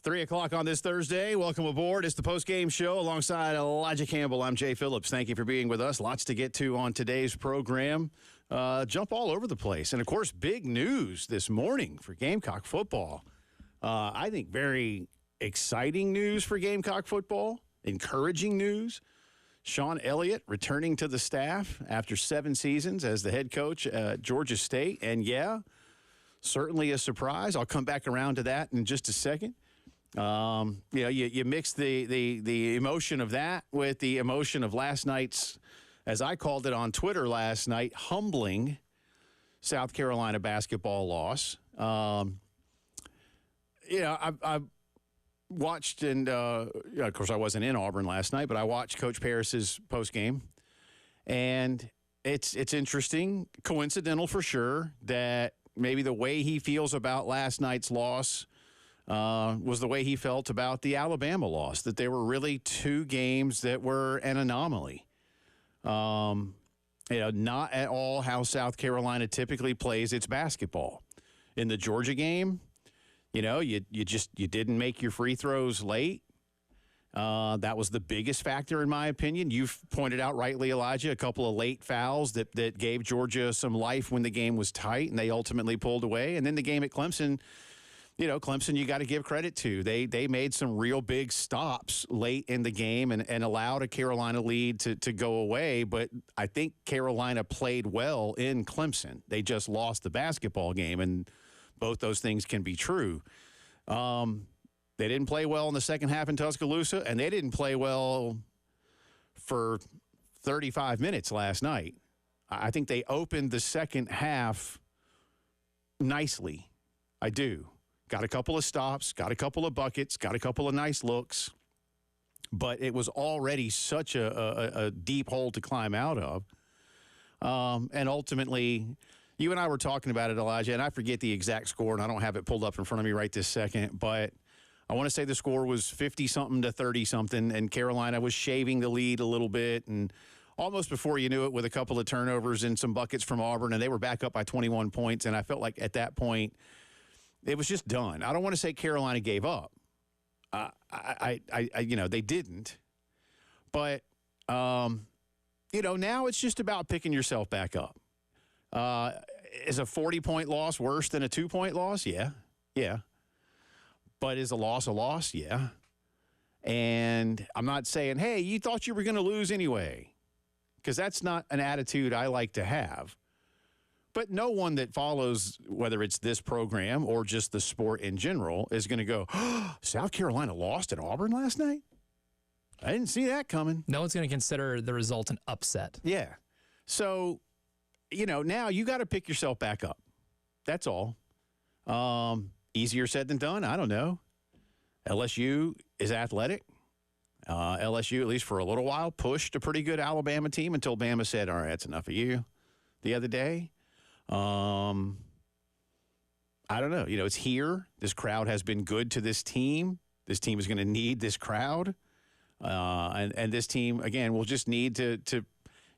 3 o'clock on this Thursday. Welcome aboard. It's the Postgame Show alongside Elijah Campbell. I'm Jay Phillips. Thank you for being with us. Lots to get to on today's program. Jump all over the place. And, of course, big news this morning for Gamecock football. I think very exciting news for Gamecock football, encouraging news. Sean Elliott returning to the staff after 7 seasons as the head coach at Georgia State. And, yeah, certainly a surprise. I'll come back around to that in just a second. You mix the emotion of that with the emotion of last night's, as I called it on Twitter last night, humbling South Carolina basketball loss. I watched, and of course I wasn't in Auburn last night, but I watched Coach Paris's postgame, and it's interesting, coincidental for sure, that maybe the way he feels about last night's loss was the way he felt about the Alabama loss, that there were really 2 games that were an anomaly. Not at all how South Carolina typically plays its basketball. In the Georgia game, you didn't make your free throws late. That was the biggest factor, in my opinion. You've pointed out rightly, Elijah, a couple of late fouls that gave Georgia some life when the game was tight, and they ultimately pulled away. And then the game at Clemson, Clemson, you got to give credit to. They made some real big stops late in the game and allowed a Carolina lead to go away. But I think Carolina played well in Clemson. They just lost the basketball game, and both those things can be true. They didn't play well in the second half in Tuscaloosa, and they didn't play well for 35 minutes last night. I think they opened the second half nicely. I do. Got a couple of stops, got a couple of buckets, got a couple of nice looks, but it was already such a deep hole to climb out of. And ultimately, you and I were talking about it, Elijah, and I forget the exact score, and I don't have it pulled up in front of me right this second, but I want to say the score was 50-something to 30-something, and Carolina was shaving the lead a little bit, and almost before you knew it, with a couple of turnovers and some buckets from Auburn, and they were back up by 21 points, and I felt like at that point it was just done. I don't want to say Carolina gave up. They didn't. But, now it's just about picking yourself back up. Is a 40-point loss worse than a 2-point loss? Yeah. But is a loss a loss? Yeah. And I'm not saying, hey, you thought you were going to lose anyway, because that's not an attitude I like to have. But no one that follows, whether it's this program or just the sport in general, is going to go, South Carolina lost at Auburn last night? I didn't see that coming. No one's going to consider the result an upset. Yeah. So, now you got to pick yourself back up. That's all. Easier said than done? I don't know. LSU is athletic. LSU, at least for a little while, pushed a pretty good Alabama team until Bama said, all right, that's enough of you the other day. I don't know. It's here. This crowd has been good to this team. This team is going to need this crowd. And this team, again, will just need to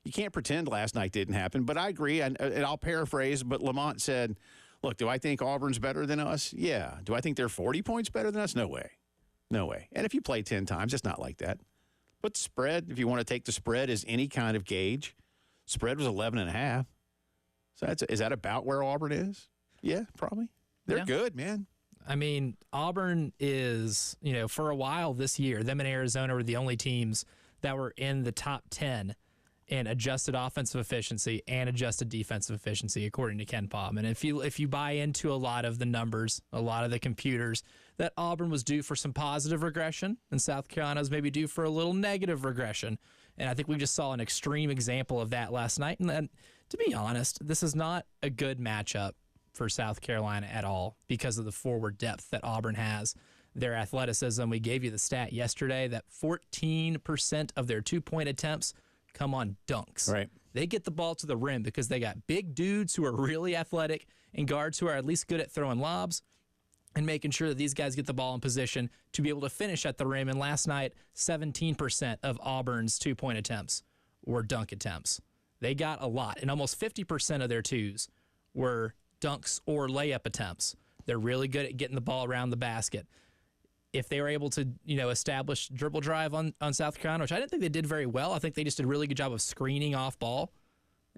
you can't pretend last night didn't happen. But I agree, and I'll paraphrase, but Lamont said, look, do I think Auburn's better than us? Yeah. Do I think they're 40 points better than us? No way. No way. And if you play 10 times, it's not like that. But the spread, if you want to take the spread as any kind of gauge, spread was 11.5. So is that about where Auburn is? Yeah, probably. They're good, man. I mean, Auburn is, for a while this year, them and Arizona were the only teams that were in the top 10 in adjusted offensive efficiency and adjusted defensive efficiency, according to Ken Pom. And if you buy into a lot of the numbers, a lot of the computers, that Auburn was due for some positive regression, and South Carolina was maybe due for a little negative regression. And I think we just saw an extreme example of that last night. And to be honest, this is not a good matchup for South Carolina at all because of the forward depth that Auburn has. Their athleticism, we gave you the stat yesterday that 14% of their 2-point attempts come on dunks. Right. They get the ball to the rim because they got big dudes who are really athletic and guards who are at least good at throwing lobs and making sure that these guys get the ball in position to be able to finish at the rim. And last night, 17% of Auburn's 2-point attempts were dunk attempts. They got a lot, and almost 50% of their twos were dunks or layup attempts. They're really good at getting the ball around the basket. if they were able to, establish dribble drive on South Carolina, which I didn't think they did very well. I think they just did a really good job of screening off ball.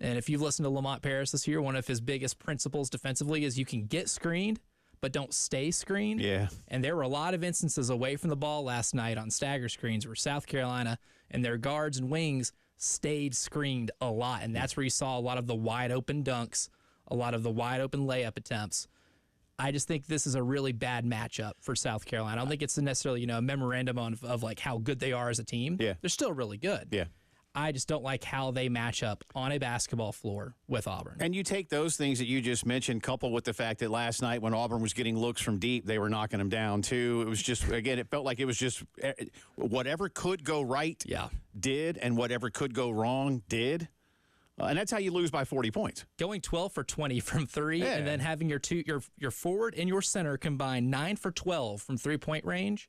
And if you've listened to Lamont Paris this year, one of his biggest principles defensively is you can get screened, but don't stay screened. Yeah. And there were a lot of instances away from the ball last night on stagger screens where South Carolina and their guards and wings stayed screened a lot. And that's where you saw a lot of the wide open dunks, a lot of the wide open layup attempts. I just think this is a really bad matchup for South Carolina. I don't think it's necessarily, a memorandum of like how good they are as a team. Yeah. They're still really good. Yeah. I just don't like how they match up on a basketball floor with Auburn. And you take those things that you just mentioned, coupled with the fact that last night when Auburn was getting looks from deep, they were knocking them down too. It was just, again, it felt like it was just whatever could go right did, and whatever could go wrong did. And that's how you lose by 40 points. Going 12 for 20 from three, and then having your forward and your center combine 9 for 12 from three-point range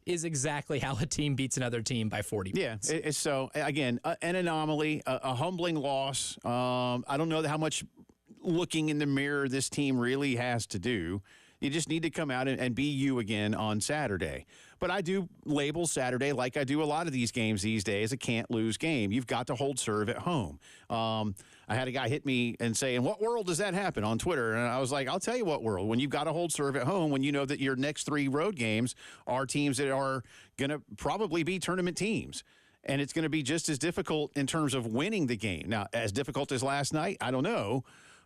is exactly how a team beats another team by 40 points. Yeah, so, again, an anomaly, a humbling loss. I don't know how much looking in the mirror this team really has to do. You just need to come out and be you again on Saturday. But I do label Saturday, like I do a lot of these games these days, a can't-lose game. You've got to hold serve at home. I had a guy hit me and say, in what world does that happen on Twitter? And I was like, I'll tell you what world. When you've got to hold serve at home, when you know that your next 3 road games are teams that are going to probably be tournament teams. And it's going to be just as difficult in terms of winning the game. Now, as difficult as last night, I don't know.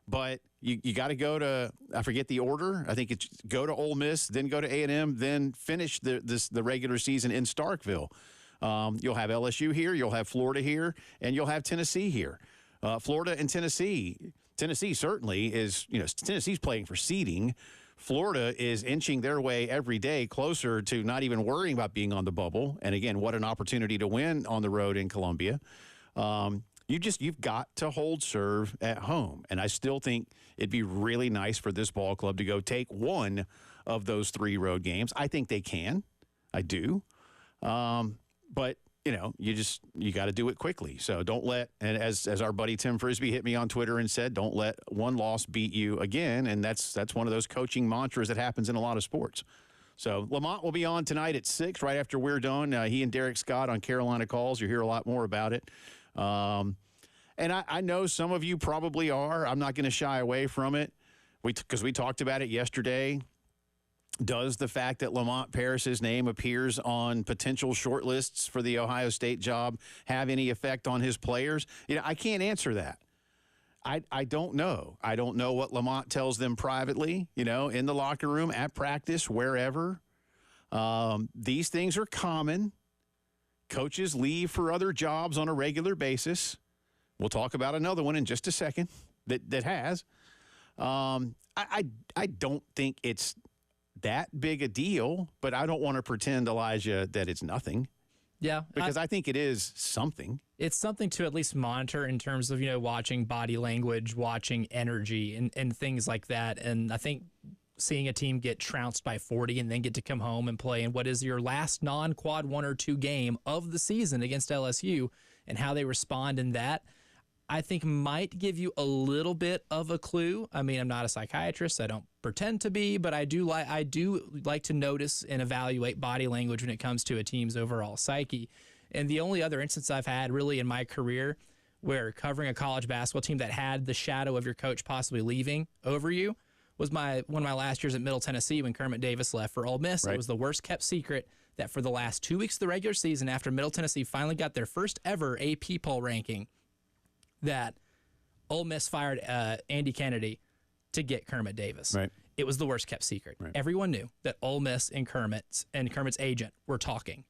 But you got to go to, I forget the order. I think it's go to Ole Miss, then go to A&M, then finish the regular season in Starkville. You'll have LSU here, you'll have Florida here, and you'll have Tennessee here. Florida and Tennessee certainly is, Tennessee's playing for seeding. Florida is inching their way every day closer to not even worrying about being on the bubble. And again, what an opportunity to win on the road in Columbia. You've got to hold serve at home. And I still think it'd be really nice for this ball club to go take one of those 3 road games. I think they can. I do. But, you got to do it quickly. So don't let, and as our buddy Tim Frisbee hit me on Twitter and said, don't let one loss beat you again. And that's one of those coaching mantras that happens in a lot of sports. So Lamont will be on tonight at 6, right after we're done. He and Derek Scott on Carolina Calls. You'll hear a lot more about it. And I know some of you probably are. I'm not going to shy away from it because we talked about it yesterday. Does the fact that Lamont Paris's name appears on potential shortlists for the Ohio State job have any effect on his players? I can't answer that. I don't know. I don't know what Lamont tells them privately, in the locker room, at practice, wherever. These things are common. Coaches leave for other jobs on a regular basis. We'll talk about another one in just a second that has. I don't think it's that big a deal, but I don't want to pretend, Elijah, that it's nothing. Yeah. Because I think it is something. It's something to at least monitor in terms of, watching body language, watching energy and things like that. And I think seeing a team get trounced by 40 and then get to come home and play in what is your last non-quad 1 or 2 game of the season against LSU and how they respond in that, I think might give you a little bit of a clue. I mean, I'm not a psychiatrist. I don't pretend to be, but I do like to notice and evaluate body language when it comes to a team's overall psyche. And the only other instance I've had really in my career where covering a college basketball team that had the shadow of your coach possibly leaving over you was one of my last years at Middle Tennessee when Kermit Davis left for Ole Miss. Right. It was the worst kept secret that for the last 2 weeks of the regular season, after Middle Tennessee finally got their first ever AP poll ranking, that Ole Miss fired Andy Kennedy to get Kermit Davis. Right. It was the worst kept secret. Right. Everyone knew that Ole Miss and Kermit's agent were talking,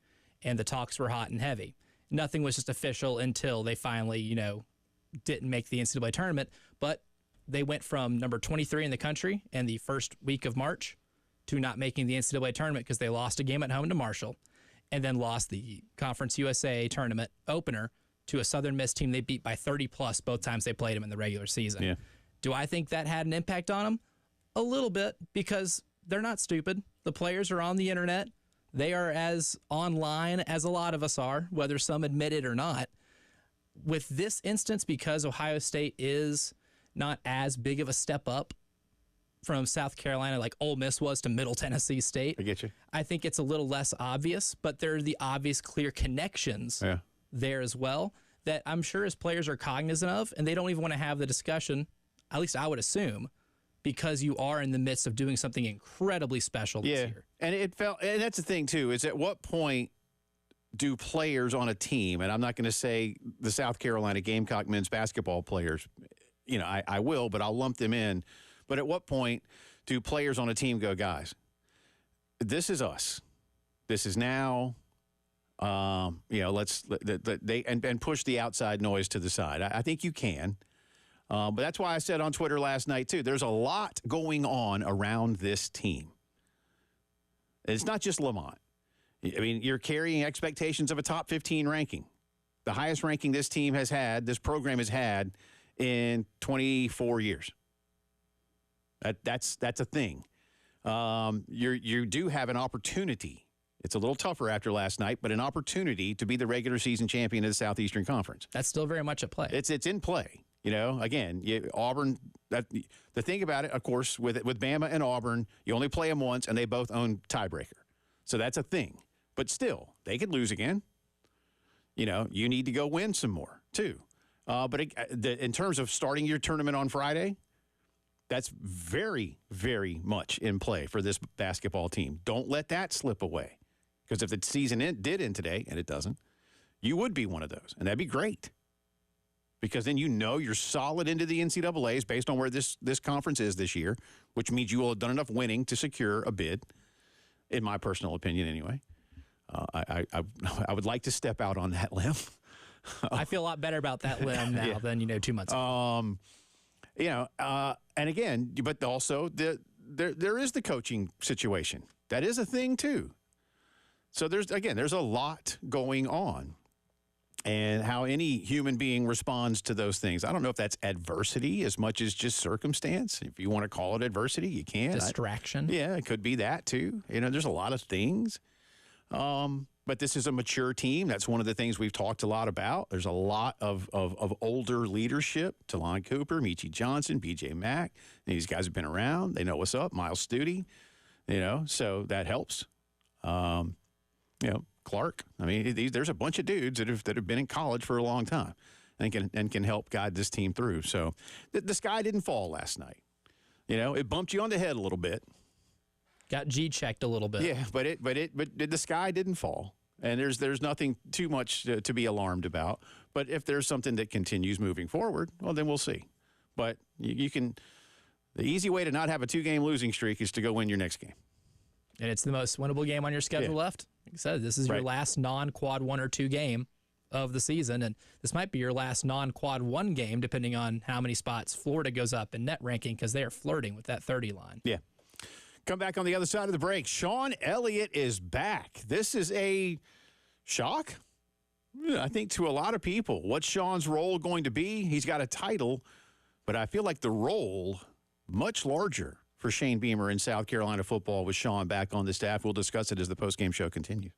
and the talks were hot and heavy. Nothing was just official until they finally, didn't make the NCAA tournament. But they went from number 23 in the country in the first week of March to not making the NCAA tournament because they lost a game at home to Marshall and then lost the Conference USA tournament opener to a Southern Miss team they beat by 30-plus both times they played them in the regular season. Yeah. Do I think that had an impact on them? A little bit, because they're not stupid. The players are on the internet. They are as online as a lot of us are, whether some admit it or not. With this instance, because Ohio State is not as big of a step up from South Carolina like Ole Miss was to Middle Tennessee State. I get you. I think it's a little less obvious, but there are the obvious clear connections there as well that I'm sure his players are cognizant of, and they don't even want to have the discussion, at least I would assume, because you are in the midst of doing something incredibly special this year. And that's the thing, too, is at what point do players on a team, and I'm not going to say the South Carolina Gamecock men's basketball players, I will, but I'll lump them in. But at what point do players on a team go, guys, this is us. This is now, let's push the outside noise to the side. I think you can. But that's why I said on Twitter last night, too, there's a lot going on around this team. It's not just Lamont. I mean, you're carrying expectations of a top 15 ranking, the highest ranking this program has had in 24 years. That's a thing. You do have an opportunity. It's a little tougher after last night, but an opportunity to be the regular season champion of the Southeastern Conference. That's still very much at play. It's in play. Again, Auburn. The thing about it, of course, with Bama and Auburn, you only play them once, and they both own tiebreaker. So that's a thing. But still, they could lose again. You need to go win some more too. But in terms of starting your tournament on Friday, that's very, very much in play for this basketball team. Don't let that slip away. Because if the season did end today, and it doesn't, you would be one of those. And that'd be great. Because then you're solid into the NCAAs based on where this conference is this year, which means you will have done enough winning to secure a bid, in my personal opinion anyway. I would like to step out on that limb. I feel a lot better about that limb now than 2 months ago. And again, but also there is the coaching situation. That is a thing too. So there's a lot going on, and how any human being responds to those things. I don't know if that's adversity as much as just circumstance. If you want to call it adversity, you can. Distraction. It could be that too. There's a lot of things. But this is a mature team. That's one of the things we've talked a lot about. There's a lot of older leadership. Talon Cooper, Michi Johnson, B.J. Mack. These guys have been around. They know what's up. Miles Studi, so that helps. Clark. I mean, there's a bunch of dudes that have been in college for a long time and can help guide this team through. So the sky didn't fall last night. It bumped you on the head a little bit. Got G-checked a little bit. Yeah, but the sky didn't fall, and there's nothing too much to be alarmed about. But if there's something that continues moving forward, well, then we'll see. But you can. The easy way to not have a 2-game losing streak is to go win your next game. And it's the most winnable game on your schedule left. Like I said, this is your last non-quad 1 or 2 game of the season, and this might be your last non-quad 1 game, depending on how many spots Florida goes up in net ranking, because they are flirting with that 30 line. Yeah. Come back on the other side of the break. Sean Elliott is back. This is a shock, I think, to a lot of people. What's Sean's role going to be? He's got a title, but I feel like the role much larger for Shane Beamer in South Carolina football with Sean back on the staff. We'll discuss it as the postgame show continues.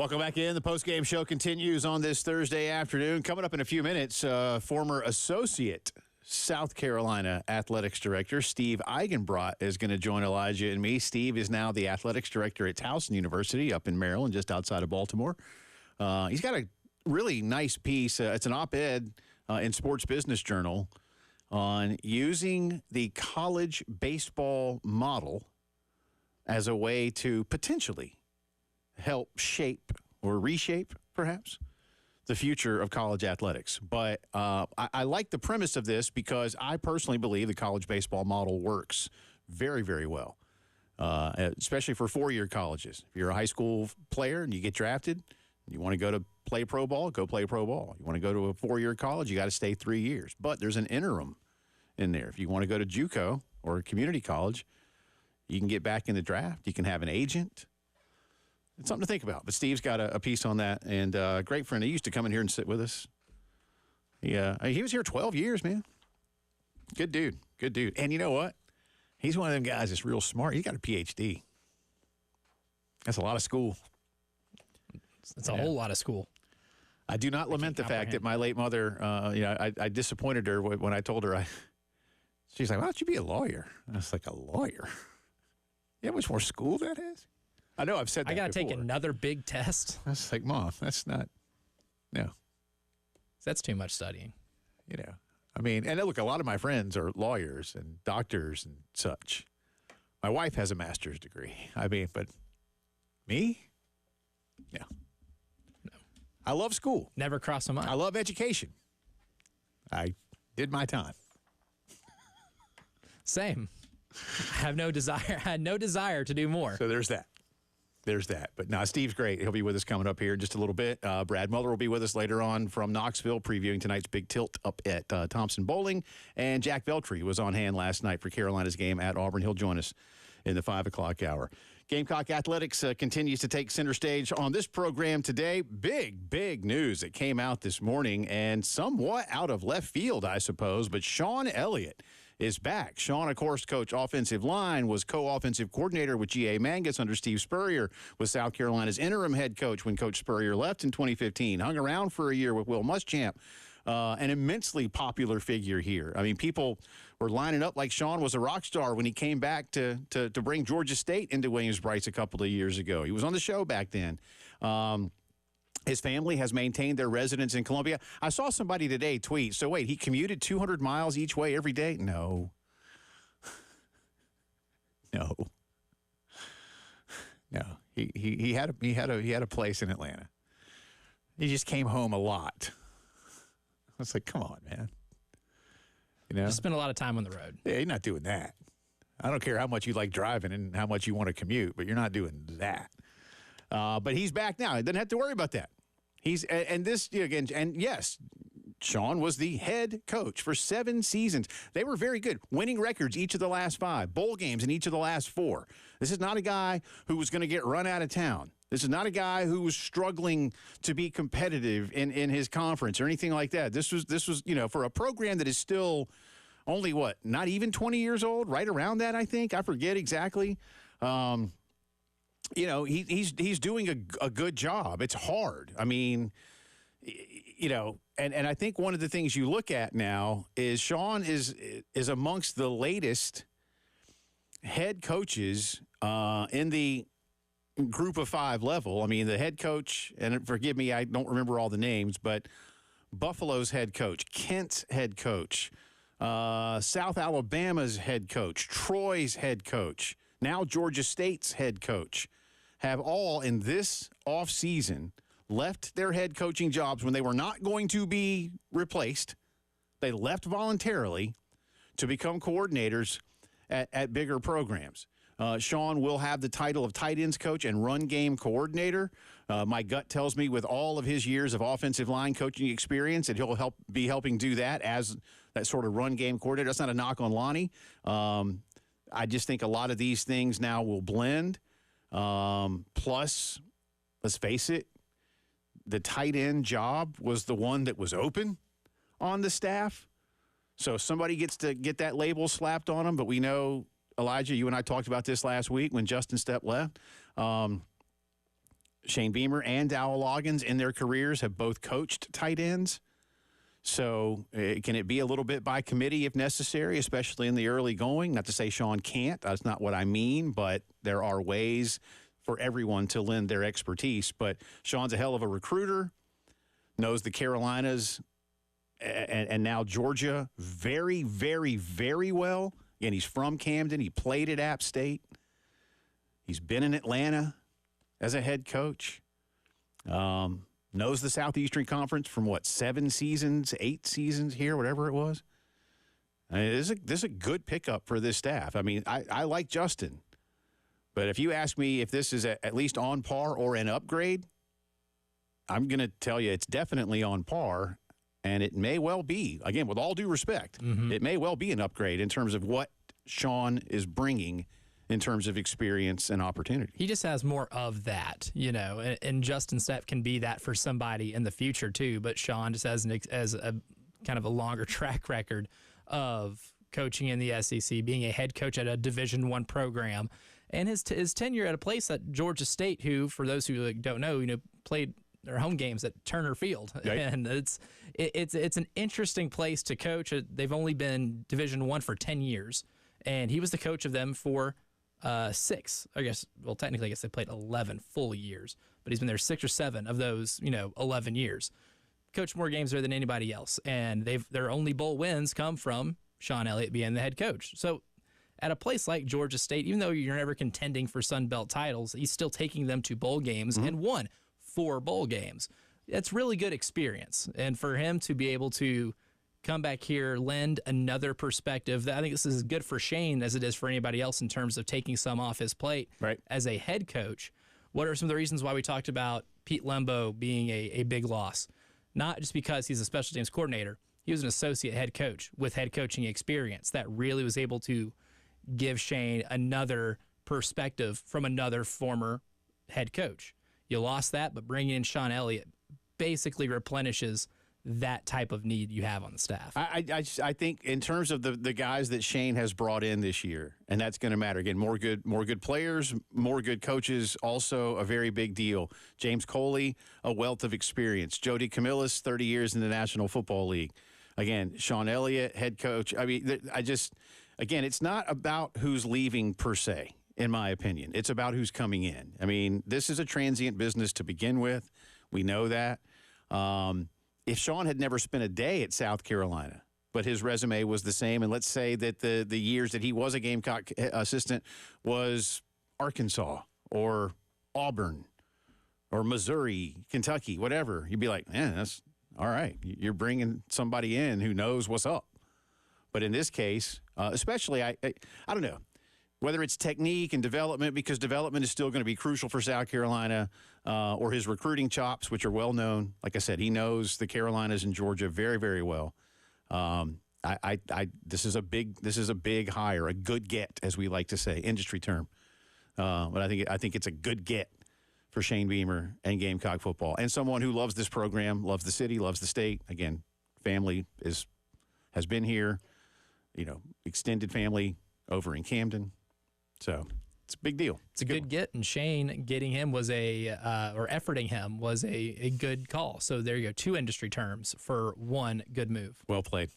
Welcome back in. The postgame show continues on this Thursday afternoon. Coming up in a few minutes, former associate South Carolina athletics director Steve Eigenbrot is going to join Elijah and me. Steve is now the athletics director at Towson University up in Maryland, just outside of Baltimore. He's got a really nice piece. It's an op-ed in Sports Business Journal on using the college baseball model as a way to potentially help shape or reshape, perhaps, the future of college athletics. But I like the premise of this because I personally believe the college baseball model works very, very well, especially for four-year colleges. If you're a high school player and you get drafted, you want to go to play pro ball, go play pro ball. You want to go to a four-year college, you got to stay 3 years. But there's an interim in there. If you want to go to JUCO or a community college, you can get back in the draft. You can have an agent. It's something to think about. But Steve's got a piece on that, and a great friend. He used to come in here and sit with us. He was here 12 years, man. Good dude. Good dude. And you know what? He's one of them guys that's real smart. He got a PhD. That's a lot of school. It's a whole lot of school. I do not lament the fact that my late mother, I disappointed her when I told her. She's like, why don't you be a lawyer? I was like, a lawyer? You know how much more school that is? I know I've said that I got to before. take another big test. I was like, Mom, that's not, no. That's too much studying. You know, I mean, and look, a lot of my friends are lawyers and doctors and such. My wife has a master's degree. I mean, but me? No. I love school. Never crossed my mind. I love education. I did my time. Same. I have no desire. I had no desire to do more. So there's that. There's that. But now Steve's great. He'll be with us coming up here in just a little bit. Brad Muller will be with us later on from Knoxville, previewing tonight's big tilt up at Thompson Bowling. And Jack Veltri was on hand last night for Carolina's game at Auburn. He'll join us in the 5 o'clock hour. Gamecock Athletics continues to take center stage on this program today. Big news that came out this morning, and somewhat out of left field, I suppose, but Sean Elliott is back. Sean, of course, coach offensive line, was co-offensive coordinator with G.A. Mangus under Steve Spurrier, was South Carolina's interim head coach when Coach Spurrier left in 2015, hung around for a year with Will Muschamp. An immensely popular figure here. I mean, people were lining up like Sean was a rock star when he came back to bring Georgia State into Williams-Brice a couple of years ago. He was on the show back then. His family has maintained their residence in Columbia. I saw somebody today tweet, so wait, he commuted 200 miles each way every day? No. No. He had a place in Atlanta. He just came home a lot. I was like, come on, man. You know? Just spend a lot of time on the road. Yeah, you're not doing that. I don't care how much you like driving and how much you want to commute, but you're not doing that. But he's back now. He doesn't have to worry about that. And yes, Sean was the head coach for 7 seasons. They were very good, winning records each of the last 5, bowl games in each of the last 4. This is not a guy who was going to get run out of town. This is not a guy who was struggling to be competitive in his conference or anything like that. This was, for a program that is still only not even 20 years old, right around that, I think. I forget exactly. He's doing a good job. It's hard. I mean, and I think one of the things you look at now is Sean is amongst the latest head coaches in the group of 5 level. I mean, the head coach, and forgive me, I don't remember all the names, but Buffalo's head coach, Kent's head coach, South Alabama's head coach, Troy's head coach, now Georgia State's head coach, have all in this offseason left their head coaching jobs when they were not going to be replaced. They left voluntarily to become coordinators at bigger programs. Sean will have the title of tight ends coach and run game coordinator. My gut tells me with all of his years of offensive line coaching experience that he'll be helping do that as that sort of run game coordinator. That's not a knock on Lonnie. I just think a lot of these things now will blend. Plus, let's face it, the tight end job was the one that was open on the staff. So somebody gets to get that label slapped on them. But we know, Elijah, you and I talked about this last week when Justin Stepp left. Shane Beamer and Dowell Loggins in their careers have both coached tight ends. So can it be a little bit by committee if necessary, especially in the early going? Not to say Sean can't. That's not what I mean, but there are ways for everyone to lend their expertise. But Sean's a hell of a recruiter, knows the Carolinas and now Georgia very, very, very well. Again, he's from Camden. He played at App State. He's been in Atlanta as a head coach. Knows the Southeastern Conference from, 7 seasons, 8 seasons here, whatever it was. I mean, this is a good pickup for this staff. I mean, I like Justin. But if you ask me if this is at least on par or an upgrade, I'm going to tell you it's definitely on par. And it may well be, again, with all due respect, it may well be an upgrade in terms of what Sean is bringing in terms of experience and opportunity. He just has more of that, and Justin Stepp can be that for somebody in the future too. But Sean just has a kind of a longer track record of coaching in the SEC, being a head coach at a Division I program, and his tenure at a place at Georgia State, who, for those who don't know, played their home games at Turner Field, right. And it's an interesting place to coach. They've only been Division I for 10 years, and he was the coach of them for 6, I guess. Well, technically, I guess they played 11 full years, but he's been there 6 or 7 of those, 11 years. Coached more games there than anybody else, and their only bowl wins come from Sean Elliott being the head coach. So, at a place like Georgia State, even though you're never contending for Sun Belt titles, he's still taking them to bowl games and won 4 bowl games. That's really good experience, and for him to be able to come back here, lend another perspective. I think this is good for Shane as it is for anybody else in terms of taking some off his plate as a head coach. What are some of the reasons why we talked about Pete Lembo being a big loss? Not just because he's a special teams coordinator. He was an associate head coach with head coaching experience that really was able to give Shane another perspective from another former head coach. You lost that, but bringing in Sean Elliott basically replenishes that type of need you have on the staff. I think in terms of the guys that Shane has brought in this year, and that's going to matter. Again, more good players, more good coaches, also a very big deal. James Coley, a wealth of experience. Jody Camillus, 30 years in the National Football League. Again, Sean Elliott, head coach. I mean, again, it's not about who's leaving per se, in my opinion. It's about who's coming in. I mean, this is a transient business to begin with. We know that. If Sean had never spent a day at South Carolina, but his resume was the same, and let's say that the years that he was a Gamecock assistant was Arkansas or Auburn or Missouri, Kentucky, whatever, you'd be like, that's all right. You're bringing somebody in who knows what's up. But in this case, especially, I don't know, whether it's technique and development, because development is still going to be crucial for South Carolina, or his recruiting chops, which are well known. Like I said, he knows the Carolinas and Georgia very, very well. This is a big hire, a good get, as we like to say, industry term. But I think it's a good get for Shane Beamer and Gamecock football, and someone who loves this program, loves the city, loves the state. Again, family has been here, extended family over in Camden. So it's a big deal. It's a good get, and Shane getting him was or efforting him was a good call. So there you go, 2 industry terms for 1 good move. Well played.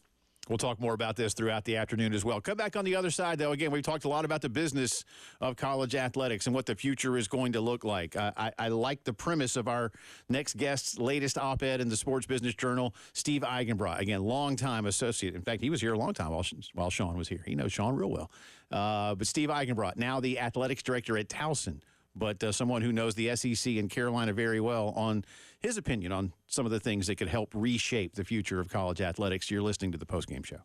We'll talk more about this throughout the afternoon as well. Come back on the other side, though. Again, we've talked a lot about the business of college athletics and what the future is going to look like. I like the premise of our next guest's latest op-ed in the Sports Business Journal, Steve Eigenbrot. Again, longtime associate. In fact, he was here a long time while Sean was here. He knows Sean real well. But Steve Eigenbrot, now the athletics director at Towson, but someone who knows the SEC and Carolina very well, on his opinion on some of the things that could help reshape the future of college athletics. You're listening to the Postgame Show.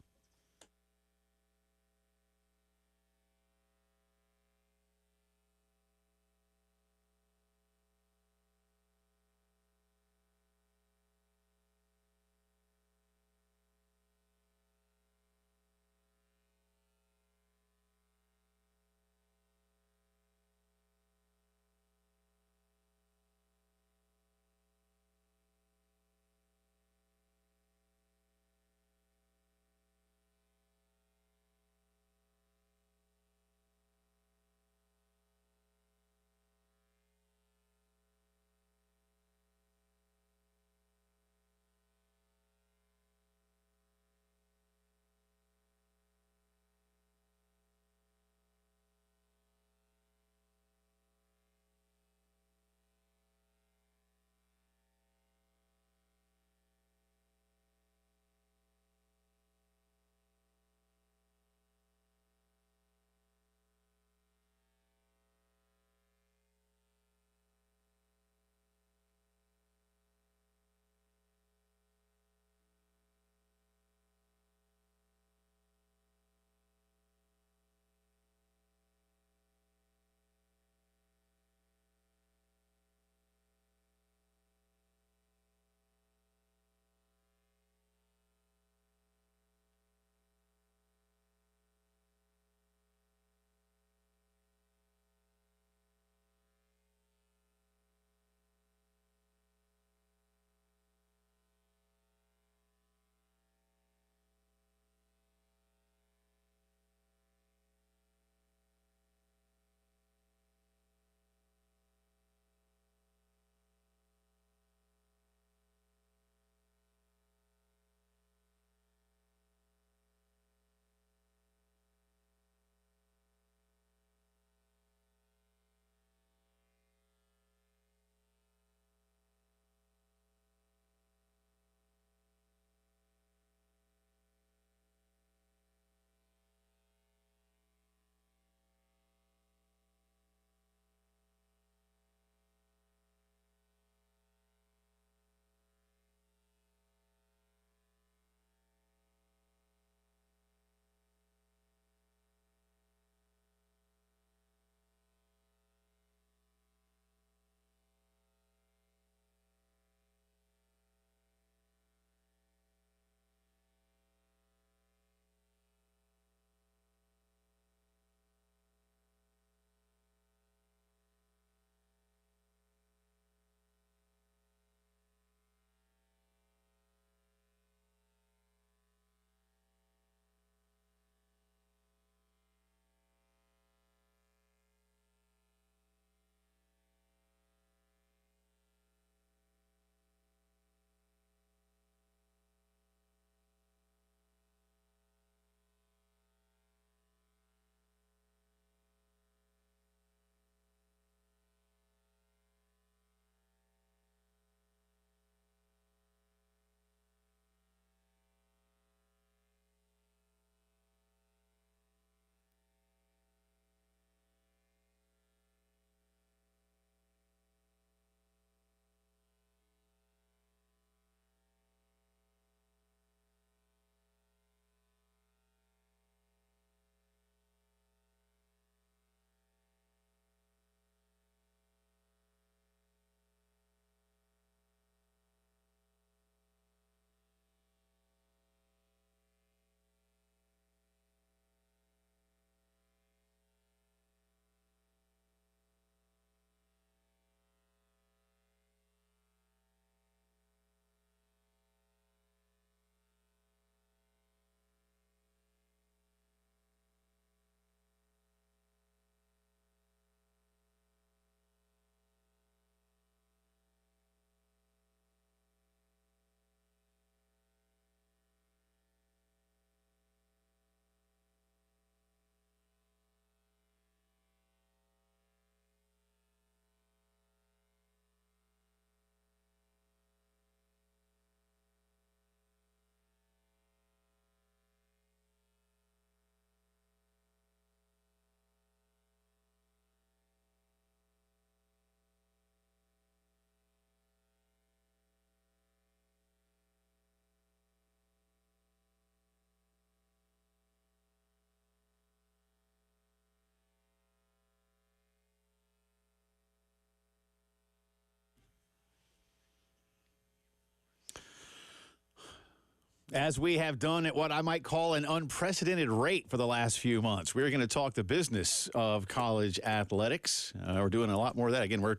As we have done at what I might call an unprecedented rate for the last few months. We're going to talk the business of college athletics. We're doing a lot more of that. Again, we're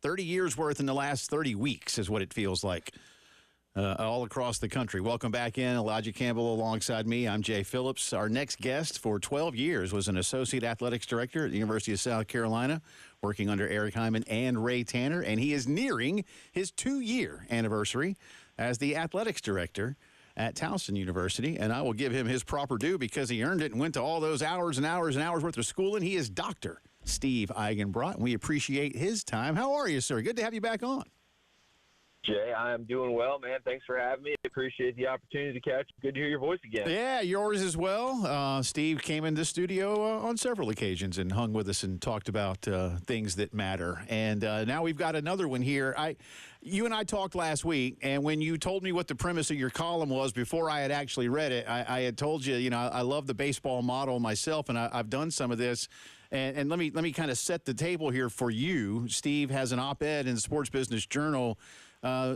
30 years worth in the last 30 weeks is what it feels like all across the country. Welcome back in. Elijah Campbell alongside me. I'm Jay Phillips. Our next guest for 12 years was an associate athletics director at the University of South Carolina, working under Eric Hyman and Ray Tanner, and he is nearing his 2-year anniversary as the athletics director at Towson University, and I will give him his proper due because he earned it and went to all those hours and hours and hours worth of schooling. He is Dr. Steve Eigenbrot, and we appreciate his time. How are you, sir? Good to have you back on. Jay, I am doing well, man. Thanks for having me. Appreciate the opportunity to catch. Good to hear your voice again. Yeah, yours as well. Steve came in the studio on several occasions and hung with us and talked about things that matter. And now we've got another one here. You and I talked last week, and when you told me what the premise of your column was before I had actually read it, I had told you, I love the baseball model myself, and I've done some of this. And let me kind of set the table here for you. Steve has an op-ed in the Sports Business Journal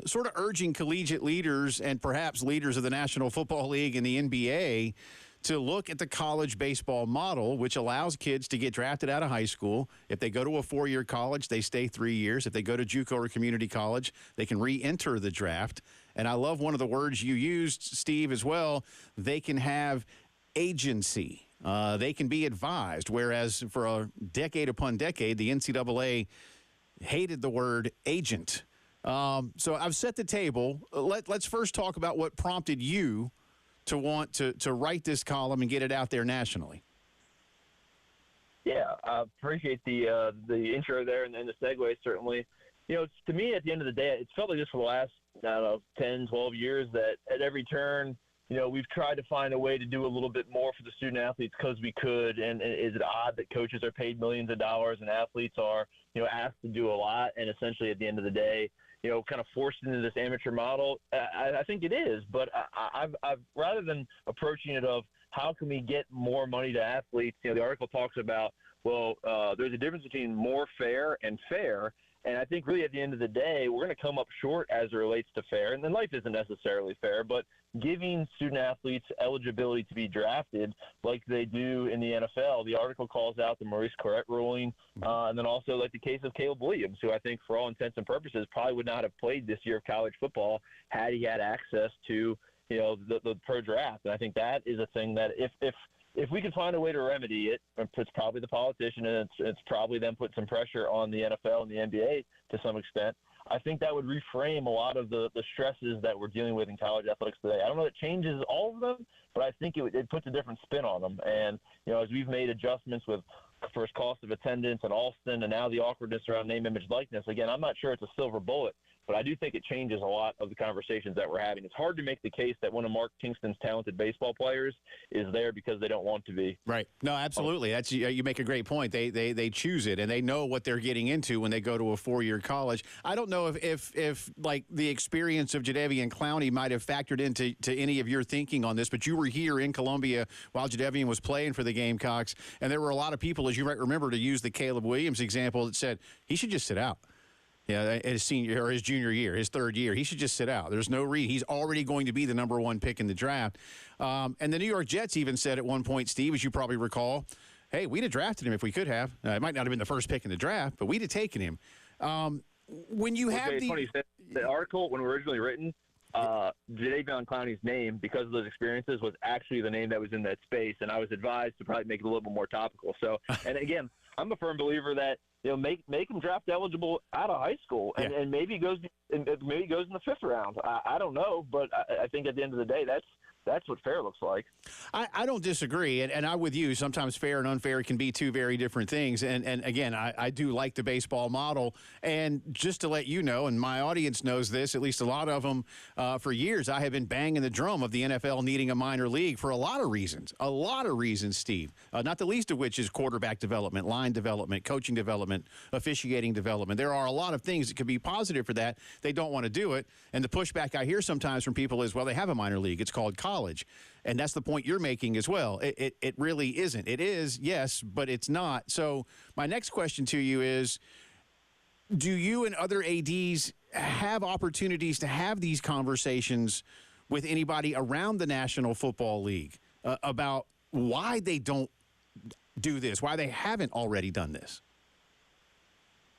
sort of urging collegiate leaders and perhaps leaders of the National Football League and the NBA to look at the college baseball model, which allows kids to get drafted out of high school. If they go to a 4-year college, they stay 3 years. If they go to JUCO or community college, they can re-enter the draft. And I love one of the words you used, Steve, as well. They can have agency. They can be advised, whereas for a decade upon decade, the NCAA hated the word agent. So I've set the table. Let's first talk about what prompted you to want to write this column and get it out there nationally. Yeah, I appreciate the intro there and the segue, certainly. To me, at the end of the day, it's felt like this for the last, 10, 12 years that at every turn, we've tried to find a way to do a little bit more for the student athletes because we could. And is it odd that coaches are paid millions of dollars and athletes are, asked to do a lot and essentially at the end of the day, kind of forced into this amateur model? I think it is, but I've rather than approaching it of how can we get more money to athletes, the article talks about, there's a difference between more fair and fair. And I think really at the end of the day, we're going to come up short as it relates to fair. And then life isn't necessarily fair, but giving student athletes eligibility to be drafted like they do in the NFL. The article calls out the Maurice Clarett ruling, and then also like the case of Caleb Williams, who I think for all intents and purposes probably would not have played this year of college football had he had access to, the pro draft. And I think that is a thing that if we can find a way to remedy it, it's probably the politician, and it's probably them put some pressure on the NFL and the NBA to some extent. I think that would reframe a lot of the stresses that we're dealing with in college athletics today. I don't know that it changes all of them, but I think it puts a different spin on them. And, as we've made adjustments with first cost of attendance and Alston and now the awkwardness around name, image, likeness, again, I'm not sure it's a silver bullet, but I do think it changes a lot of the conversations that we're having. It's hard to make the case that one of Mark Kingston's talented baseball players is there because they don't want to be. Right. No, absolutely. That's you make a great point. They choose it, and they know what they're getting into when they go to a 4-year college. I don't know if like the experience of Jadeveon Clowney might have factored into any of your thinking on this, but you were here in Columbia while Jadeveon was playing for the Gamecocks, and there were a lot of people, as you might remember, to use the Caleb Williams example, that said he should just sit out. Yeah, his senior or his junior year, his third year, he should just sit out. There's no reason. He's already going to be the number 1 pick in the draft. And the New York Jets even said at one point, Steve, as you probably recall, hey, we'd have drafted him if we could have. It might not have been the first pick in the draft, but we'd have taken him. When you have the article, when it was originally written, Jadeveon Clowney's name, because of those experiences, was actually the name that was in that space, and I was advised to probably make it a little bit more topical. So, and again, I'm a firm believer that make him draft eligible out of high school, and maybe he goes in the 5th round. I don't know, but I think at the end of the day, that's what fair looks like. I don't disagree, and I'm with you. Sometimes fair and unfair can be two very different things. And again, I do like the baseball model. And just to let you know, and my audience knows this, at least a lot of them, for years, I have been banging the drum of the NFL needing a minor league for a lot of reasons. A lot of reasons, Steve. Not the least of which is quarterback development, line development, coaching development, officiating development. There are a lot of things that could be positive for that. They don't want to do it. And the pushback I hear sometimes from people is, well, they have a minor league. It's called college. And that's the point you're making as well. It really isn't. It is, yes, but it's not. So my next question to you is, do you and other ADs have opportunities to have these conversations with anybody around the National Football League about why they don't do this, why they haven't already done this?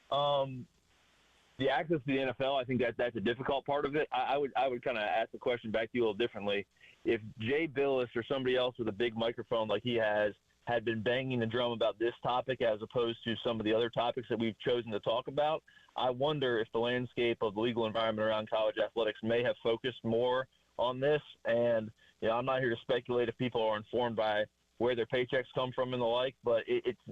The access to the NFL, I think that's a difficult part of it. I would kind of ask the question back to you a little differently. If Jay Billis or somebody else with a big microphone like he has had been banging the drum about this topic as opposed to some of the other topics that we've chosen to talk about, I wonder if the landscape of the legal environment around college athletics may have focused more on this. And I'm not here to speculate if people are informed by where their paychecks come from and the like, but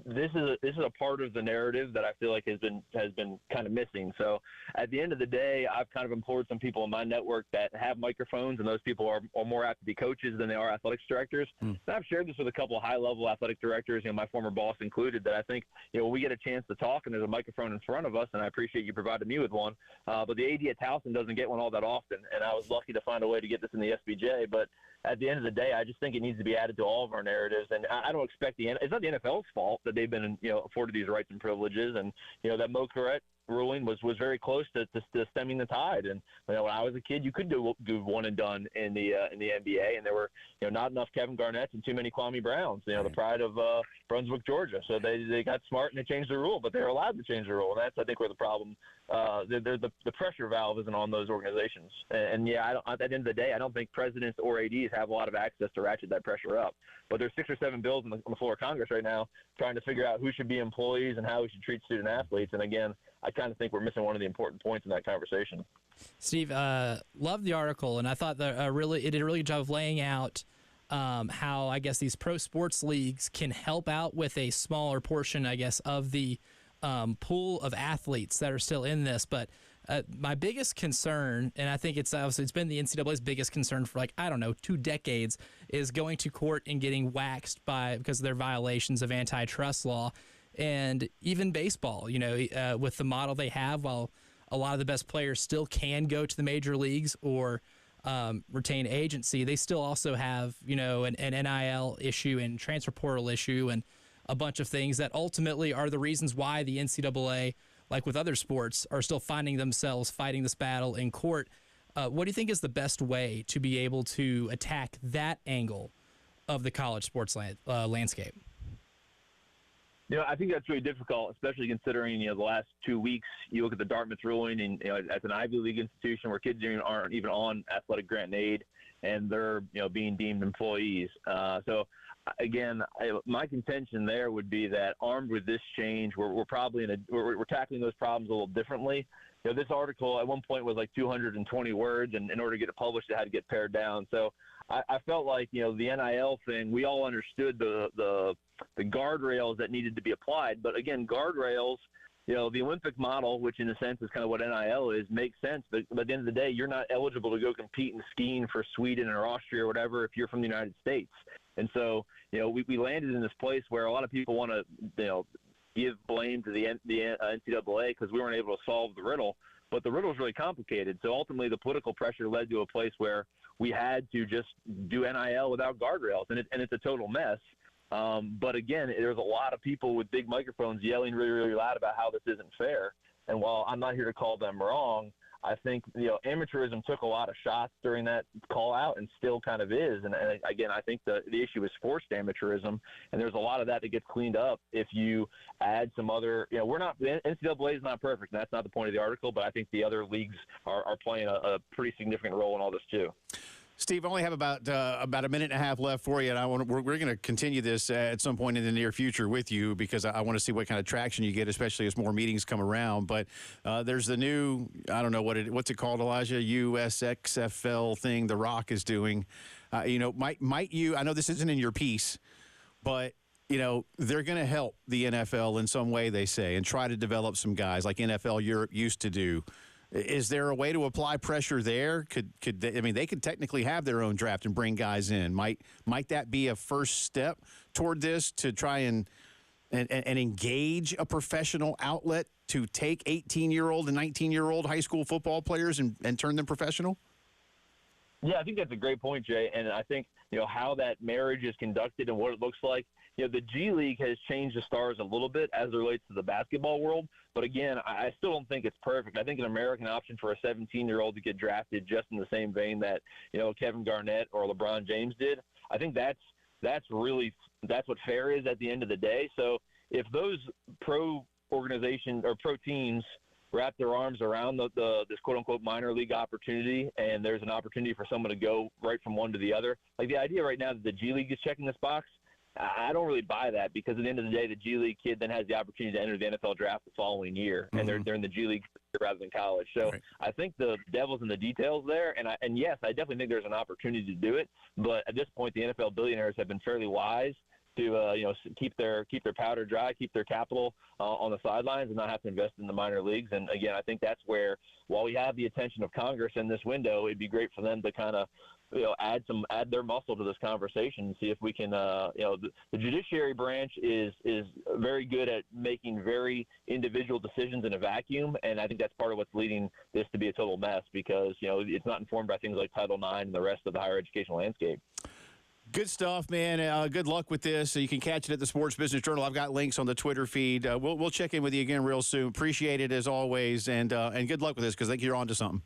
this is a part of the narrative that I feel like has been kind of missing. So at the end of the day, I've kind of implored some people in my network that have microphones, and those people are more apt to be coaches than they are athletics directors. And I've shared this with a couple of high-level athletic directors, my former boss included, that I think when we get a chance to talk and there's a microphone in front of us, and I appreciate you providing me with one, but the AD at Towson doesn't get one all that often, and I was lucky to find a way to get this in the SBJ. But at the end of the day, I just think it needs to be added to all of our narratives. And I don't expect it's not the NFL's fault that they've been, afforded these rights and privileges. And, that Mo Corrett ruling was very close to stemming the tide. And when I was a kid, you could do one and done in the NBA, and there were not enough Kevin Garnett's and too many Kwame Browns. The pride of Brunswick, Georgia. So they got smart and they changed the rule, but they're allowed to change the rule, and that's I think where the problem. The pressure valve isn't on those organizations. And at the end of the day, I don't think presidents or ADs have a lot of access to ratchet that pressure up. But there's 6 or 7 bills on the floor of Congress right now trying to figure out who should be employees and how we should treat student athletes. And again, I kind of think we're missing one of the important points in that conversation. Steve, loved the article, and I thought that it did a really good job of laying out how I guess these pro sports leagues can help out with a smaller portion, I guess, of the pool of athletes that are still in this. But my biggest concern, and I think it's been the NCAA's biggest concern for 2 decades, is going to court and getting waxed because of their violations of antitrust law. And even baseball, with the model they have, while a lot of the best players still can go to the major leagues or retain agency, they still also have, an NIL issue and transfer portal issue and a bunch of things that ultimately are the reasons why the NCAA, like with other sports, are still finding themselves fighting this battle in court. What do you think is the best way to be able to attack that angle of the college sports landscape? I think that's really difficult, especially considering, the last 2 weeks, you look at the Dartmouth ruling, and, as an Ivy League institution where kids aren't even on athletic grant and aid, and they're, being deemed employees. So, again, my contention there would be that armed with this change, we're probably we're tackling those problems a little differently. This article at one point was like 220 words, and in order to get it published, it had to get pared down. So I felt like, the NIL thing, we all understood the guardrails that needed to be applied. But again, guardrails, the Olympic model, which in a sense is kind of what NIL is, makes sense. But at the end of the day, you're not eligible to go compete in skiing for Sweden or Austria or whatever if you're from the United States. And so, we landed in this place where a lot of people want to, give blame to the NCAA because we weren't able to solve the riddle. But the riddle is really complicated. So ultimately, the political pressure led to a place where we had to just do NIL without guardrails, and it's a total mess. But again, there's a lot of people with big microphones yelling really, really loud about how this isn't fair. And while I'm not here to call them wrong, I think, amateurism took a lot of shots during that call out and still kind of is. And again, I think the issue is forced amateurism, and there's a lot of that gets cleaned up if you add some other, the NCAA is not perfect, and that's not the point of the article, but I think the other leagues are playing a pretty significant role in all this too. Steve, I only have about a minute and a half left for you, and we're going to continue this at some point in the near future with you because I want to see what kind of traction you get, especially as more meetings come around. But there's the new, I don't know what's it called, Elijah, USXFL thing The Rock is doing. Might you? I know this isn't in your piece, but they're going to help the NFL in some way, they say, and try to develop some guys like NFL Europe used to do. Is there a way to apply pressure there? Could they could technically have their own draft and bring guys in. Might that be a first step toward this to try and engage a professional outlet to take 18-year-old and 19-year-old high school football players and turn them professional? Yeah, I think that's a great point, Jay. And I think, how that marriage is conducted and what it looks like. The G League has changed the stars a little bit as it relates to the basketball world. But again, I still don't think it's perfect. I think an American option for a 17-year-old to get drafted just in the same vein that, Kevin Garnett or LeBron James did, I think that's what fair is at the end of the day. So if those pro organizations or pro teams wrap their arms around this quote-unquote minor league opportunity, and there's an opportunity for someone to go right from one to the other. Like the idea right now that the G League is checking this box, I don't really buy that, because at the end of the day, the G League kid then has the opportunity to enter the NFL draft the following year, and they're in the G League rather than college. So right. I think the devil's in the details there, and yes, I definitely think there's an opportunity to do it, but at this point, the NFL billionaires have been fairly wise to keep their powder dry, keep their capital on the sidelines, and not have to invest in the minor leagues. And again, I think that's where, while we have the attention of Congress in this window, it'd be great for them to kind of add their muscle to this conversation and see if we can. The judiciary branch is very good at making very individual decisions in a vacuum, and I think that's part of what's leading this to be a total mess, because it's not informed by things like Title IX and the rest of the higher education landscape. Good stuff, man. Good luck with this. You can catch it at the Sports Business Journal. I've got links on the Twitter feed. We'll check in with you again real soon. Appreciate it as always, and good luck with this, because I think you're on to something.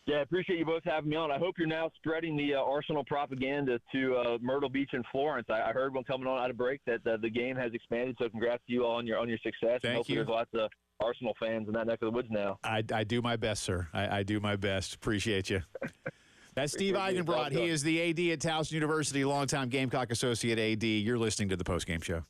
Yeah, I appreciate you both having me on. I hope you're now spreading the Arsenal propaganda to Myrtle Beach and Florence. I heard when coming on out of break that the game has expanded, so congrats to you all on your success. Thank hopefully you. There's lots of Arsenal fans in that neck of the woods now. I do my best, sir. I do my best. Appreciate you. That's Steve Eigenbrod. He is the AD at Towson University, longtime Gamecock associate AD. You're listening to the Postgame Show.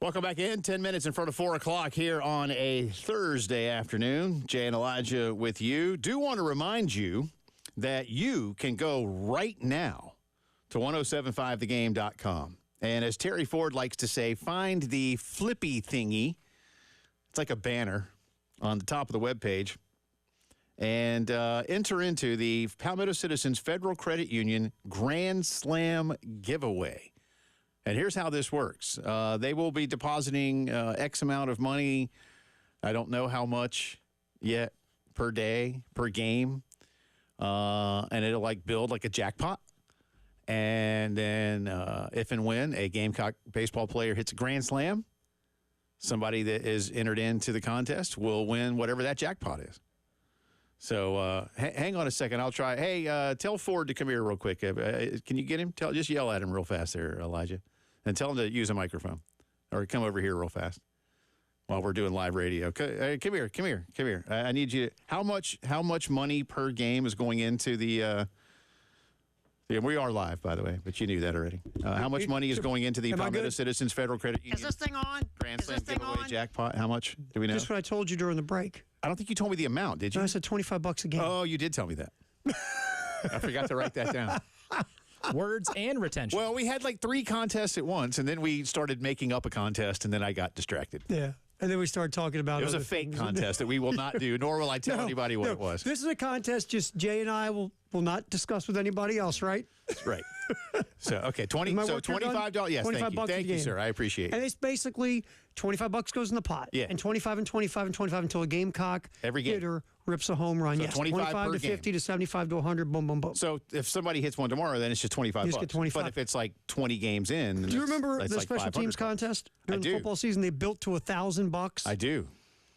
Welcome back in. 10 minutes in front of 4 o'clock here on a Thursday afternoon. Jay and Elijah with you. Do want to remind you that you can go right now to 1075thegame.com. And as Terry Ford likes to say, find the flippy thingy. It's like a banner on the top of the webpage. And enter into the Palmetto Citizens Federal Credit Union Grand Slam giveaway. And here's how this works. They will be depositing X amount of money. I don't know how much yet per day, per game. And it'll build like a jackpot. And then if and when a Gamecock baseball player hits a grand slam, somebody that is entered into the contest will win whatever that jackpot is. So hang on a second. I'll try. Hey, tell Ford to come here real quick. Can you get him? Just yell at him real fast there, Elijah. And tell him to use a microphone or come over here real fast while we're doing live radio. Come here. I need you. How much money per game is going into the we are live, by the way, but you knew that already. How much money is going into the Palmetto Citizens Federal Credit Union? Is this thing on? Grand Slam giveaway jackpot. How much do we know? Just what I told you during the break. I don't think you told me the amount, did you? No, I said $25 a game. Oh, you did tell me that. I forgot to write that down. Words and retention. Well, we had 3 contests at once, and then we started making up a contest, and then I got distracted. Yeah. And then we started talking about it was a other fake things. contest that we will not do, nor will I tell anybody what it was. This is a contest just Jay and I will not discuss with anybody else, right? Right. So, okay, $25. Yes, $25 thank you, sir. I appreciate it. And it's basically $25 goes in the pot. Yeah. And 25 and 25 and 25 until a Gamecock every game hitter rips a home run. So yes, 25 to 50 to 75 to 100, boom, boom, boom. So if somebody hits one tomorrow, then it's just $25. You just get 25. But if it's 20 games in, do you remember the like special teams $500. contest during the do. football season? They built to $1,000. I do.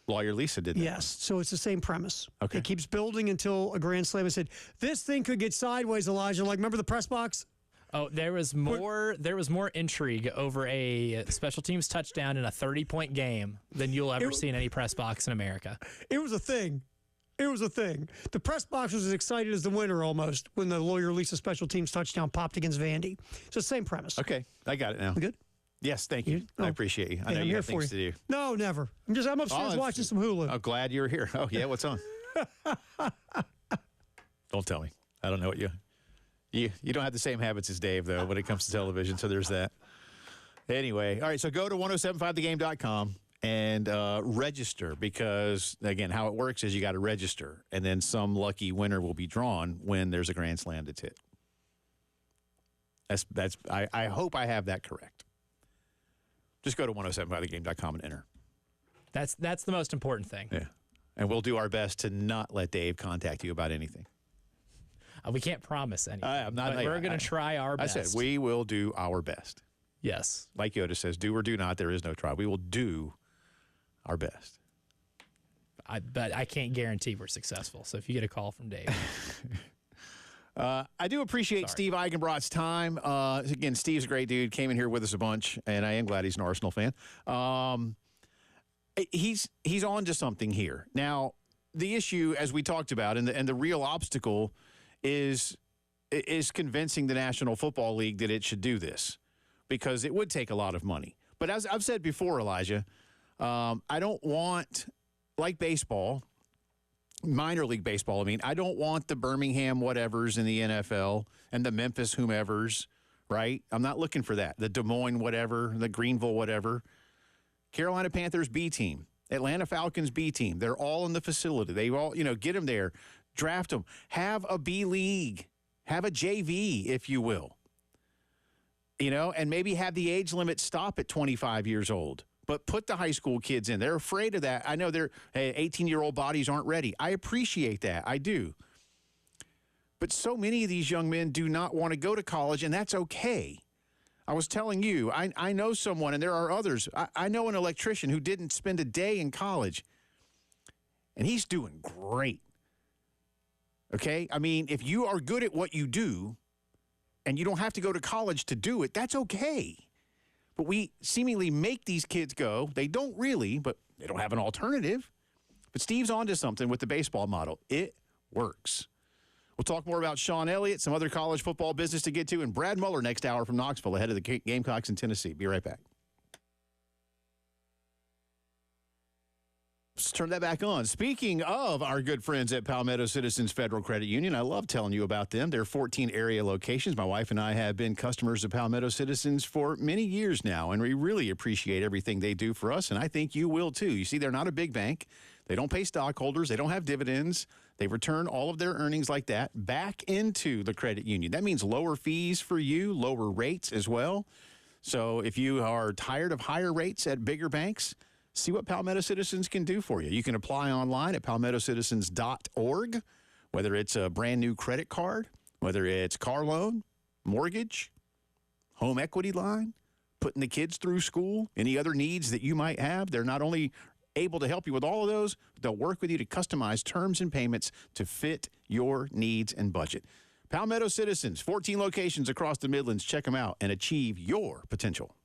Lawyer Lisa did that. Yes, so it's the same premise. Okay. It keeps building until a grand slam. I said, this thing could get sideways, Elijah. Remember the press box? Oh, there was more intrigue over a special teams touchdown in a 30-point game than you'll ever see in any press box in America. It was a thing. The press box was as excited as the winner almost when the Lawyer Lisa special teams touchdown popped against Vandy. It's the same premise. Okay, I got it now. You good? Yes, thank you. I appreciate you. I know I'm you here have for things you. to do. No, never. I'm upstairs watching some Hulu. I'm glad you're here. Oh, yeah, what's on? Don't tell me. I don't know what you don't have the same habits as Dave, though, when it comes to television, so there's that. Anyway, all right, so go to 1075thegame.com and register because, again, how it works is you got to register, and then some lucky winner will be drawn when there's a grand slam that's hit. I hope I have that correct. Just go to 1075thegame.com and enter. That's the most important thing. Yeah. And we'll do our best to not let Dave contact you about anything. We can't promise anything. I'm not. But we're going to try our best. I said we will do our best. Yes. Like Yoda says, do or do not, there is no try. We will do our best. But I can't guarantee we're successful. So if you get a call from Dave. I do appreciate Steve Eigenbrot's time. Again, Steve's a great dude. Came in here with us a bunch, and I am glad he's an Arsenal fan. He's on to something here. Now, the issue, as we talked about, and the real obstacle is convincing the National Football League that it should do this because it would take a lot of money. But as I've said before, Elijah, I don't want, like baseball, minor league baseball, I don't want the Birmingham whatevers in the NFL and the Memphis whomevers, right? I'm not looking for that. The Des Moines whatever, the Greenville whatever. Carolina Panthers B team, Atlanta Falcons B team. They're all in the facility. They all, get them there, draft them, have a B league, have a JV, if you will. And maybe have the age limit stop at 25 years old. But put the high school kids in. They're afraid of that. I know their 18-year-old bodies aren't ready. I appreciate that. I do. But so many of these young men do not want to go to college, and that's okay. I was telling you, I know someone, and there are others. I know an electrician who didn't spend a day in college, and he's doing great. Okay? If you are good at what you do, and you don't have to go to college to do it, that's okay. But we seemingly make these kids go. They don't really, but they don't have an alternative. But Steve's onto something with the baseball model. It works. We'll talk more about Sean Elliott, some other college football business to get to, and Brad Muller next hour from Knoxville ahead of the Gamecocks in Tennessee. Be right back. Turn that back on. Speaking of our good friends at Palmetto Citizens Federal Credit Union, I love telling you about them. There are 14 area locations. My wife and I have been customers of Palmetto Citizens for many years now, and we really appreciate everything they do for us, and I think you will too. You see, they're not a big bank. They don't pay stockholders. They don't have dividends. They return all of their earnings like that back into the credit union. That means lower fees for you, lower rates as well. So if you are tired of higher rates at bigger banks, see what Palmetto Citizens can do for you. You can apply online at palmettocitizens.org, whether it's a brand new credit card, whether it's car loan, mortgage, home equity line, putting the kids through school, any other needs that you might have. They're not only able to help you with all of those, they'll work with you to customize terms and payments to fit your needs and budget. Palmetto Citizens, 14 locations across the Midlands. Check them out and achieve your potential.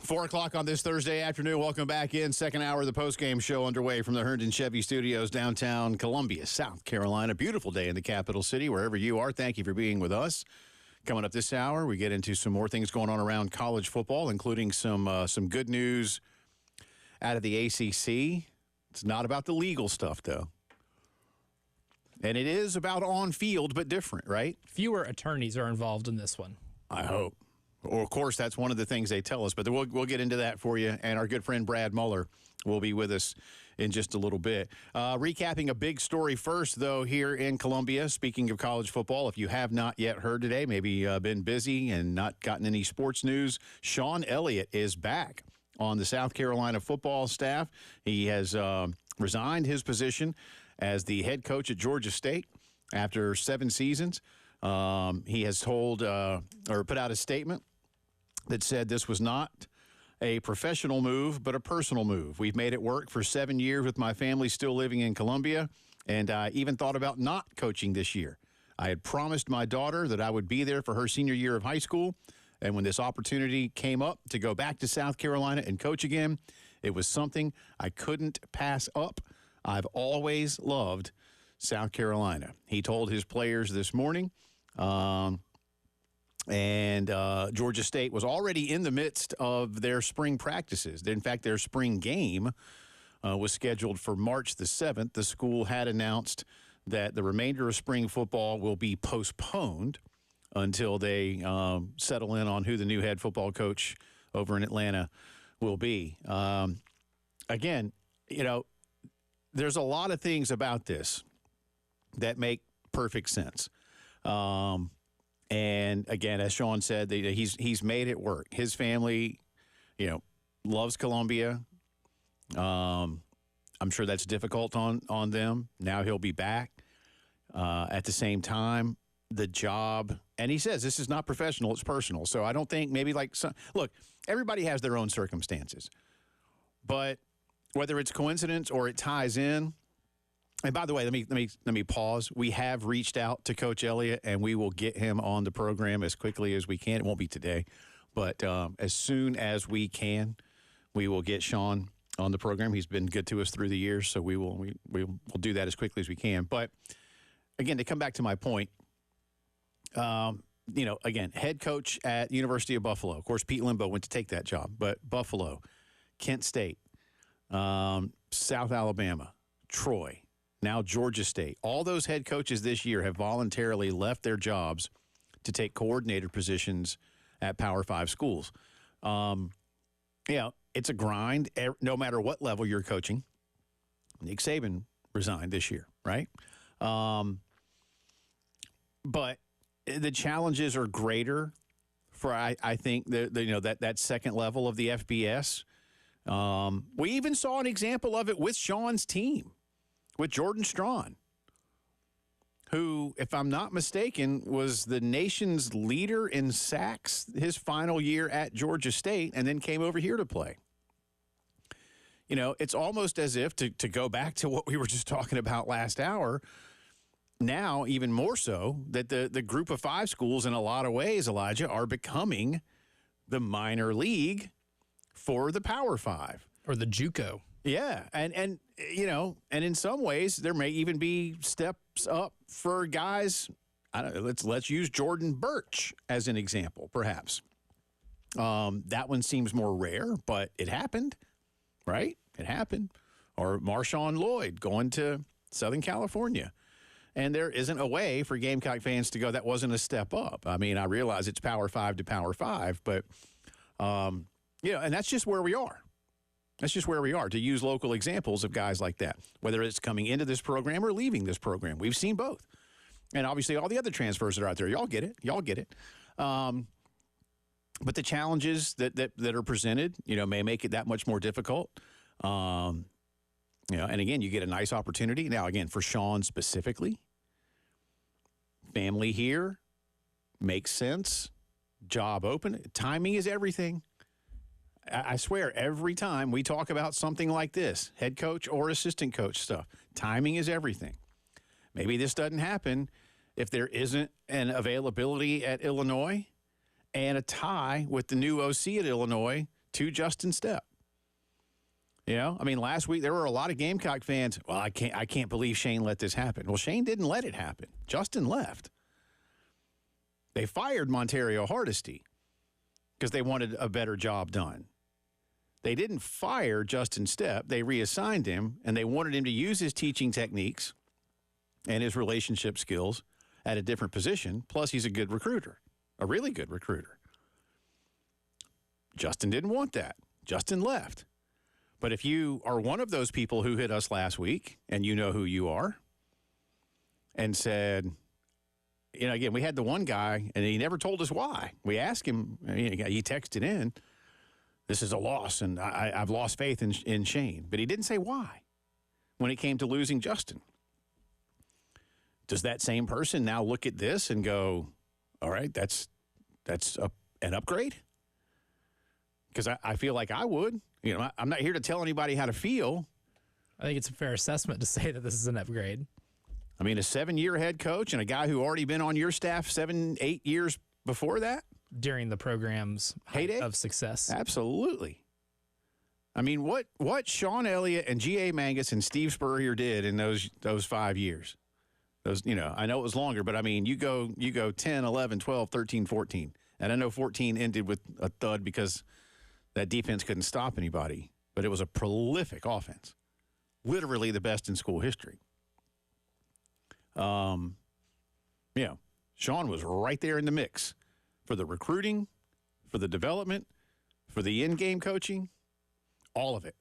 4 o'clock on this Thursday afternoon. Welcome back in. Second hour of the postgame show underway from the Herndon Chevy Studios, downtown Columbia, South Carolina. Beautiful day in the capital city, wherever you are. Thank you for being with us. Coming up this hour, we get into some more things going on around college football, including some good news out of the ACC. It's not about the legal stuff, though. And it is about on-field, but different, right? Fewer attorneys are involved in this one. I hope. Or, of course, that's one of the things they tell us. But we'll get into that for you. And our good friend Brad Muller will be with us in just a little bit. Recapping a big story first, though, here in Columbia. Speaking of college football, if you have not yet heard today, maybe been busy and not gotten any sports news, Sean Elliott is back on the South Carolina football staff. He has resigned his position as the head coach at Georgia State after 7 seasons. He has told or put out a statement that said this was not a professional move, but a personal move. We've made it work for 7 years with my family still living in Columbia, and I even thought about not coaching this year. I had promised my daughter that I would be there for her senior year of high school, and when this opportunity came up to go back to South Carolina and coach again, it was something I couldn't pass up. I've always loved South Carolina. He told his players this morning. Georgia State was already in the midst of their spring practices. In fact, their spring game was scheduled for March the 7th. The school had announced that the remainder of spring football will be postponed until they settle in on who the new head football coach over in Atlanta will be. Again, you know, there's a lot of things about this that make perfect sense. And again, as Sean said, he's made it work. His family, loves Columbia. I'm sure that's difficult on them. Now he'll be back. At the same time, the job, and he says this is not professional, it's personal. So I don't think maybe look, everybody has their own circumstances. But whether it's coincidence or it ties in, and by the way, let me pause. We have reached out to Coach Elliott, and we will get him on the program as quickly as we can. It won't be today, but as soon as we can, we will get Sean on the program. He's been good to us through the years, so we'll do that as quickly as we can. But again, to come back to my point, again, head coach at University of Buffalo. Of course, Pete Limbo went to take that job, but Buffalo, Kent State, South Alabama, Troy, now Georgia State. All those head coaches this year have voluntarily left their jobs to take coordinator positions at Power 5 schools. It's a grind no matter what level you're coaching. Nick Saban resigned this year, right? But the challenges are greater for, I think, that second level of the FBS. We even saw an example of it with Sean's team, with Jordan Strawn, who, if I'm not mistaken, was the nation's leader in sacks his final year at Georgia State and then came over here to play. It's almost as if, to go back to what we were just talking about last hour, now even more so, that the group of 5 schools in a lot of ways, Elijah, are becoming the minor league for the Power 5. Or the JUCO. Yeah, and in some ways there may even be steps up for guys. Let's use Jordan Birch as an example, perhaps. That one seems more rare, but it happened, right? It happened. Or Marshawn Lloyd going to Southern California. And there isn't a way for Gamecock fans to go, that wasn't a step up. I mean, I realize it's Power 5 to Power 5, but, and that's just where we are. That's just where we are, to use local examples of guys like that, whether it's coming into this program or leaving this program. We've seen both. And obviously all the other transfers that are out there, y'all get it. But the challenges that are presented, may make it that much more difficult. And again, you get a nice opportunity. Now, again, for Sean specifically, family here, makes sense, job open. Timing is everything. I swear, every time we talk about something like this, head coach or assistant coach stuff, timing is everything. Maybe this doesn't happen if there isn't an availability at Illinois and a tie with the new OC at Illinois to Justin Stepp. You know, I mean, last week there were a lot of Gamecock fans. Well, I can't believe Shane let this happen. Well, Shane didn't let it happen. Justin left. They fired Montario Hardesty because they wanted a better job done. They didn't fire Justin Stepp. They reassigned him, and they wanted him to use his teaching techniques and his relationship skills at a different position. Plus, he's a good recruiter, a really good recruiter. Justin didn't want that. Justin left. But if you are one of those people who hit us last week, and you know who you are, and said, you know, again, we had the one guy, and he never told us why. We asked him, he texted in, this is a loss, and I've lost faith in Shane. But he didn't say why when it came to losing Justin. Does that same person now look at this and go, all right, that's an upgrade? Because I feel like I would. You know, I'm not here to tell anybody how to feel. I think it's a fair assessment to say that this is an upgrade. I mean, a 7-year head coach and a guy who already been on your staff 7-8 years before that? During the program's heyday of success. Absolutely. I mean, what Sean Elliott and G.A. Mangus and Steve Spurrier did in those 5 years. Those, you know, I know it was longer, but I mean, you go 10, 11, 12, 13, 14. And I know 14 ended with a thud because that defense couldn't stop anybody, but it was a prolific offense. Literally the best in school history. Yeah, Sean was right there in the mix for the recruiting, for the development, for the in-game coaching, all of it.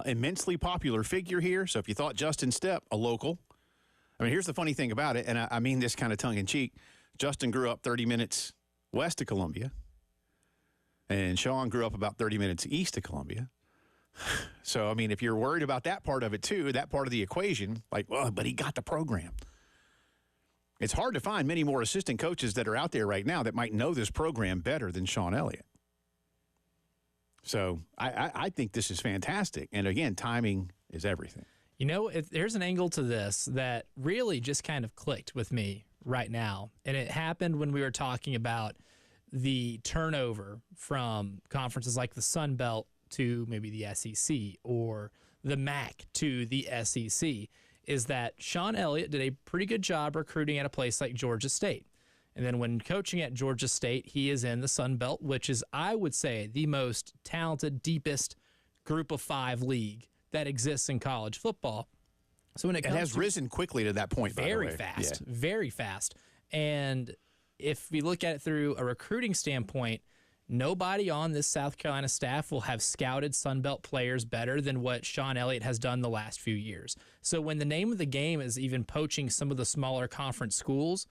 Immensely popular figure here. So if you thought Justin Stepp, a local, I mean, here's the funny thing about it, and I mean this kind of tongue-in-cheek. Justin grew up 30 minutes west of Columbia, and Sean grew up about 30 minutes east of Columbia. So, I mean, if you're worried about that part of it, too, that part of the equation, like, well, but he got the program. It's hard to find many more assistant coaches that are out there right now that might know this program better than Sean Elliott. So I think this is fantastic. And, again, timing is everything. You know, there's an angle to this that really just kind of clicked with me right now. And it happened when we were talking about the turnover from conferences like the Sun Belt to maybe the SEC or the MAC to the SEC, is that Sean Elliott did a pretty good job recruiting at a place like Georgia State. And then when coaching at Georgia State, he is in the Sun Belt, which is, I would say, the most talented, deepest group of 5 league that exists in college football. So when it has risen quickly to that point, very fast, very fast. And if we look at it through a recruiting standpoint, nobody on this South Carolina staff will have scouted Sun Belt players better than what Sean Elliott has done the last few years. So when the name of the game is even poaching some of the smaller conference schools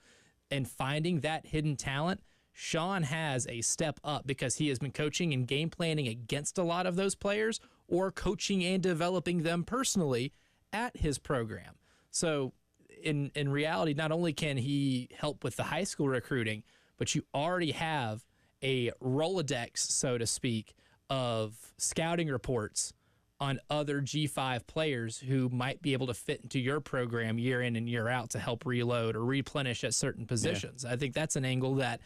and finding that hidden talent, Sean has a step up because he has been coaching and game planning against a lot of those players or coaching and developing them personally at his program. So in reality, not only can he help with the high school recruiting, but you already have a Rolodex, so to speak, of scouting reports on other G5 players who might be able to fit into your program year in and year out to help reload or replenish at certain positions. Yeah. I think that's an angle that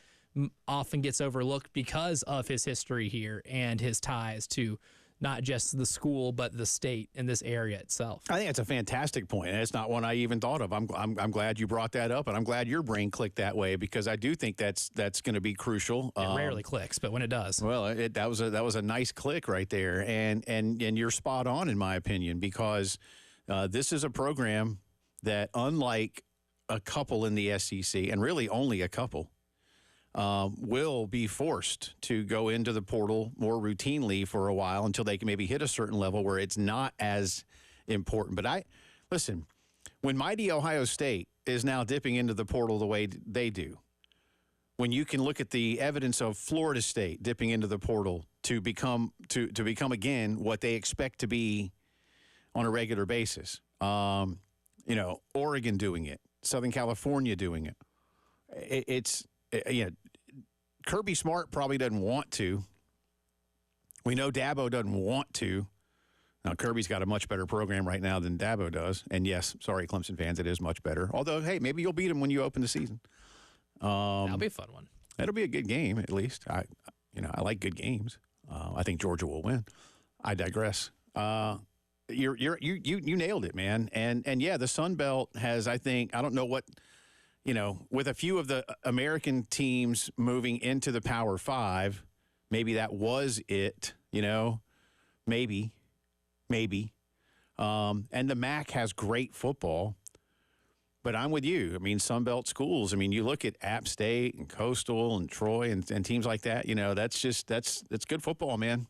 often gets overlooked because of his history here and his ties to not just the school, but the state and this area itself. I think it's a fantastic point, and it's not one I even thought of. I'm glad you brought that up, and I'm glad your brain clicked that way because I do think that's going to be crucial. It rarely clicks, but when it does, well, that was a nice click right there, and you're spot on in my opinion because this is a program that, unlike a couple in the SEC, and really only a couple, will be forced to go into the portal more routinely for a while until they can maybe hit a certain level where it's not as important. But listen, when mighty Ohio State is now dipping into the portal the way they do, when you can look at the evidence of Florida State dipping into the portal to become again what they expect to be on a regular basis, Oregon doing it, Southern California doing it, Kirby Smart probably doesn't want to. We know Dabo doesn't want to. Now, Kirby's got a much better program right now than Dabo does. And, yes, sorry, Clemson fans, it is much better. Although, hey, maybe you'll beat him when you open the season. That'll be a fun one. That'll be a good game, at least. I like good games. I think Georgia will win. I digress. You nailed it, man. And yeah, the Sun Belt has, I think, I don't know what, with a few of the American teams moving into the Power Five, maybe that was it, maybe. And the MAC has great football. But I'm with you. I mean, Sun Belt schools. I mean, you look at App State and Coastal and Troy and teams like that. That's good football, man.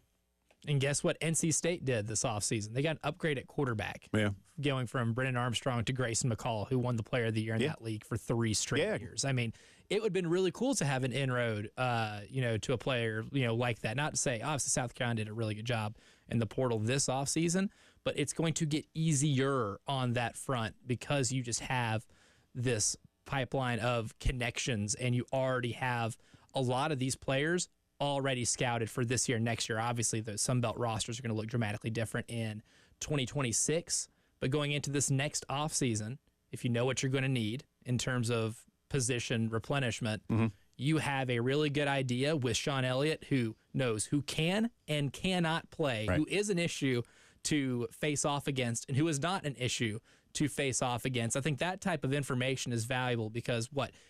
And guess what NC State did this offseason? They got an upgrade at quarterback. Yeah. Going from Brennan Armstrong to Grayson McCall, who won the Player of the Year in that league for 3 straight years. I mean, it would have been really cool to have an inroad, to a player, like that. Not to say, obviously, South Carolina did a really good job in the portal this offseason, but it's going to get easier on that front because you just have this pipeline of connections and you already have a lot of these players already scouted for this year, next year. Obviously, the Sun Belt rosters are going to look dramatically different in 2026, but going into this next offseason, if you know what you're going to need in terms of position replenishment, you have a really good idea with Sean Elliott, who knows who can and cannot play, who is an issue to face off against and who is not an issue to face off against. I think that type of information is valuable because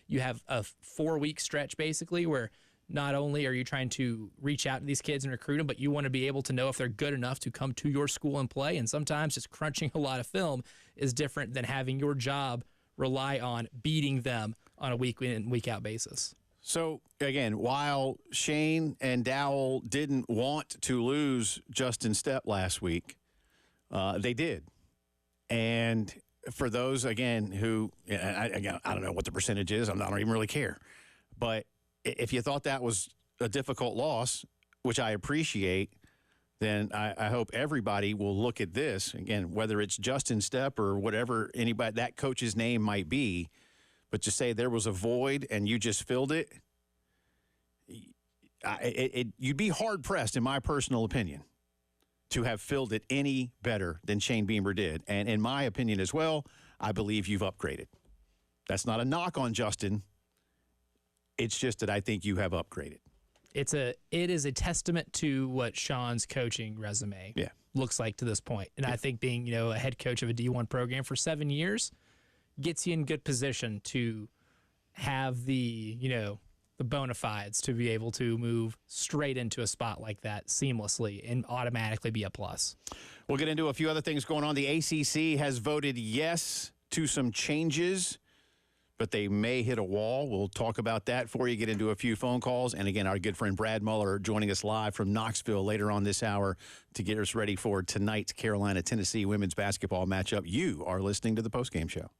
you have a 4-week stretch basically where not only are you trying to reach out to these kids and recruit them, but you want to be able to know if they're good enough to come to your school and play. And sometimes just crunching a lot of film is different than having your job rely on beating them on a week in, week out basis. So, again, while Shane and Dowell didn't want to lose Justin Stepp last week, they did. And for those, again, who, I don't know what the percentage is. I don't even really care. But if you thought that was a difficult loss, which I appreciate, then I hope everybody will look at this, again, whether it's Justin Stepp or whatever anybody that coach's name might be, but to say there was a void and you just filled it, you'd be hard-pressed, in my personal opinion, to have filled it any better than Shane Beamer did. And in my opinion as well, I believe you've upgraded. That's not a knock on Justin. It's just that I think you have upgraded. It is a testament to what Sean's coaching resume looks like to this point. And I think being, a head coach of a D1 program for 7 years gets you in good position to have the bona fides to be able to move straight into a spot like that seamlessly and automatically be a plus. We'll get into a few other things going on. The ACC has voted yes to some changes, but they may hit a wall. We'll talk about that for you, get into a few phone calls. And again, our good friend Brad Muller joining us live from Knoxville later on this hour to get us ready for tonight's Carolina-Tennessee women's basketball matchup. You are listening to the Postgame Show.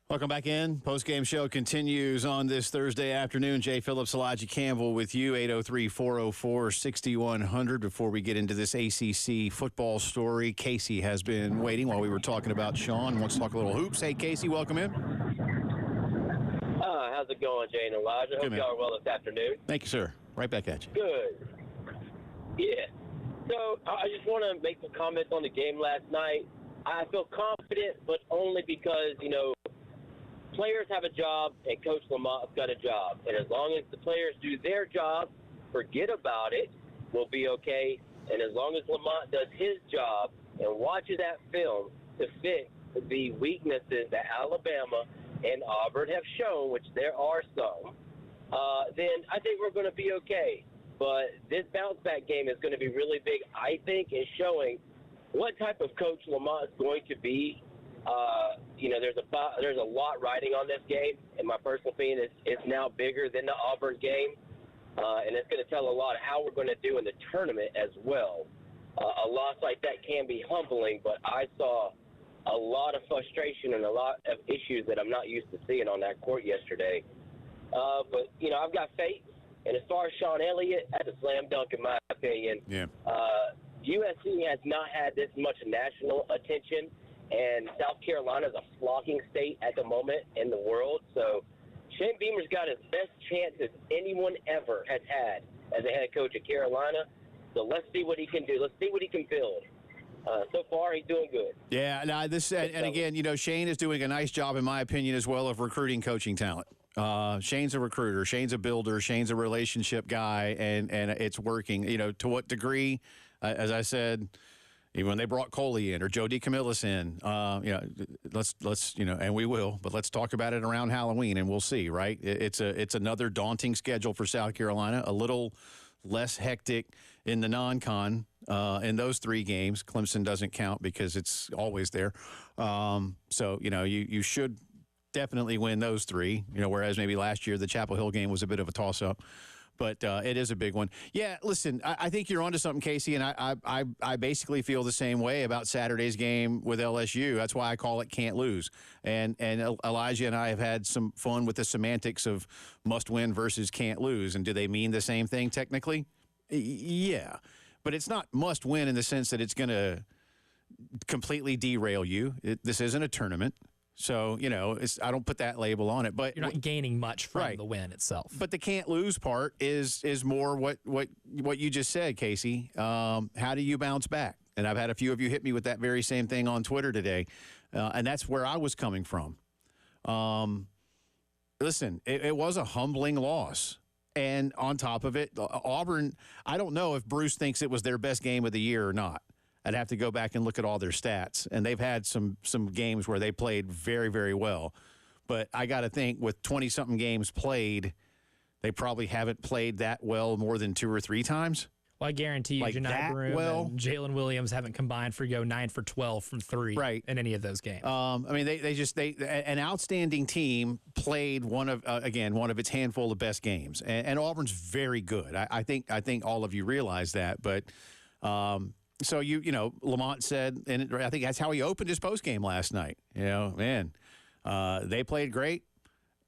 Welcome back in. Post-game show continues on this Thursday afternoon. Jay Phillips, Elijah Campbell with you, 803-404-6100. Before we get into this ACC football story, Casey has been waiting while we were talking about Sean. Wants to talk a little hoops. Hey, Casey, welcome in. How's it going, Jay and Elijah? Hope y'all are well this afternoon. Thank you, sir. Right back at you. Good. Yeah. So I just want to make some comments on the game last night. I feel confident, but only because, players have a job and Coach Lamont's got a job. And as long as the players do their job, forget about it, we'll be okay. And as long as Lamont does his job and watches that film to fix the weaknesses that Alabama and Auburn have shown, which there are some, then I think we're going to be okay. But this bounce-back game is going to be really big, I think, in showing what type of coach Lamont is going to be. There's a lot riding on this game, and my personal opinion is it's now bigger than the Auburn game, and it's going to tell a lot of how we're going to do in the tournament as well. A loss like that can be humbling, but I saw a lot of frustration and a lot of issues that I'm not used to seeing on that court yesterday. But I've got faith, and as far as Sean Elliott, that's a slam dunk in my opinion. Yeah. USC has not had this much national attention, and South Carolina is a flocking state at the moment in the world. So Shane Beamer's got his best chances anyone ever has had as a head coach at Carolina. So let's see what he can do. Let's see what he can build. So far, he's doing good. Yeah, and again, Shane is doing a nice job, in my opinion, as well, of recruiting coaching talent. Shane's a recruiter. Shane's a builder. Shane's a relationship guy, and it's working. To what degree, as I said, even when they brought Coley in or Joe DeCamillis in, let's and we will, but let's talk about it around Halloween, and we'll see. Right? It's another daunting schedule for South Carolina. A little less hectic in the non-con in those three games. Clemson doesn't count because it's always there. So you should definitely win those three. Whereas maybe last year the Chapel Hill game was a bit of a toss-up. But it is a big one. Yeah, listen, I think you're onto something, Casey, and I basically feel the same way about Saturday's game with LSU. That's why I call it can't lose. And Elijah and I have had some fun with the semantics of must win versus can't lose. And do they mean the same thing technically? Yeah. But it's not must win in the sense that it's going to completely derail you. This isn't a tournament. So, I don't put that label on it, but you're not gaining much from the win itself. But the can't lose part is more what you just said, Casey. How do you bounce back? And I've had a few of you hit me with that very same thing on Twitter today, and that's where I was coming from. Listen, it was a humbling loss, and on top of it, Auburn. I don't know if Bruce thinks it was their best game of the year or not. I'd have to go back and look at all their stats. And they've had some games where they played very, very well. But I got to think with 20-something games played, they probably haven't played that well more than 2 or 3 times. Well, I guarantee you, Janai Broom and Jalen Williams haven't combined for 9 for 12 from 3 in any of those games. An outstanding team played one of its handful of best games. And Auburn's very good. I think all of you realize that. But so Lamont said, and I think that's how he opened his postgame last night. They played great,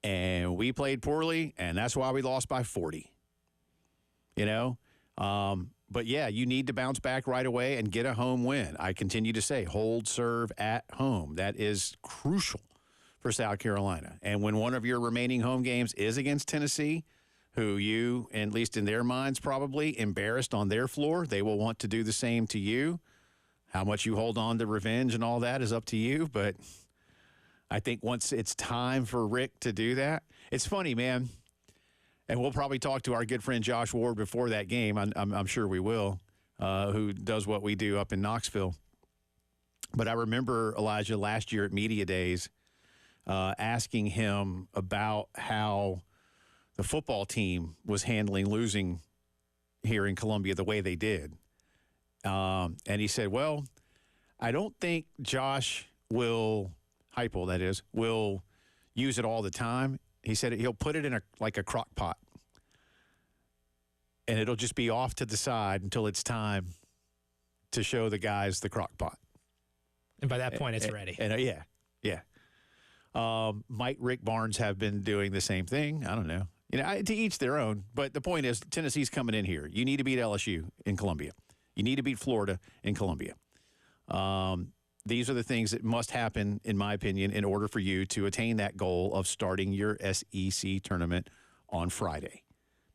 and we played poorly, and that's why we lost by 40. But yeah, you need to bounce back right away and get a home win. I continue to say, hold serve at home. That is crucial for South Carolina. And when one of your remaining home games is against Tennessee, who you, at least in their minds, probably embarrassed on their floor, they will want to do the same to you. How much you hold on to revenge and all that is up to you. But I think once it's time for Rick to do that, it's funny, man. And we'll probably talk to our good friend Josh Ward before that game. I'm sure we will, who does what we do up in Knoxville. But I remember, Elijah, last year at Media Days, asking him about how the football team was handling losing here in Columbia the way they did. And he said, well, I don't think Josh will use it all the time. He said he'll put it in a crock pot, and it'll just be off to the side until it's time to show the guys the crock pot. And by that point, it's ready. And yeah. Might Rick Barnes have been doing the same thing? I don't know. To each their own. But the point is, Tennessee's coming in here. You need to beat LSU in Columbia. You need to beat Florida in Columbia. These are the things that must happen, in my opinion, in order for you to attain that goal of starting your SEC tournament on Friday.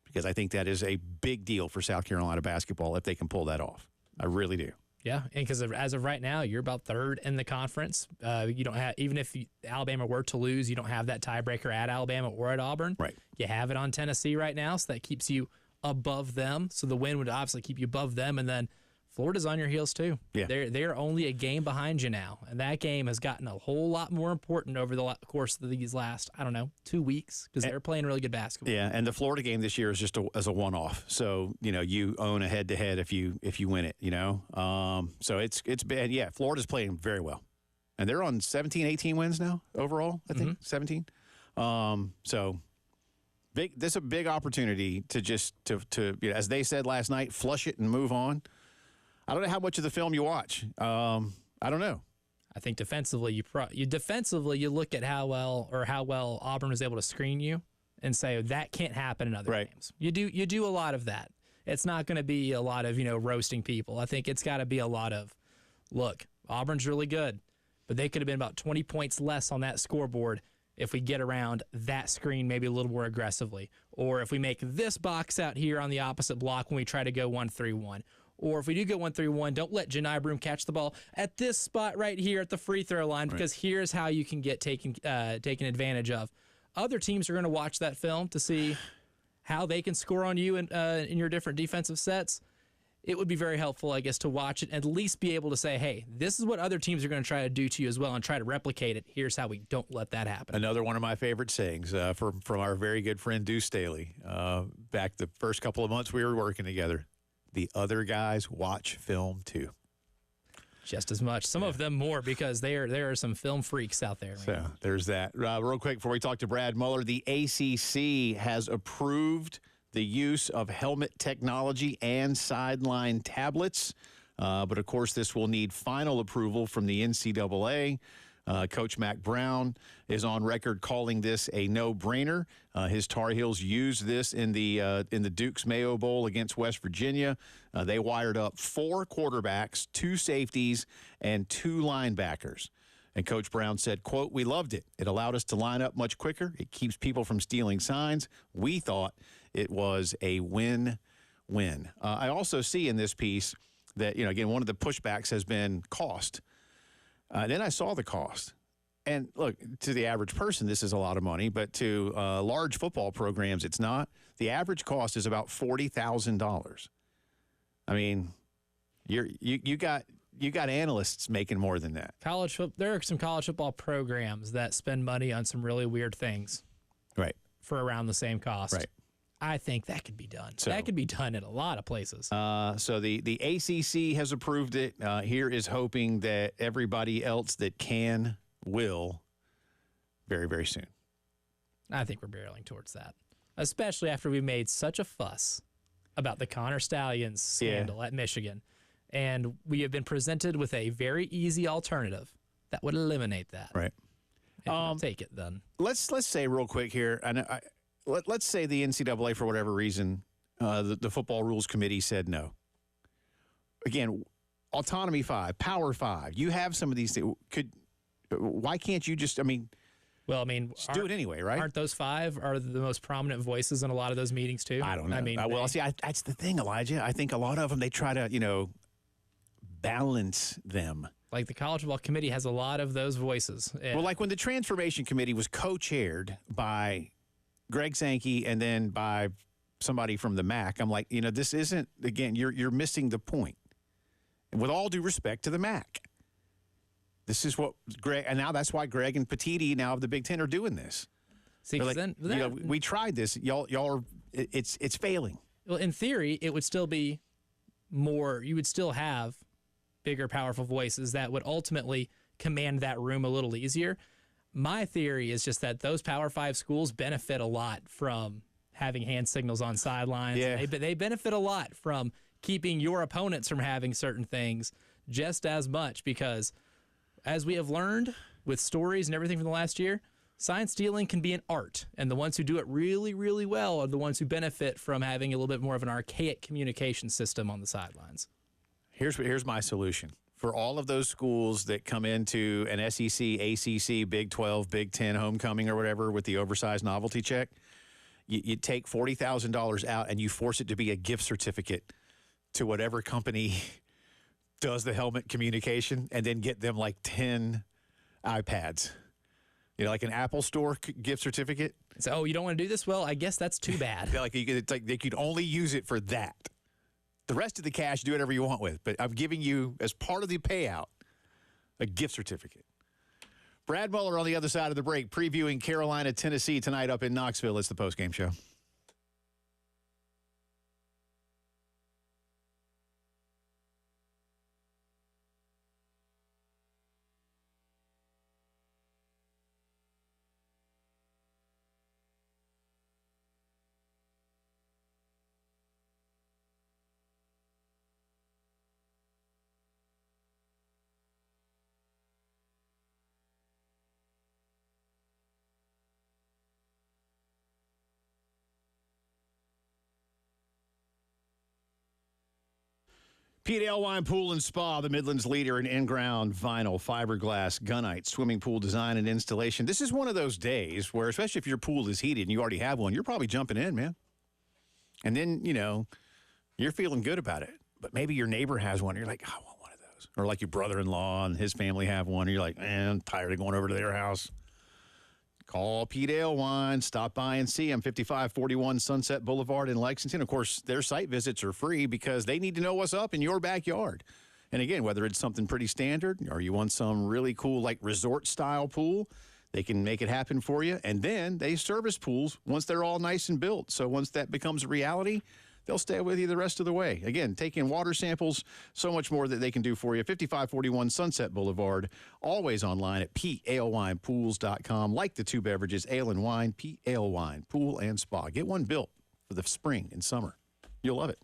Because I think that is a big deal for South Carolina basketball if they can pull that off. I really do. Yeah, and because as of right now, you're about third in the conference. You don't have, even if Alabama were to lose, you don't have that tiebreaker at Alabama or at Auburn. Right. You have it on Tennessee right now, so that keeps you above them. So the win would obviously keep you above them, and then Florida's on your heels too. Yeah. They're only a game behind you now, and that game has gotten a whole lot more important over the course of these last, 2 weeks, because they're playing really good basketball. Yeah, and the Florida game this year is just as a one-off. So you own a head-to-head if you win it. So it's bad. Yeah, Florida's playing very well, and they're on 17, 18 wins now overall. I think 17. So big. This is a big opportunity to just to as they said last night, flush it and move on. I don't know how much of the film you watch. I don't know. I think defensively, you look at how well Auburn was able to screen you and say that can't happen in other games. You do a lot of that. It's not going to be a lot of roasting people. I think it's got to be a lot of, look, Auburn's really good, but they could have been about 20 points less on that scoreboard if we get around that screen maybe a little more aggressively, or if we make this box out here on the opposite block when we try to go 1-3-1. Or if we do go 1-3-1, don't let Janai Broom catch the ball at this spot right here at the free throw line, because here's how you can get taken advantage of. Other teams are going to watch that film to see how they can score on you in your different defensive sets. It would be very helpful, I guess, to watch it and at least be able to say, hey, this is what other teams are going to try to do to you as well and try to replicate it. Here's how we don't let that happen. Another one of my favorite sayings from our very good friend Deuce Staley. Back the first couple of months we were working together. The other guys watch film too. Just as much. Some of them more, because there are some film freaks out there. Man. So there's that. Real quick, before we talk to Brad Muller, the ACC has approved the use of helmet technology and sideline tablets. But, of course, this will need final approval from the NCAA. Coach Mack Brown is on record calling this a no-brainer. His Tar Heels used this in the Duke's Mayo Bowl against West Virginia. They wired up 4 quarterbacks, 2 safeties, and 2 linebackers. And Coach Brown said, quote, "We loved it. It allowed us to line up much quicker. It keeps people from stealing signs. We thought it was a win-win." I also see in this piece that, again, one of the pushbacks has been cost. Then I saw the cost. And look, to the average person, this is a lot of money, but to large football programs, it's not. The average cost is about $40,000. I mean, you got analysts making more than that. There are some college football programs that spend money on some really weird things, right, for around the same cost. Right. I think that could be done. So, that could be done in a lot of places. So the ACC has approved it. Here is hoping that everybody else that will very, very soon. I think we're barreling towards that, especially after we made such a fuss about the Connor Stallions scandal at Michigan. And we have been presented with a very easy alternative that would eliminate that. Right. Take it then. Let's say real quick here, let's say the NCAA, for whatever reason, the Football Rules Committee said no. Again, Autonomy 5, Power 5, you have some of these things. Why can't you just, just do it anyway, right? Aren't those 5 are the most prominent voices in a lot of those meetings too? I don't know. That's the thing, Elijah. I think a lot of them, they try to, balance them. Like the College Football Committee has a lot of those voices. Well, like when the Transformation Committee was co-chaired by Greg Sankey and then by somebody from the MAC, I'm like, this isn't, again, you're missing the point. And with all due respect to the MAC. This is what Greg, and now that's why Greg and Petiti now of the Big Ten are doing this. See, like, we tried this. Y'all are, it's failing. Well, in theory, it would still be more, you would still have bigger, powerful voices that would ultimately command that room a little easier. My theory is just that those Power 5 schools benefit a lot from having hand signals on sidelines. Yeah. They benefit a lot from keeping your opponents from having certain things just as much, because as we have learned, with stories and everything from the last year, sign stealing can be an art. And the ones who do it really, really well are the ones who benefit from having a little bit more of an archaic communication system on the sidelines. Here's my solution. For all of those schools that come into an SEC, ACC, Big 12, Big 10 homecoming or whatever with the oversized novelty check, you take $40,000 out and you force it to be a gift certificate to whatever company does the helmet communication, and then get them like 10 iPads. Like an Apple Store gift certificate. So, oh, you don't want to do this? Well, I guess that's too bad. It's like they could only use it for that. The rest of the cash, do whatever you want with. But I'm giving you, as part of the payout, a gift certificate. Brad Muller on the other side of the break, previewing Carolina, Tennessee tonight up in Knoxville. It's the postgame show. Pete Ale Wine Pool and Spa, the Midlands leader in in-ground vinyl, fiberglass, gunite, swimming pool design and installation. This is one of those days where, especially if your pool is heated and you already have one, you're probably jumping in, man. And then, you're feeling good about it. But maybe your neighbor has one. And you're like, I want one of those. Or like your brother-in-law and his family have one. And you're like, man, I'm tired of going over to their house. Call Pete Ale Wine. Stop by and see them. 5541 Sunset Boulevard in Lexington. Of course, their site visits are free because they need to know what's up in your backyard. And again, whether it's something pretty standard or you want some really cool, like resort-style pool, they can make it happen for you. And then they service pools once they're all nice and built. So once that becomes a reality, they'll stay with you the rest of the way. Again, taking water samples, so much more that they can do for you. 5541 Sunset Boulevard, always online at PeteAleWinePools.com. Like the two beverages, ale and wine, Pete Ale Wine, Pool and Spa. Get one built for the spring and summer. You'll love it.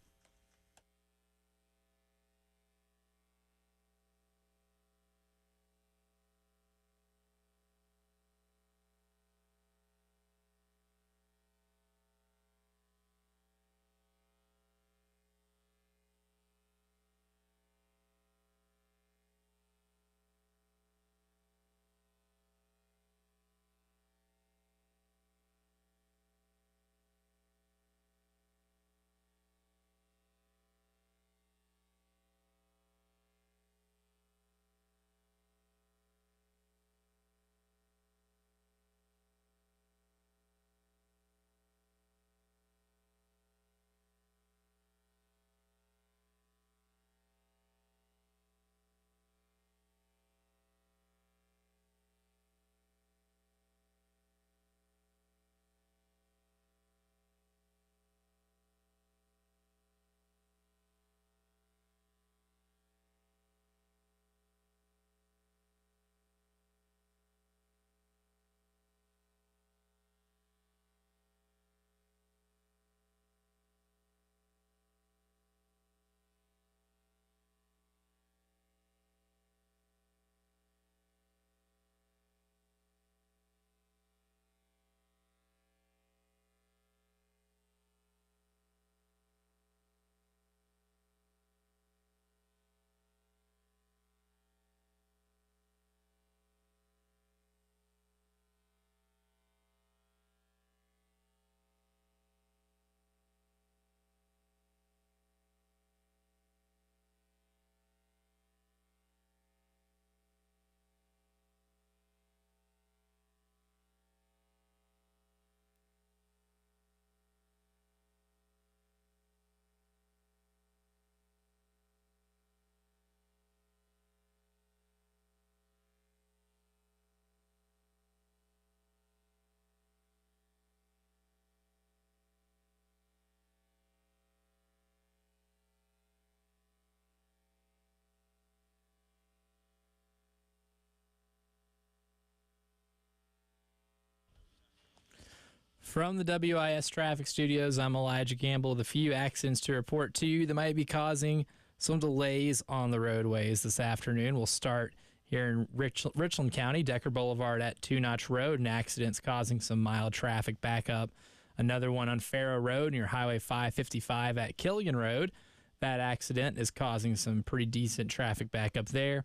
From the WIS Traffic Studios, I'm Elijah Gamble with a few accidents to report to you that might be causing some delays on the roadways this afternoon. We'll start Here in Richland County, Decker Boulevard at Two Notch Road, an accident's causing some mild traffic backup. Another one on Farrow Road near Highway 555 at Killian Road. That accident is causing some pretty decent traffic backup there.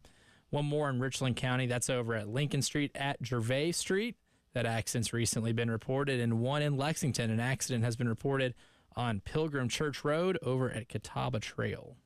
One more in Richland County, that's over at Lincoln Street at Gervais Street. That accident's recently been reported. And one in Lexington, an accident has been reported on Pilgrim Church Road over at Catawba Trail.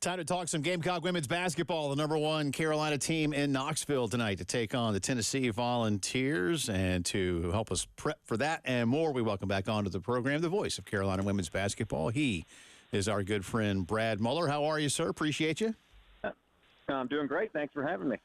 Time to talk some Gamecock women's basketball. The number one Carolina team in Knoxville tonight to take on the Tennessee Volunteers. And to help us prep for that and more, we welcome back onto the program the voice of Carolina women's basketball. He is our good friend Brad Muller. How are you, sir? Appreciate you. I'm doing great. Thanks for having me.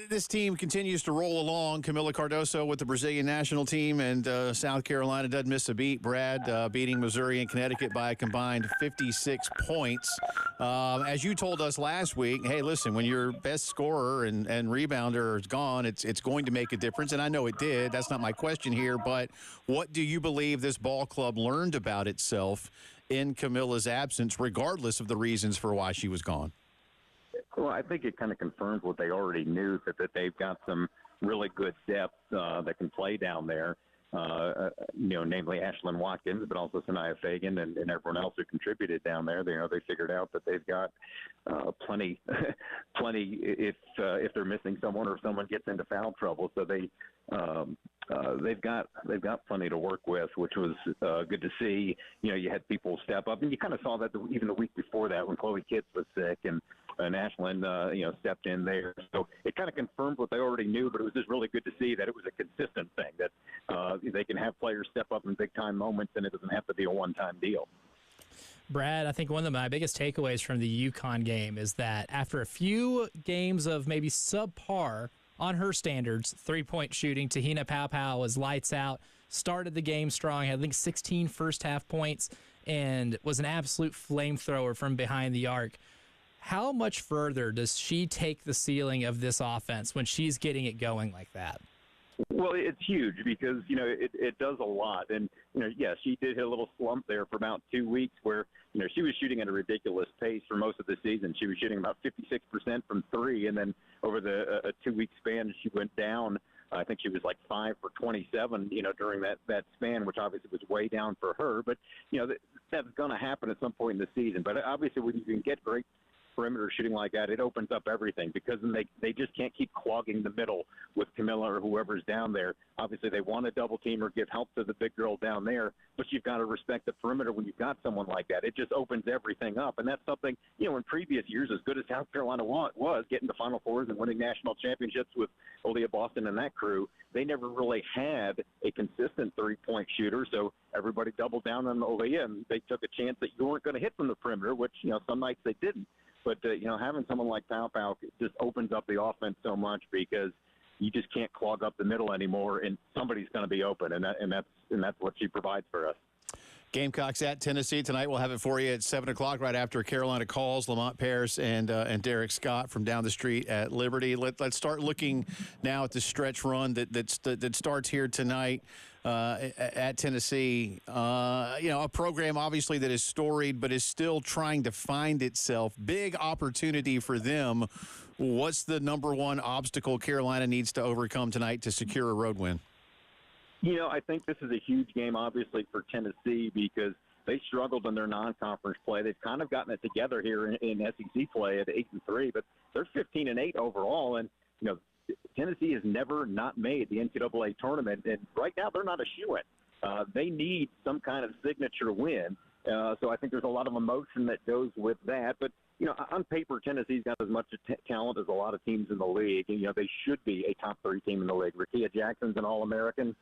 This team continues to roll along. Camila Cardoso with the Brazilian national team, and South Carolina doesn't miss a beat. Brad beating Missouri and Connecticut by a combined 56 points. As you told us last week, hey, listen, when your best scorer and rebounder is gone, it's going to make a difference, and I know it did. That's not my question here, but what do you believe this ball club learned about itself in Camila's absence, regardless of the reasons for why she was gone? Well, I think it kind of confirms what they already knew, that they've got some really good depth that can play down there, namely Ashlyn Watkins, but also Sanaya Fagan and everyone else who contributed down there. They figured out that they've got plenty if they're missing someone or if someone gets into foul trouble. So they've got plenty to work with, which was good to see. You had people step up, and you kind of saw that even the week before that when Chloe Kitts was sick and Ashlyn, stepped in there. So it kind of confirmed what they already knew, but it was just really good to see that it was a consistent thing, that they can have players step up in big-time moments, and it doesn't have to be a one-time deal. Brad, I think one of my biggest takeaways from the UConn game is that after a few games of maybe subpar on her standards, three-point shooting, Tahina Paopao was lights out, started the game strong, had I think 16 first-half points, and was an absolute flamethrower from behind the arc. How much further does she take the ceiling of this offense when she's getting it going like that? Well, it's huge because, it does a lot. And, yes, she did hit a little slump there for about 2 weeks where, she was shooting at a ridiculous pace for most of the season. She was shooting about 56% from three, and then over a 2-week span, she went down. I think she was like 5 for 27, during that span, which obviously was way down for her. But, that's going to happen at some point in the season. But obviously when you can get great perimeter shooting like that, it opens up everything because then they just can't keep clogging the middle with Camilla or whoever's down there. Obviously, they want to double team or give help to the big girl down there, but you've got to respect the perimeter when you've got someone like that. It just opens everything up, and that's something, in previous years, as good as South Carolina was, getting to Final Fours and winning national championships with Aaliyah Boston and that crew, they never really had a consistent three-point shooter, so everybody doubled down on Aaliyah, and they took a chance that you weren't going to hit from the perimeter, which, some nights they didn't. But, having someone like Paopao just opens up the offense so much because you just can't clog up the middle anymore, and somebody's going to be open, and that's what she provides for us. Gamecocks at Tennessee tonight. We'll have it for you at 7 o'clock right after Carolina calls. Lamont Paris and Derek Scott from down the street at Liberty. Let's start looking now at the stretch run that starts here tonight at Tennessee. A program obviously that is storied but is still trying to find itself. Big opportunity for them. What's the number one obstacle Carolina needs to overcome tonight to secure a road win? I think this is a huge game, obviously, for Tennessee because they struggled in their non-conference play. They've kind of gotten it together here in SEC play at 8-3, but they're 15-8 overall. And, Tennessee has never not made the NCAA tournament, and right now they're not a shoo-in. They need some kind of signature win So I think there's a lot of emotion that goes with that. But, on paper, Tennessee's got as much talent as a lot of teams in the league. And, they should be a top 3 team in the league. Rakia Jackson's an All-American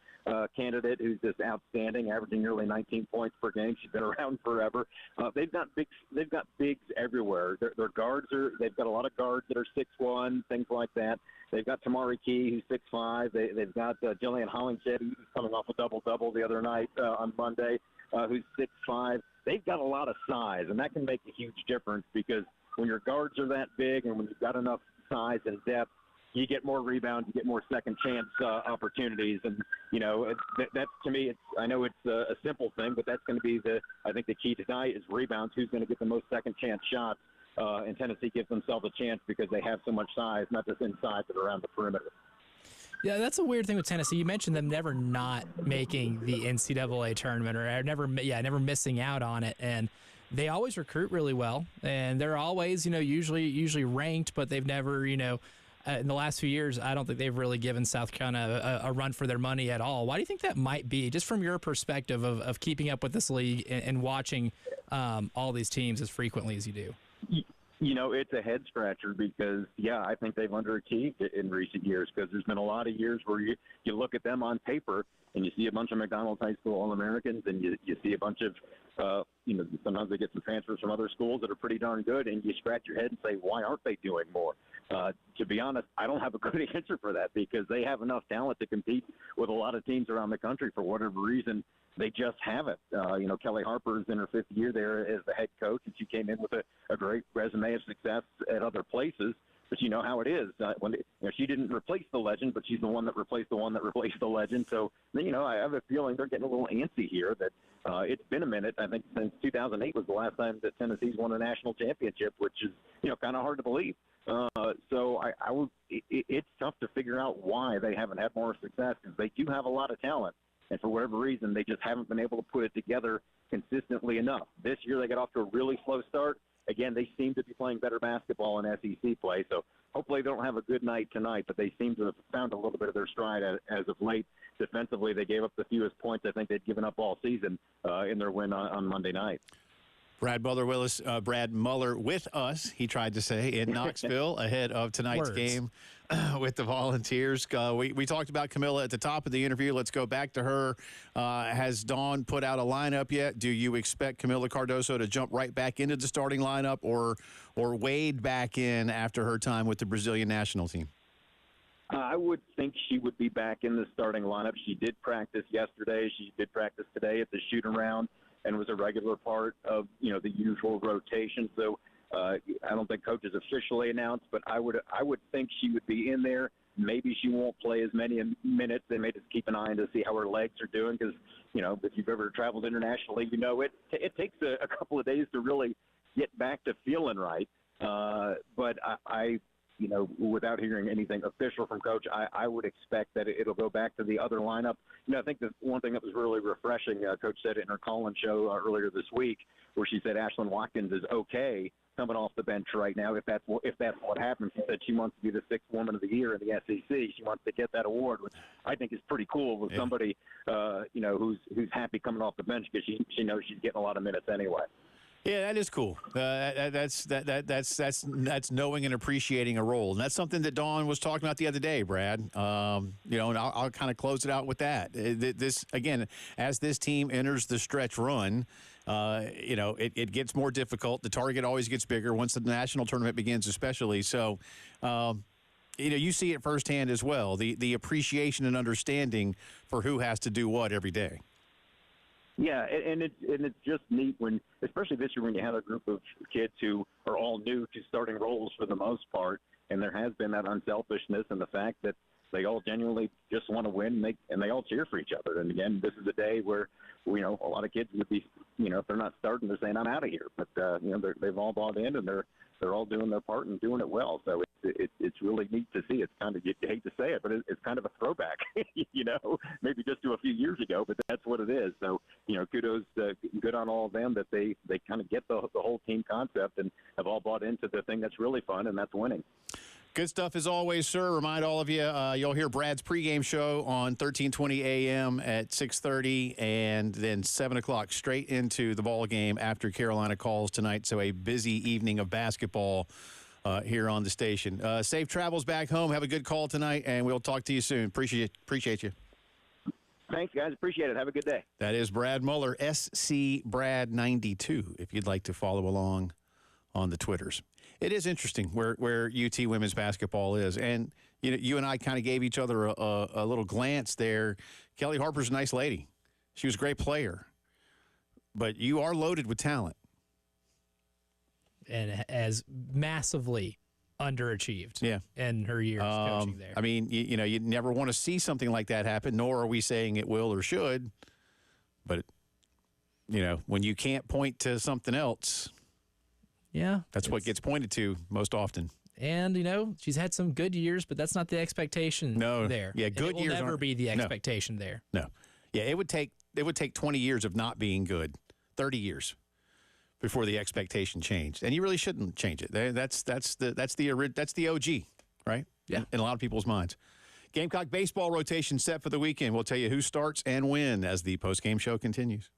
candidate who's just outstanding, averaging nearly 19 points per game. She's been around forever. They've got bigs everywhere. Their guards they've got a lot of guards that are 6'1", things like that. They've got Tamari Key, who's 6'5". They've got Jillian Hollingshead, who's coming off a double-double the other night on Monday, who's 6'5". They've got a lot of size, and that can make a huge difference because when your guards are that big and when you've got enough size and depth, you get more rebounds, you get more second chance opportunities, and that's to me. I know it's a simple thing, but that's going to be I think the key tonight is rebounds. Who's going to get the most second chance shots? And Tennessee gives themselves a chance because they have so much size, not just inside but around the perimeter. Yeah, that's a weird thing with Tennessee. You mentioned them never not making the NCAA tournament or never missing out on it, and they always recruit really well, and they're always usually ranked, but they've never in the last few years I don't think they've really given South Carolina a run for their money at all. Why do you think that might be, just from your perspective of keeping up with this league and watching all these teams as frequently as you do? It's a head scratcher because, I think they've underachieved in recent years because there's been a lot of years where you look at them on paper and you see a bunch of McDonald's High School All-Americans and you see a bunch of, sometimes they get some transfers from other schools that are pretty darn good, and you scratch your head and say, why aren't they doing more? To be honest, I don't have a good answer for that because they have enough talent to compete with a lot of teams around the country. For whatever reason, they just haven't. Kelly Harper's in her 5th year there as the head coach, and she came in with a great resume of success at other places. But you know how it is. She didn't replace the legend, but she's the one that replaced the one that replaced the legend. So, I have a feeling they're getting a little antsy here that it's been a minute. I think since 2008 was the last time that Tennessee's won a national championship, which is, kind of hard to believe. So it's tough to figure out why they haven't had more success because they do have a lot of talent. And for whatever reason, they just haven't been able to put it together consistently enough. This year they got off to a really slow start. Again, they seem to be playing better basketball in SEC play. So hopefully they don't have a good night tonight, but they seem to have found a little bit of their stride as of late. Defensively, they gave up the fewest points I think they'd given up all season in their win on Monday night. Brad Muller with us, he tried to say, in Knoxville ahead of tonight's game with the Volunteers. We talked about Camilla at the top of the interview. Let's go back to her. Has Dawn put out a lineup yet? Do you expect Camilla Cardoso to jump right back into the starting lineup or wade back in after her time with the Brazilian national team? I would think she would be back in the starting lineup. She did practice yesterday. She did practice today at the shoot-around and was a regular part of, the usual rotation. So I don't think coach has officially announced, but I would think she would be in there. Maybe she won't play as many minutes. They may just keep an eye on to see how her legs are doing because, if you've ever traveled internationally, it takes a couple of days to really get back to feeling right. But I without hearing anything official from Coach, I would expect that it'll go back to the other lineup. I think the one thing that was really refreshing, Coach said it in her call-in show earlier this week, where she said Ashlyn Watkins is okay coming off the bench right now. If that's what happens, she said she wants to be the 6th Woman of the Year in the SEC. She wants to get that award, which I think is pretty cool with somebody, who's happy coming off the bench because she knows she's getting a lot of minutes anyway. Yeah, that is cool. That's knowing and appreciating a role, and that's something that Dawn was talking about the other day, Brad. And I'll kind of close it out with that. This again, as this team enters the stretch run, it gets more difficult. The target always gets bigger once the national tournament begins, especially. So, you see it firsthand as well. The appreciation and understanding for who has to do what every day. Yeah, and it's just neat especially this year when you have a group of kids who are all new to starting roles for the most part, and there has been that unselfishness and the fact that they all genuinely just want to win, and they all cheer for each other. And again, this is a day where a lot of kids would be, if they're not starting, they're saying I'm out of here. But they've all bought in and they're all doing their part and doing it well. So it's really neat to see. It's kind of, you hate to say it, but it's kind of a throwback, maybe just to a few years ago, but that's what it is. So, kudos, good on all of them that they kind of get the whole team concept and have all bought into the thing that's really fun, and that's winning. Good stuff as always, sir. Remind all of you, you'll hear Brad's pregame show on 1320 a.m. at 6:30, and then 7 o'clock straight into the ball game after Carolina calls tonight. So a busy evening of basketball here on the station. Safe travels back home. Have a good call tonight, and we'll talk to you soon. Appreciate you. Thanks, guys. Appreciate it. Have a good day. That is Brad Muller, SC Brad 92, if you'd like to follow along on the Twitters. It is interesting where UT women's basketball is. And you and I kind of gave each other a little glance there. Kelly Harper's a nice lady. She was a great player. But you are loaded with talent. And has massively underachieved in her years coaching there. I mean, you never want to see something like that happen, nor are we saying it will or should. But, when you can't point to something else, that's what gets pointed to most often. And, she's had some good years, but that's not the expectation there. Yeah, good years will never be the expectation there. No. Yeah, it would take 20 years of not being good, 30 years. Before the expectation changed, and you really shouldn't change it. That's the OG, right? Yeah, in a lot of people's minds. Gamecock baseball rotation set for the weekend. We'll tell you who starts and when as the postgame show continues.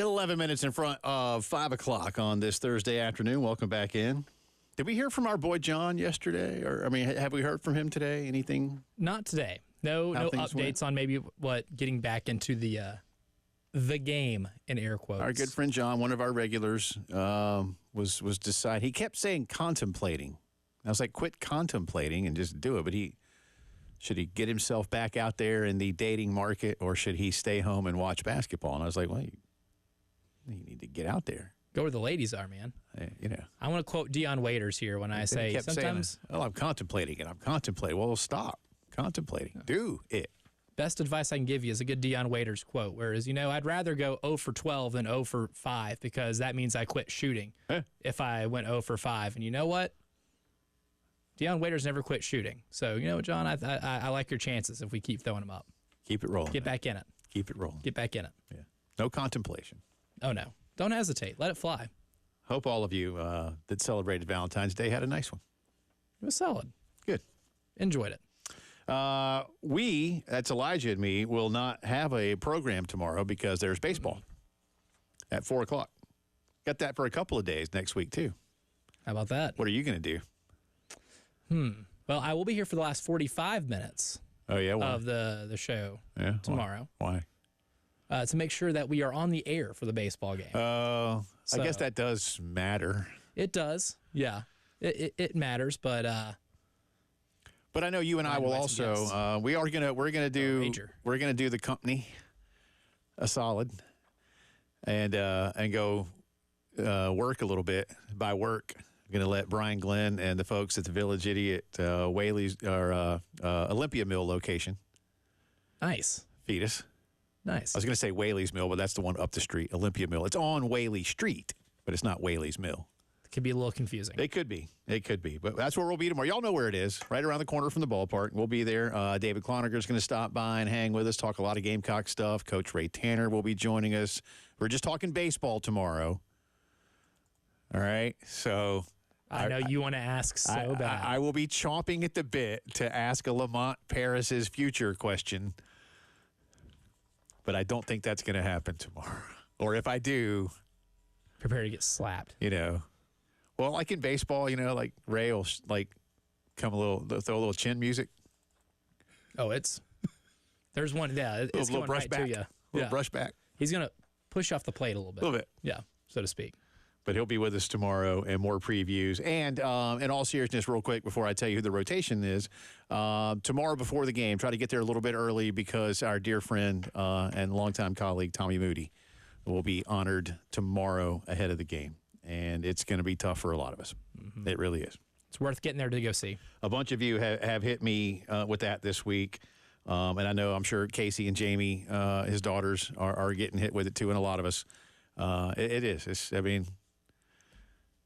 11 minutes in front of 5 o'clock on this Thursday afternoon. Welcome back in. Did we hear from our boy John yesterday? Or, I mean, have we heard from him today? Anything? Not today. No updates went? on maybe getting back into the game in air quotes. Our good friend John, one of our regulars, was decide. He kept saying contemplating. I was like, quit contemplating and just do it. But should he get himself back out there in the dating market, or should he stay home and watch basketball? And I was like, well, you need to get out there. Go where the ladies are, man. You know. I want to quote Dion Waiters here when I say sometimes. Saying, I'm contemplating it. I'm contemplating. Well, stop contemplating. Do it. Best advice I can give you is a good Dion Waiters quote, whereas, I'd rather go 0 for 12 than 0 for 5 because that means I quit shooting if I went 0 for 5. And you know what? Dion Waiters never quit shooting. So, you know what, John? I like your chances if we keep throwing them up. Keep it rolling. Get back in it. Keep it rolling. Get back in it. Yeah. No contemplation. Oh, no. Don't hesitate. Let it fly. Hope all of you that celebrated Valentine's Day had a nice one. It was solid. Good. Enjoyed it. That's Elijah and me, will not have a program tomorrow because there's baseball at 4 o'clock. Got that for a couple of days next week, too. How about that? What are you going to do? Well, I will be here for the last 45 minutes of the show tomorrow. Why? To make sure that we are on the air for the baseball game. I guess that does matter. It does, yeah. It matters, but I know you and I will also. We're gonna do the company a solid, and go work a little bit. By work, I'm gonna let Brian Glenn and the folks at the Village Idiot Whaley's or Olympia Mill location. Nice. Feed us. Nice. I was going to say Whaley's Mill, but that's the one up the street, Olympia Mill. It's on Whaley Street, but it's not Whaley's Mill. It could be a little confusing. It could be. But that's where we'll be tomorrow. Y'all know where it is, right around the corner from the ballpark. We'll be there. David Cloninger is going to stop by and hang with us, talk a lot of Gamecock stuff. Coach Ray Tanner will be joining us. We're just talking baseball tomorrow. All right? So I know you want to ask so bad. I will be chomping at the bit to ask a Lamont Paris's future question. But I don't think that's going to happen tomorrow. Or if I do, prepare to get slapped. Well, like in baseball, like Ray will throw a little chin music. Oh, there's one. Yeah, it's little going right to you. Little brush back. He's going to push off the plate a little bit. A little bit. Yeah, so to speak. But he'll be with us tomorrow and more previews. And in all seriousness, real quick, before I tell you who the rotation is, tomorrow before the game, try to get there a little bit early because our dear friend and longtime colleague, Tommy Moody, will be honored tomorrow ahead of the game. And it's going to be tough for a lot of us. Mm-hmm. It really is. It's worth getting there to go see. A bunch of you have hit me with that this week. And I'm sure Casey and Jamie, his daughters, are getting hit with it too, and a lot of us. It is.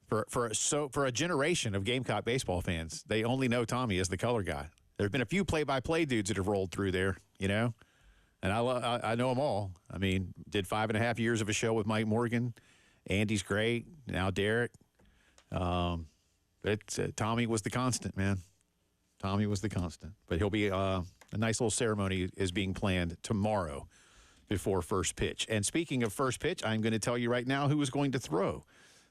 For a generation of Gamecock baseball fans, they only know Tommy as the color guy. There have been a few play-by-play dudes that have rolled through there, and I know them all. I mean, did 5.5 years of a show with Mike Morgan. Andy's great. Now Derek. Tommy was the constant, man. Tommy was the constant. But he'll be a nice little ceremony is being planned tomorrow before first pitch. And speaking of first pitch, I'm going to tell you right now who is going to throw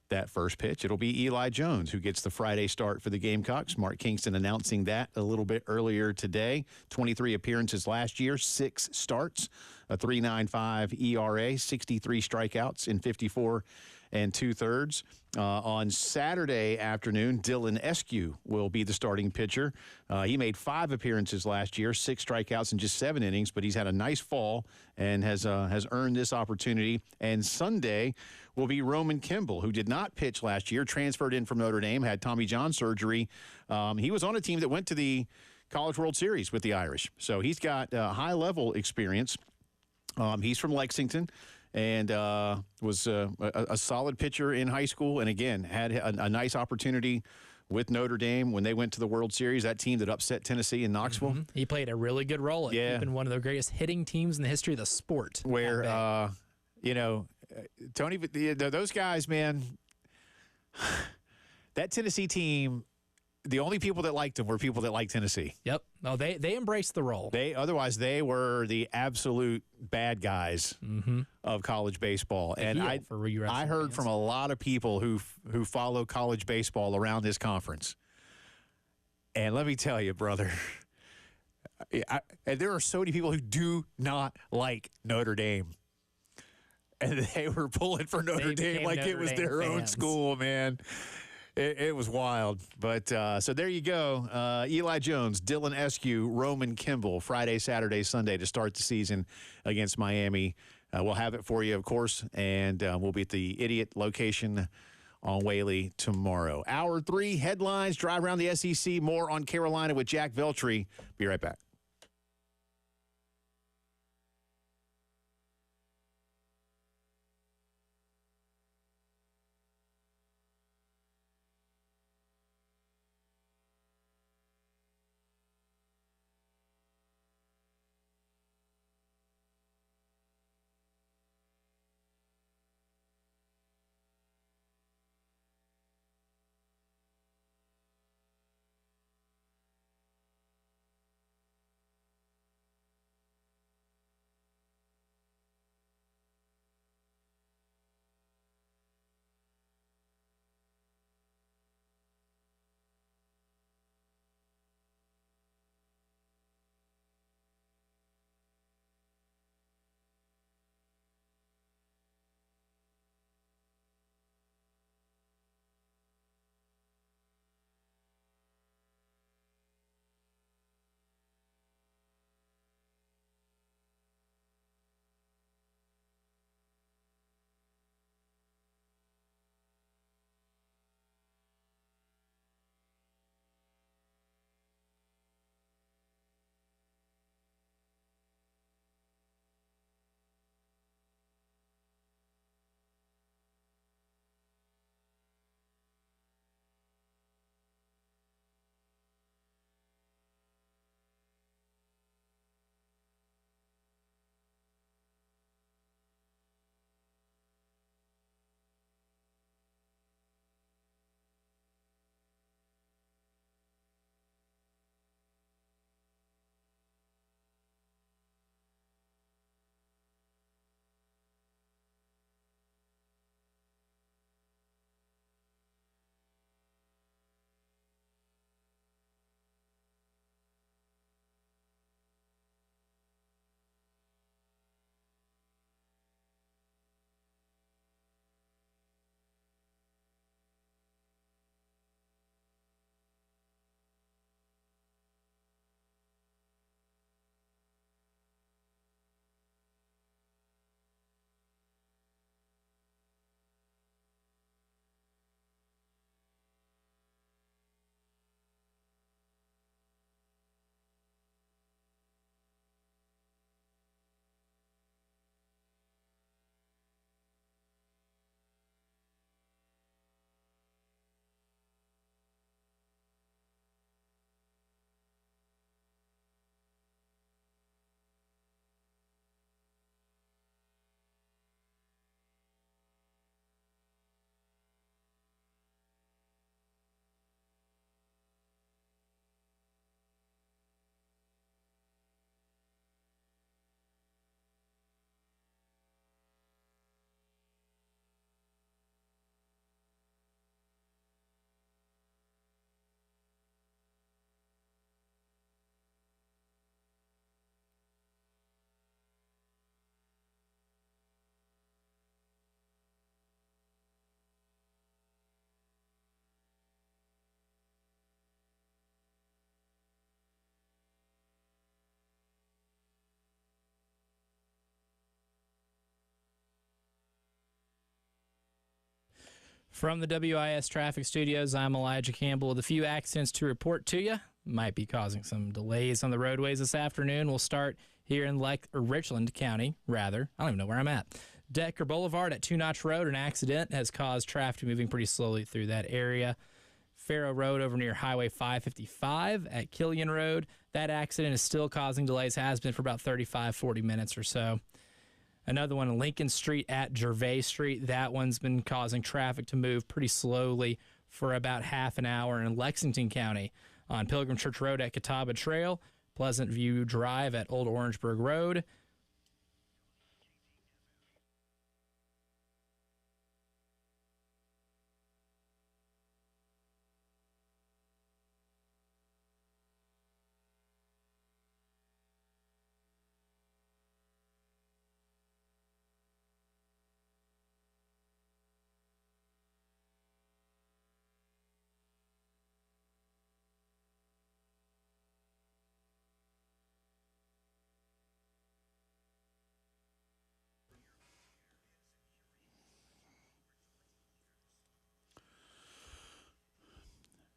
that first pitch. It'll be Eli Jones, who gets the Friday start for the Gamecocks. Mark Kingston announcing that a little bit earlier today. 23 appearances last year, 6 starts, a 3.95 ERA, 63 strikeouts in 54 2/3. On Saturday afternoon, Dylan Eskew will be the starting pitcher. He made 5 appearances last year, 6 strikeouts in just 7 innings, but he's had a nice fall and has earned this opportunity. And Sunday will be Roman Kimball, who did not pitch last year, transferred in from Notre Dame, had Tommy John surgery. He was on a team that went to the College World Series with the Irish. So he's got high-level experience. He's from Lexington and was a solid pitcher in high school, and again had a nice opportunity with Notre Dame when they went to the World Series, that team that upset Tennessee in Knoxville. Mm-hmm. He played a really good role at keeping one of the greatest hitting teams in the history of the sport. Where, Tony, those guys, man, that Tennessee team the only people that liked him were people that liked Tennessee. Yep. No, they embraced the role. Otherwise they were the absolute bad guys of college baseball. And I heard from a lot of people who follow college baseball around this conference. And let me tell you, brother, and there are so many people who do not like Notre Dame. And they were pulling for Notre Dame like it was their own school, man. It was wild. But so there you go. Eli Jones, Dylan Eskew, Roman Kimball, Friday, Saturday, Sunday to start the season against Miami. We'll have it for you, of course, and we'll be at the Idiot location on Whaley tomorrow. Hour 3, headlines, drive around the SEC, more on Carolina with Jack Veltri. Be right back. From the WIS Traffic Studios, I'm Elijah Campbell with a few accidents to report to you. Might be causing some delays on the roadways this afternoon. We'll start here in Richland County, rather. I don't even know where I'm at. Decker Boulevard at Two Notch Road, an accident has caused traffic moving pretty slowly through that area. Farrow Road over near Highway 555 at Killian Road. That accident is still causing delays, has been for about 35, 40 minutes or so. Another one, Lincoln Street at Gervais Street. That one's been causing traffic to move pretty slowly for about half an hour in Lexington County on Pilgrim Church Road at Catawba Trail, Pleasant View Drive at Old Orangeburg Road.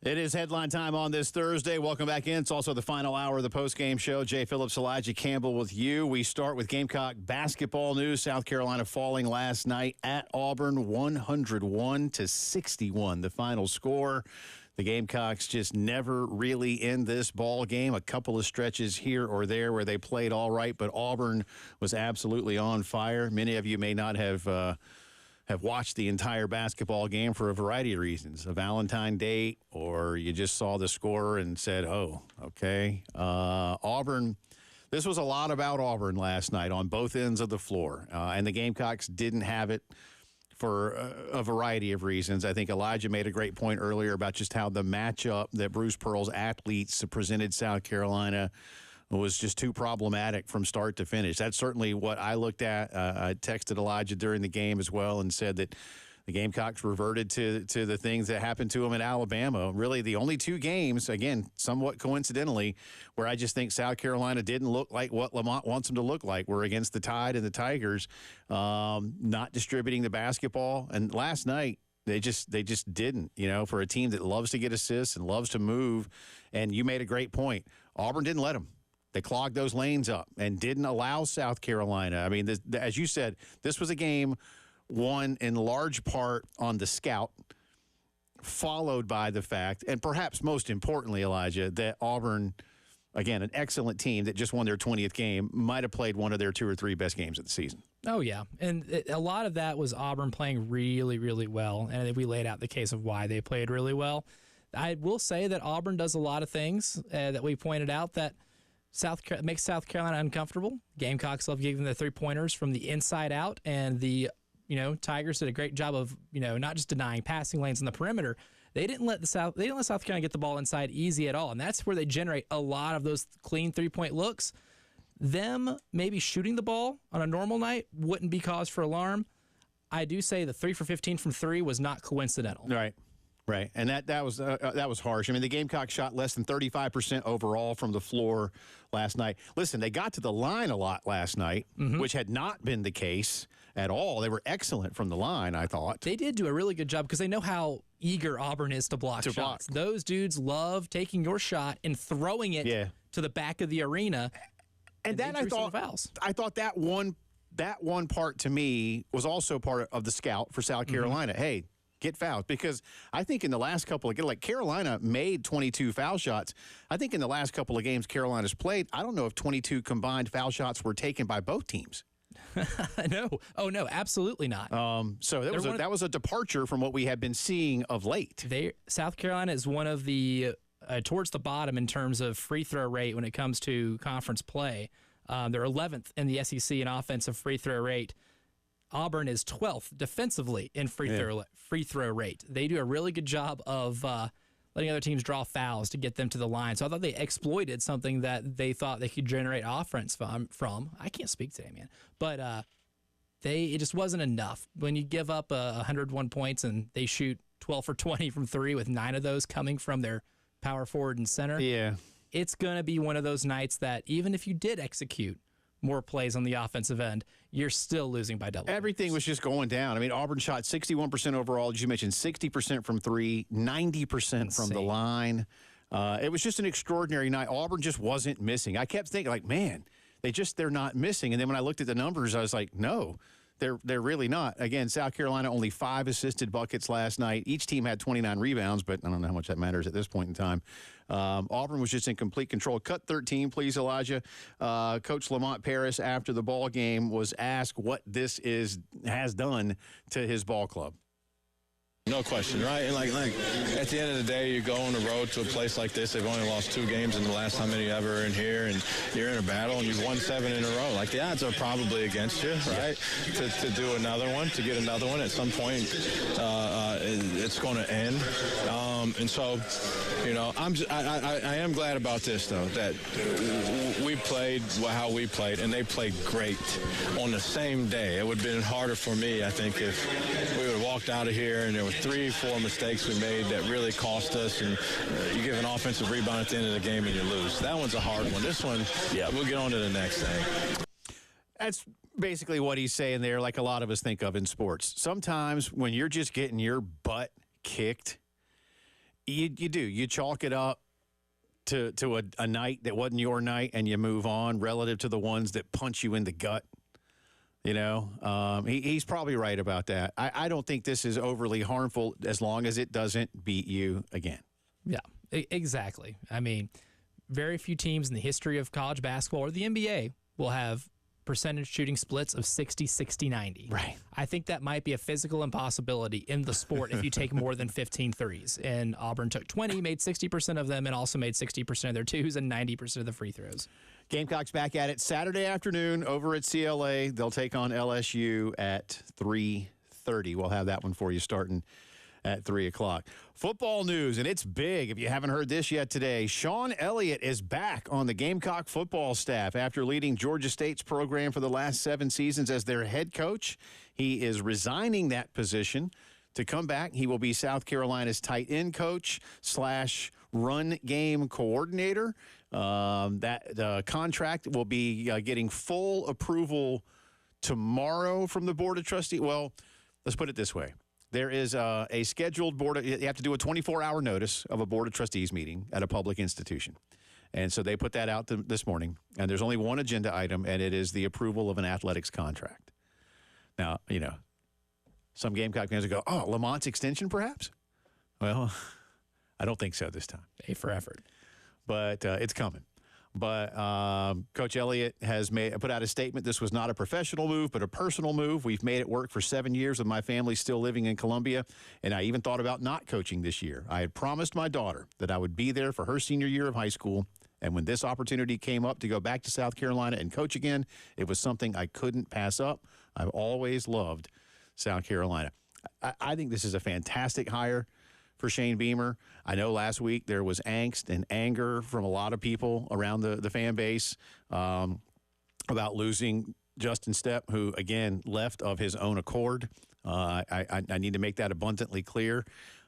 It is headline time on this Thursday. Welcome back in. It's also the final hour of the postgame show. Jay Phillips, Elijah Campbell with you. We start with Gamecock basketball news. South Carolina falling last night at Auburn, 101-61. The final score. The Gamecocks just never really in this ball game. A couple of stretches here or there where they played all right, but Auburn was absolutely on fire. Many of you may not have watched the entire basketball game for a variety of reasons. A Valentine date, or you just saw the score and said, oh, okay. Auburn, this was a lot about Auburn last night on both ends of the floor. And the Gamecocks didn't have it for a variety of reasons. I think Elijah made a great point earlier about just how the matchup that Bruce Pearl's athletes presented South Carolina was just too problematic from start to finish. That's certainly what I looked at. I texted Elijah during the game as well and said that the Gamecocks reverted to the things that happened to them in Alabama. Really, the only two games, again, somewhat coincidentally, where I just think South Carolina didn't look like what Lamont wants them to look like, were against the Tide and the Tigers, not distributing the basketball. And last night, they just didn't, for a team that loves to get assists and loves to move. And you made a great point. Auburn didn't let them. They clogged those lanes up and didn't allow South Carolina. I mean, as you said, this was a game won in large part on the scout, followed by the fact, and perhaps most importantly, Elijah, that Auburn, again, an excellent team that just won their 20th game, might have played one of their 2 or 3 best games of the season. Oh, yeah. And a lot of that was Auburn playing really, really well. And we laid out the case of why they played really well. I will say that Auburn does a lot of things that we pointed out that makes South Carolina uncomfortable. Gamecocks love giving the 3-pointers from the inside out, and the Tigers did a great job of not just denying passing lanes on the perimeter. They didn't let South Carolina get the ball inside easy at all, and that's where they generate a lot of those clean 3-point looks. Them maybe shooting the ball on a normal night wouldn't be cause for alarm. I do say the 3 for 15 from 3 was not coincidental. Right, and that was harsh. I mean, the Gamecocks shot less than 35% overall from the floor last night. Listen, they got to the line a lot last night, which had not been the case at all. They were excellent from the line, I thought. They did do a really good job because they know how eager Auburn is to block shots. Those dudes love taking your shot and throwing it to the back of the arena. And then I thought that one part to me was also part of the scout for South Carolina. Hey, get fouled, because I think in the last couple of games, like Carolina made 22 foul shots. I think in the last couple of games Carolina's played, I don't know if 22 combined foul shots were taken by both teams. No. Oh, no, absolutely not. So that was a departure from what we had been seeing of late. South Carolina is one of the towards the bottom in terms of free throw rate when it comes to conference play. They're 11th in the SEC in offensive free throw rate. Auburn is 12th defensively in free throw rate. They do a really good job of letting other teams draw fouls to get them to the line. So I thought they exploited something that they thought they could generate offense from. I can't speak today, man. But it just wasn't enough. When you give up 101 points and they shoot 12 for 20 from 3 with 9 of those coming from their power forward and center, it's going to be one of those nights that even if you did execute more plays on the offensive end, you're still losing by double. Everything was just going down. I mean, Auburn shot 61% overall, as you mentioned, 60% from 3, 90% from the line. It was just an extraordinary night. Auburn just wasn't missing. I kept thinking, like, man, they're not missing. And then when I looked at the numbers, I was like, no, they're really not. Again, South Carolina only 5 assisted buckets last night. Each team had 29 rebounds, but I don't know how much that matters at this point in time. Auburn was just in complete control. Cut 13, please, Elijah. Coach Lamont Paris, after the ball game, was asked what this has done to his ball club. No question, right? And like at the end of the day, you go on the road to a place like this. They've only lost 2 games in the last how many ever in here, and you're in a battle, and you've won 7 in a row. Like, the odds are probably against you, right? To do another one, to get another one at some point, it's going to end. And so, you know, I am glad about this, though, that we played how we played, and they played great on the same day. It would have been harder for me, I think, if we would have walked out of here and there were 3-4 mistakes we made that really cost us, and you give an offensive rebound at the end of the game and you lose. That one's a hard one. This one, yeah, we'll get on to the next thing. That's basically what he's saying there, like a lot of us think of in sports. Sometimes when you're just getting your butt kicked, you do. You chalk it up to a night that wasn't your night, and you move on relative to the ones that punch you in the gut. You know, he's probably right about that. I don't think this is overly harmful as long as it doesn't beat you again. Yeah, exactly. I mean, very few teams in the history of college basketball or the NBA will have percentage shooting splits of 60, 60, 90. Right. I think that might be a physical impossibility in the sport if you take more than 15 threes. And Auburn took 20, made 60% of them, and also made 60% of their twos and 90% of the free throws. Gamecocks back at it Saturday afternoon over at CLA. They'll take on LSU at 3:30. We'll have that one for you starting at 3 o'clock. Football news, and it's big if you haven't heard this yet today. Sean Elliott is back on the Gamecock football staff after leading Georgia State's program for the last 7 seasons as their head coach. He is resigning that position to come back. He will be South Carolina's tight end coach / run game coordinator. That contract will be getting full approval tomorrow from the Board of Trustees. Well, let's put it this way. There is a scheduled you have to do a 24-hour notice of a Board of Trustees meeting at a public institution. And so they put that out this morning, and there's only one agenda item, and it is the approval of an athletics contract. Now, you know, some Gamecock fans will go, oh, Lamont's extension perhaps? Well, I don't think so this time. A for effort. But it's coming. But Coach Elliott has put out a statement. This was not a professional move, but a personal move. We've made it work for 7 years with my family still living in Columbia, and I even thought about not coaching this year. I had promised my daughter that I would be there for her senior year of high school, and when this opportunity came up to go back to South Carolina and coach again, it was something I couldn't pass up. I've always loved South Carolina. I think this is a fantastic hire for Shane Beamer. I know last week there was angst and anger from a lot of people around the fan base about losing Justin Stepp, who, again, left of his own accord. I need to make that abundantly clear.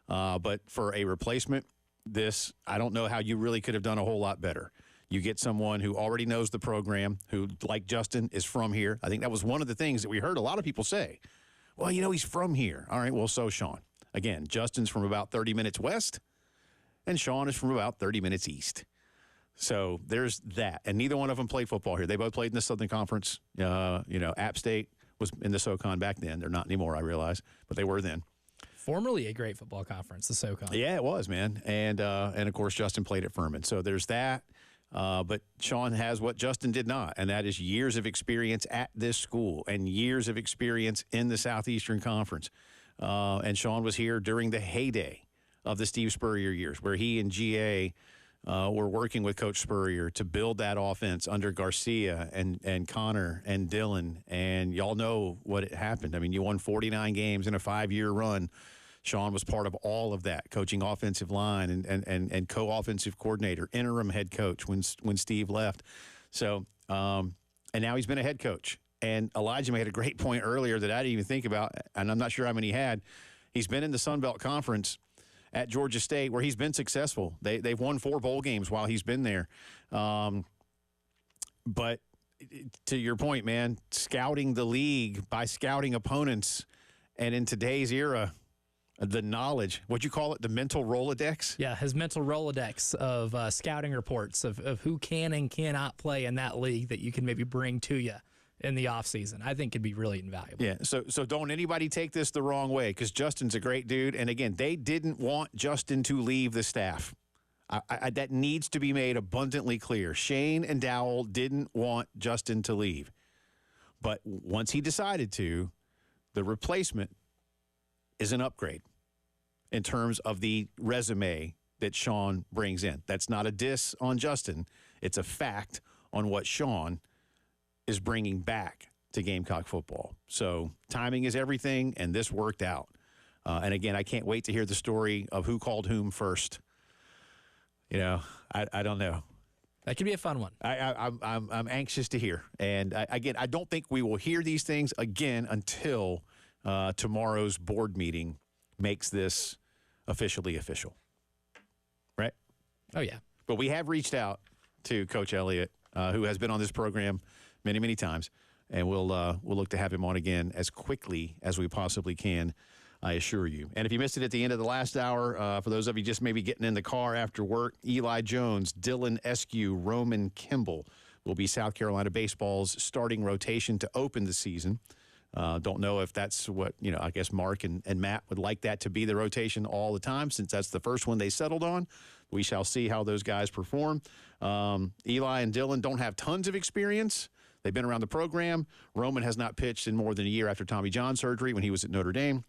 But for a replacement, I don't know how you really could have done a whole lot better. You get someone who already knows the program, who, like Justin, is from here. I think that was one of the things that we heard a lot of people say. Well, you know, he's from here. All right, well, so Sean. Again, Justin's from about 30 minutes west, and Sean is from about 30 minutes east. So there's that. And neither one of them played football here. They both played in the Southern Conference. App State was in the SoCon back then. They're not anymore, I realize, but they were then. Formerly a great football conference, the SoCon. Yeah, it was, man. And of course, Justin played at Furman. So there's that. But Sean has what Justin did not, and that is years of experience at this school and years of experience in the Southeastern Conference. And Sean was here during the heyday of the Steve Spurrier years, where he and GA were working with Coach Spurrier to build that offense under Garcia and Connor and Dylan. And y'all know what happened. I mean, you won 49 games in a 5-year run. Sean was part of all of that, coaching offensive line and co-offensive coordinator, interim head coach when Steve left. So, and now he's been a head coach. And Elijah made a great point earlier that I didn't even think about, and I'm not sure how many he had. He's been in the Sun Belt Conference at Georgia State where he's been successful. They've won 4 bowl games while he's been there. But to your point, man, scouting the league by scouting opponents, and in today's era, the knowledge, what'd you call it, the mental Rolodex? Yeah, his mental Rolodex of scouting reports of who can and cannot play in that league that you can maybe bring to you in the offseason, I think could be really invaluable. Yeah, so don't anybody take this the wrong way, because Justin's a great dude. And, again, they didn't want Justin to leave the staff. That needs to be made abundantly clear. Shane and Dowell didn't want Justin to leave. But once he decided to, the replacement is an upgrade. in terms of the resume that Sean brings in. That's not a diss on Justin. It's a fact on what Sean is bringing back to Gamecock football. So timing is everything, and this worked out. And again, I can't wait to hear the story of who called whom first. You know, I don't know. That could be a fun one. I'm anxious to hear. And again, I don't think we will hear these things again until tomorrow's board meeting makes this officially official. Right? Oh, yeah. But we have reached out to Coach Elliott, who has been on this program many, many times, and we'll look to have him on again as quickly as we possibly can, I assure you. And if you missed it at the end of the last hour, for those of you just maybe getting in the car after work, Eli Jones, Dylan Eskew, Roman Kimball will be South Carolina baseball's starting rotation to open the season. Don't know if that's what, I guess Mark and Matt would like that to be the rotation all the time, since that's the first one they settled on. We shall see how those guys perform. Eli and Dylan don't have tons of experience. They've been around the program. Roman has not pitched in more than a year after Tommy John surgery when he was at Notre Dame.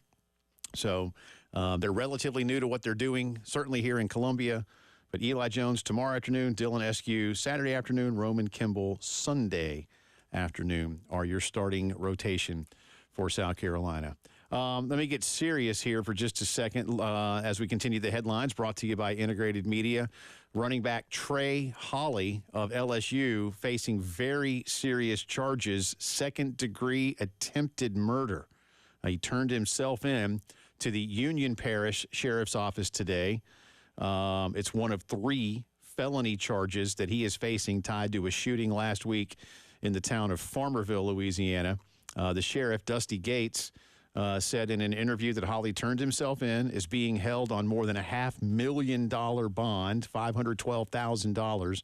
So they're relatively new to what they're doing, certainly here in Columbia. But Eli Jones tomorrow afternoon, Dylan Eskew Saturday afternoon, Roman Kimball Sunday afternoon are your starting rotation for South Carolina. Let me get serious here for just a second as we continue the headlines brought to you by Integrated Media. Running back Trey Holly of LSU facing very serious charges, second-degree attempted murder. He turned himself in to the Union Parish Sheriff's Office today. It's one of 3 felony charges that he is facing tied to a shooting last week in the town of Farmerville, Louisiana. The sheriff, Dusty Gates, said in an interview that Holly turned himself in, is being held on more than a $500,000 bond, $512,000.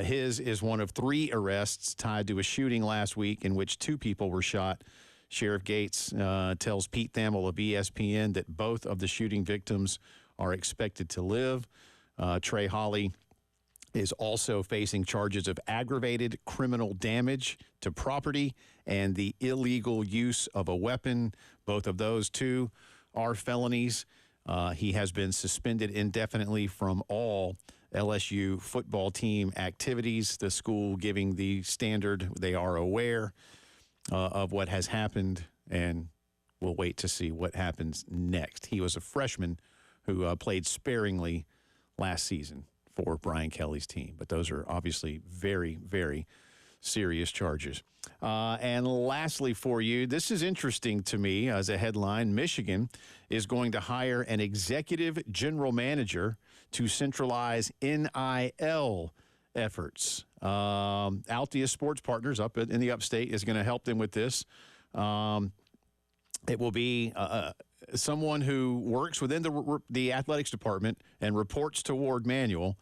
His is one of 3 arrests tied to a shooting last week in which 2 people were shot. Sheriff Gates tells Pete Thamel of ESPN that both of the shooting victims are expected to live. Trey Holly is also facing charges of aggravated criminal damage to property and the illegal use of a weapon. Both of those 2 are felonies. He has been suspended indefinitely from all LSU football team activities. The school giving the standard, they are aware of what has happened, and we'll wait to see what happens next. He was a freshman who played sparingly last season for Brian Kelly's team, but those are obviously very, very serious charges. And lastly for you, this is interesting to me as a headline. Michigan is going to hire an executive general manager to centralize NIL efforts. Altia Sports Partners up in the upstate is going to help them with this. It will be someone who works within the athletics department and reports to Ward Manuel.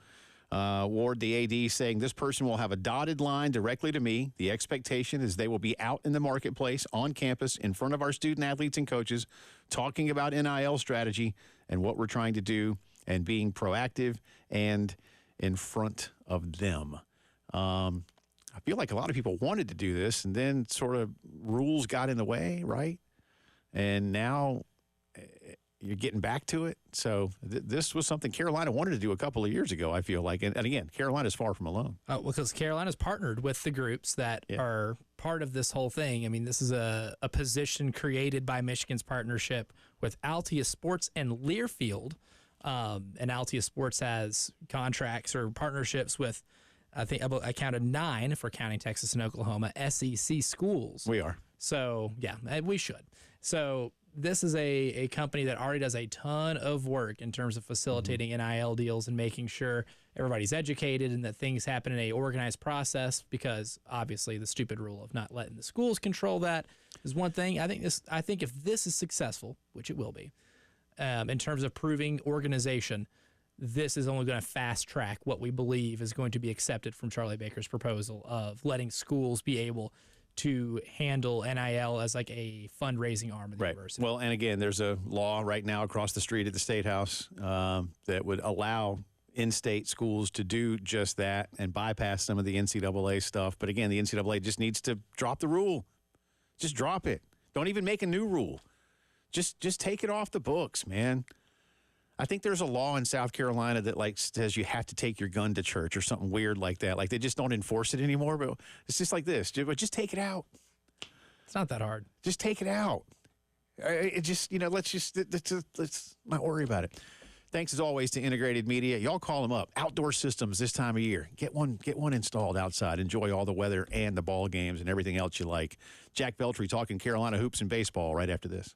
Ward, the AD, saying this person will have a dotted line directly to me. The expectation is they will be out in the marketplace, on campus, in front of our student athletes and coaches, talking about NIL strategy and what we're trying to do and being proactive and in front of them. I feel like a lot of people wanted to do this, and then sort of rules got in the way, right? And now you're getting back to it. So this was something Carolina wanted to do a couple of years ago, I feel like. And again, Carolina's far from alone. Because Carolina's partnered with the groups that are part of this whole thing. I mean, this is a position created by Michigan's partnership with Altia Sports and Learfield. And Altia Sports has contracts or partnerships with, I think I counted 9 if we're counting Texas and Oklahoma, SEC schools. We are. So, yeah, we should. So this is a company that already does a ton of work in terms of facilitating NIL deals and making sure everybody's educated and that things happen in a organized process, because obviously the stupid rule of not letting the schools control that is one thing. I think if this is successful, which it will be, in terms of proving organization, this is only going to fast track what we believe is going to be accepted from Charlie Baker's proposal of letting schools be able to handle NIL as like a fundraising arm of the university. Well, and again, there's a law right now across the street at the State House that would allow in-state schools to do just that and bypass some of the NCAA stuff. But again, the NCAA just needs to drop the rule. Just drop it. Don't even make a new rule. Just take it off the books, man. I think there's a law in South Carolina that like says you have to take your gun to church or something weird like that. Like they just don't enforce it anymore. But it's just like this. Just take it out. It's not that hard. Just take it out. It just, let's not worry about it. Thanks as always to Integrated Media. Y'all call them up. Outdoor systems this time of year. Get one installed outside. Enjoy all the weather and the ball games and everything else you like. Jack Beltry talking Carolina hoops and baseball right after this.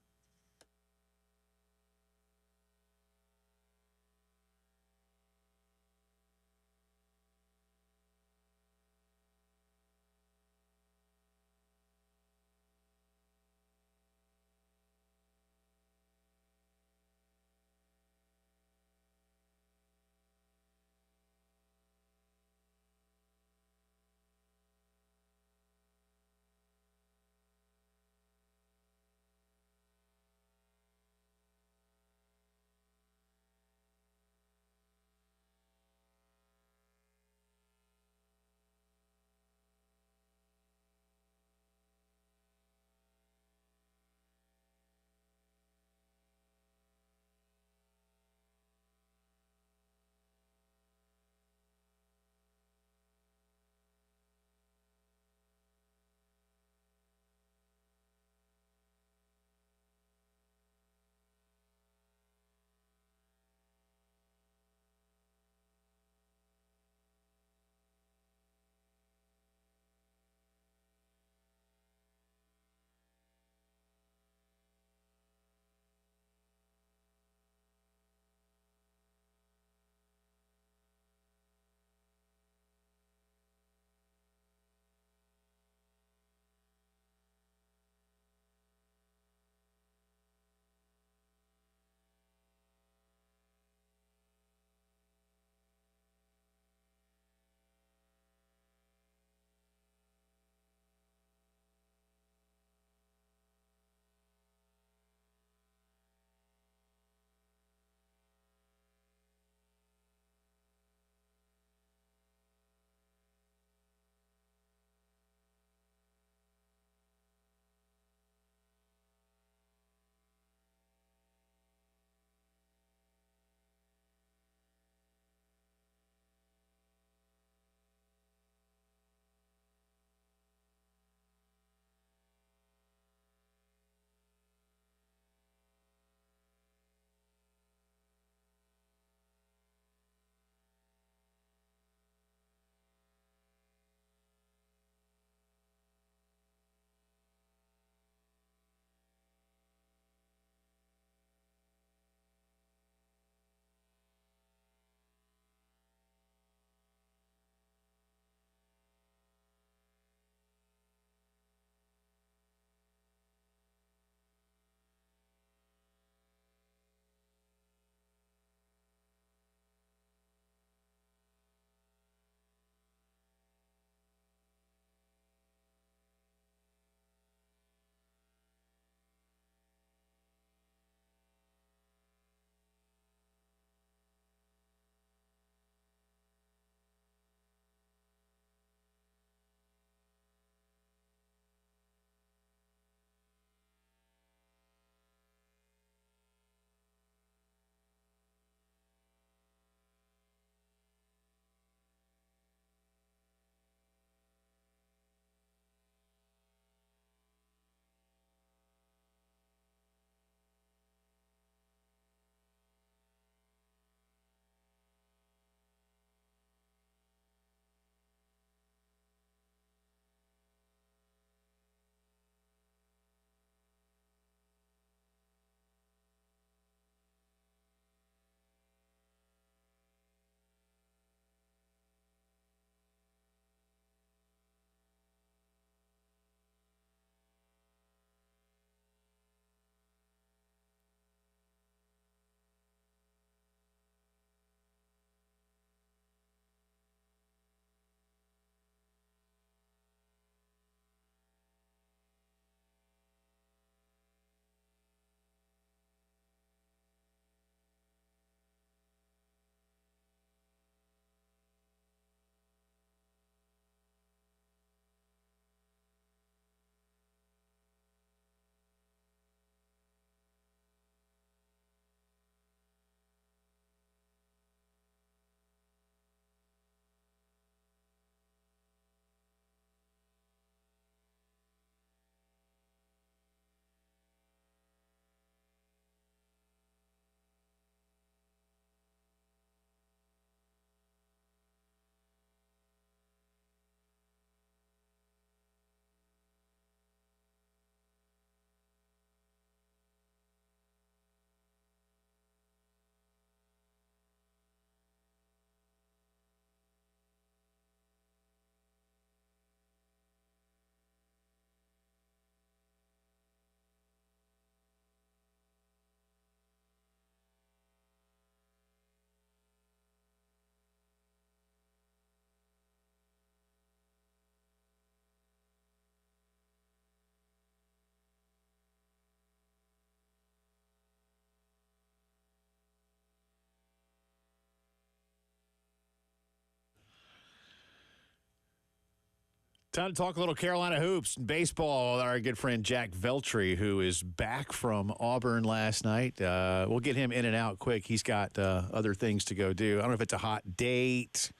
Time to talk a little Carolina hoops and baseball with our good friend Jack Veltri, who is back from Auburn last night. We'll get him in and out quick. He's got other things to go do. I don't know if it's a hot date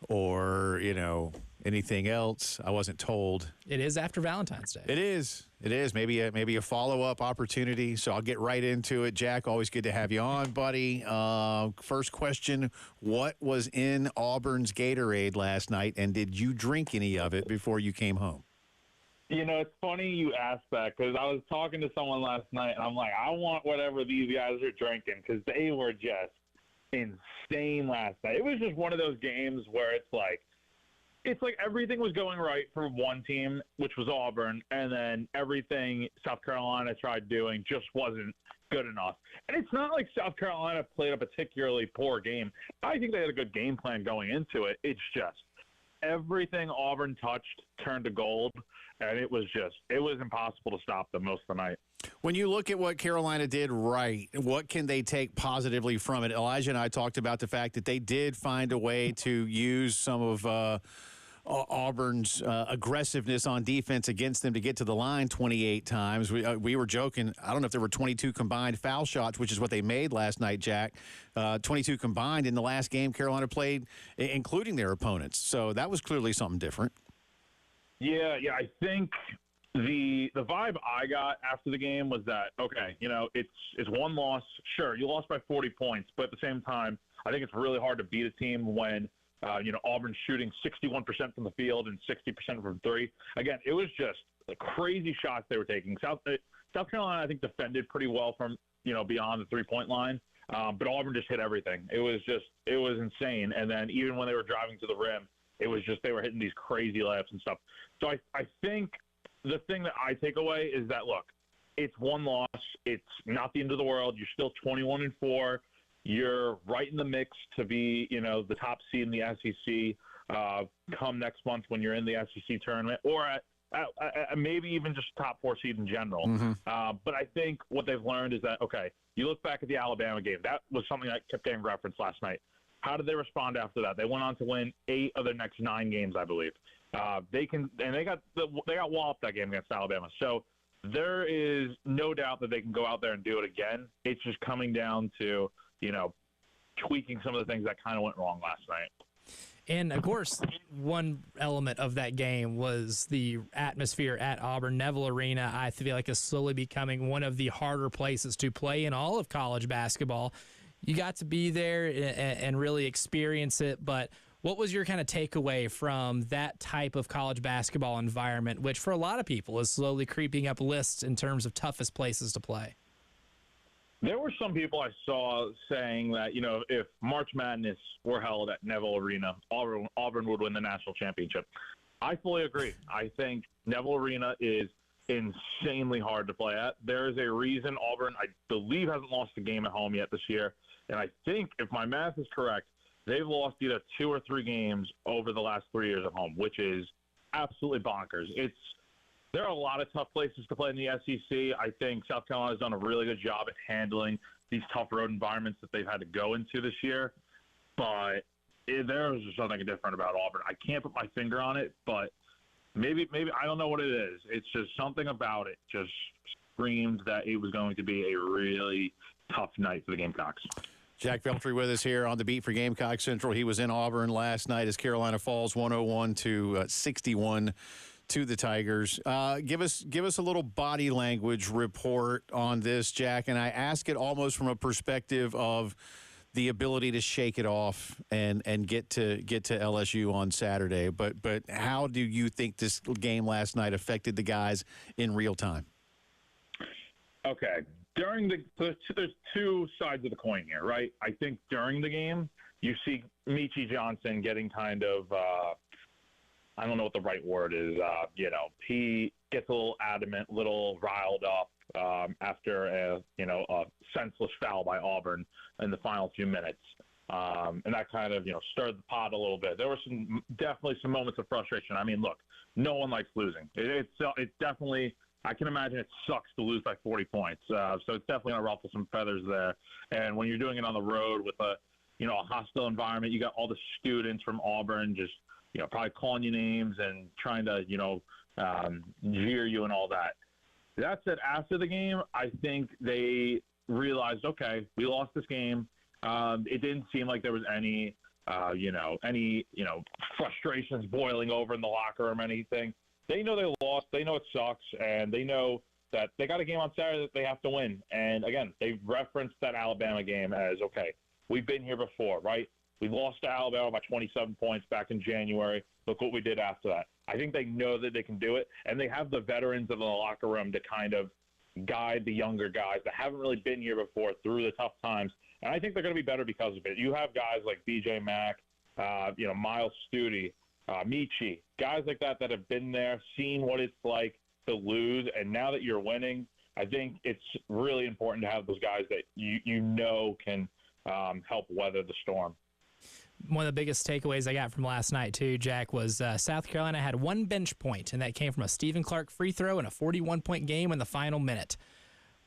or, anything else. I wasn't told. It is after Valentine's Day. It is. Maybe a follow-up opportunity. So I'll get right into it. Jack, always good to have you on, buddy. First question, what was in Auburn's Gatorade last night, and did you drink any of it before you came home? It's funny you asked that because I was talking to someone last night, and I'm like, I want whatever these guys are drinking because they were just insane last night. It was just one of those games where it's like everything was going right for one team, which was Auburn, and then everything South Carolina tried doing just wasn't good enough. And it's not like South Carolina played a particularly poor game. I think they had a good game plan going into it. It's just everything Auburn touched turned to gold, and it was impossible to stop them most of the night. When you look at what Carolina did right, what can they take positively from it? Elijah and I talked about the fact that they did find a way to use some of Auburn's aggressiveness on defense against them to get to the line 28 times. We were joking. I don't know if there were 22 combined foul shots, which is what they made last night, Jack. 22 combined in the last game Carolina played, including their opponents. So that was clearly something different. Yeah. I think the vibe I got after the game was that, okay, it's one loss. Sure, you lost by 40 points, but at the same time, I think it's really hard to beat a team when Auburn's shooting 61% from the field and 60% from three. Again, it was just crazy shots they were taking. South Carolina, I think, defended pretty well from, beyond the three-point line. But Auburn just hit everything. It was insane. And then even when they were driving to the rim, it was just they were hitting these crazy layups and stuff. So I think the thing that I take away is that, look, it's one loss. It's not the end of the world. You're still 21-4. You're right in the mix to be, the top seed in the SEC come next month when you're in the SEC tournament, or at maybe even just top four seed in general. Mm-hmm. But I think what they've learned is that, okay, you look back at the Alabama game. That was something that kept getting referenced last night. How did they respond after that? They went on to win 8 of their next 9 games, I believe. They got walloped that game against Alabama. So there is no doubt that they can go out there and do it again. It's just coming down to tweaking some of the things that kind of went wrong last night. And, of course, one element of that game was the atmosphere at Auburn. Neville Arena, I feel like, is slowly becoming one of the harder places to play in all of college basketball. You got to be there and really experience it, but what was your kind of takeaway from that type of college basketball environment, which for a lot of people is slowly creeping up lists in terms of toughest places to play? There were some people I saw saying that, if March Madness were held at Neville Arena, Auburn would win the national championship. I fully agree. I think Neville Arena is insanely hard to play at. There is a reason Auburn, I believe, hasn't lost a game at home yet this year. And I think, if my math is correct, they've lost either 2 or 3 games over the last 3 years at home, which is absolutely bonkers. There are a lot of tough places to play in the SEC. I think South Carolina's done a really good job at handling these tough road environments that they've had to go into this year. But there is just something different about Auburn. I can't put my finger on it, but maybe I don't know what it is. It's just something about it just screamed that it was going to be a really tough night for the Gamecocks. Jack Veltri with us here on the beat for Gamecock Central. He was in Auburn last night as Carolina falls 101-61 to the Tigers. Give us a little body language report on this, Jack. And I ask it almost from a perspective of the ability to shake it off and get to LSU on Saturday. But how do you think this game last night affected the guys in real time? Okay. There's 2 sides of the coin here, right? I think during the game, you see Michi Johnson getting kind of I don't know what the right word is. He gets a little adamant, a little riled up after a senseless foul by Auburn in the final few minutes. And that kind of, stirred the pot a little bit. There were definitely some moments of frustration. I mean, look, no one likes losing. It's definitely, I can imagine it sucks to lose by 40 points. So it's definitely going to ruffle some feathers there. And when you're doing it on the road with a hostile environment, you got all the students from Auburn just probably calling you names and trying to, jeer you and all that. That said, after the game, I think they realized, okay, we lost this game. It didn't seem like there was any frustrations boiling over in the locker room or anything. They know they lost. They know it sucks, and they know that they got a game on Saturday that they have to win. And again, they referenced that Alabama game as, okay, we've been here before, right? We lost to Alabama by 27 points back in January. Look what we did after that. I think they know that they can do it, and they have the veterans in the locker room to kind of guide the younger guys that haven't really been here before through the tough times. And I think they're going to be better because of it. You have guys like BJ Mack, Miles Studi, Michi, guys like that have been there, seen what it's like to lose, and now that you're winning, I think it's really important to have those guys that you can help weather the storm. One of the biggest takeaways I got from last night, too, Jack, was South Carolina had one bench point, and that came from a Stephen Clark free throw in a 41-point game in the final minute.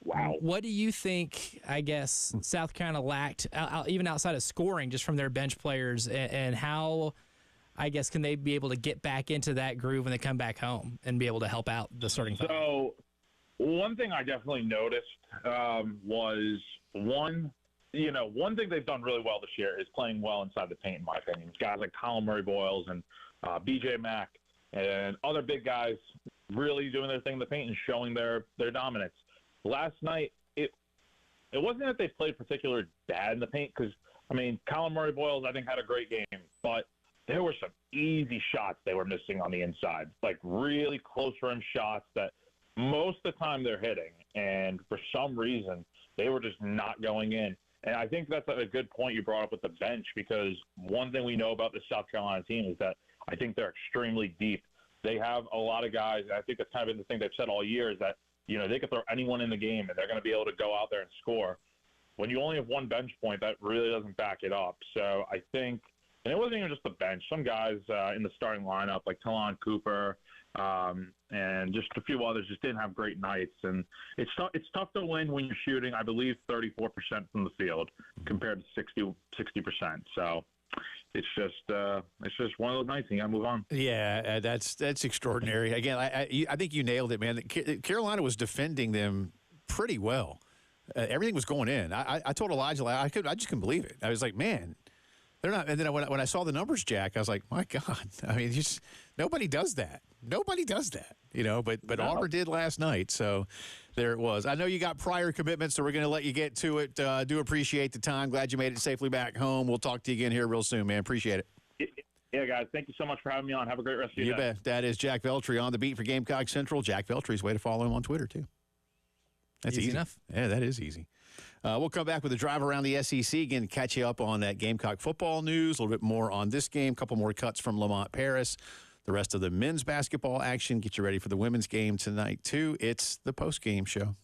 Wow. What do you think, I guess, South Carolina lacked, even outside of scoring, just from their bench players, and how, I guess, can they be able to get back into that groove when they come back home and be able to help out the starting five? So one thing I definitely noticed was one thing they've done really well this year is playing well inside the paint, in my opinion. Guys like Colin Murray-Boyles and BJ Mack and other big guys really doing their thing in the paint and showing their dominance. Last night, it wasn't that they played particularly bad in the paint because, Colin Murray-Boyles, I think, had a great game. But there were some easy shots they were missing on the inside, like really close rim shots that most of the time they're hitting. And for some reason, they were just not going in. And I think that's a good point you brought up with the bench, because one thing we know about the South Carolina team is that I think they're extremely deep. They have a lot of guys, and I think that's kind of been the thing they've said all year, is that, they could throw anyone in the game and they're going to be able to go out there and score. When you only have one bench point, that really doesn't back it up. So I think, and it wasn't even just the bench, some guys in the starting lineup, like Talon Cooper, and just a few others just didn't have great nights. And it's tough to win when you're shooting, I believe, 34% from the field compared to 60%. So it's just one of those nights. You got to move on. Yeah, that's extraordinary. Again, I think you nailed it, man. Carolina was defending them pretty well. Everything was going in. I told Elijah, I just couldn't believe it. I was like, man, they're not. And then when I saw the numbers, Jack, I was like, my God. Nobody does that. Nobody does that, But No. Auburn did last night, so there it was. I know you got prior commitments, so we're going to let you get to it. Do appreciate the time. Glad you made it safely back home. We'll talk to you again here real soon, man. Appreciate it. Yeah, guys, thank you so much for having me on. Have a great rest of your day. You bet. That is Jack Veltri on the beat for Gamecock Central. Jack Veltri's way to follow him on Twitter, too. That's easy enough. Yeah, that is easy. We'll come back with a drive around the SEC again to catch you up on that Gamecock football news, a little bit more on this game, a couple more cuts from Lamont Paris, the rest of the men's basketball action. Get you ready for the women's game tonight, too. It's the post-game show.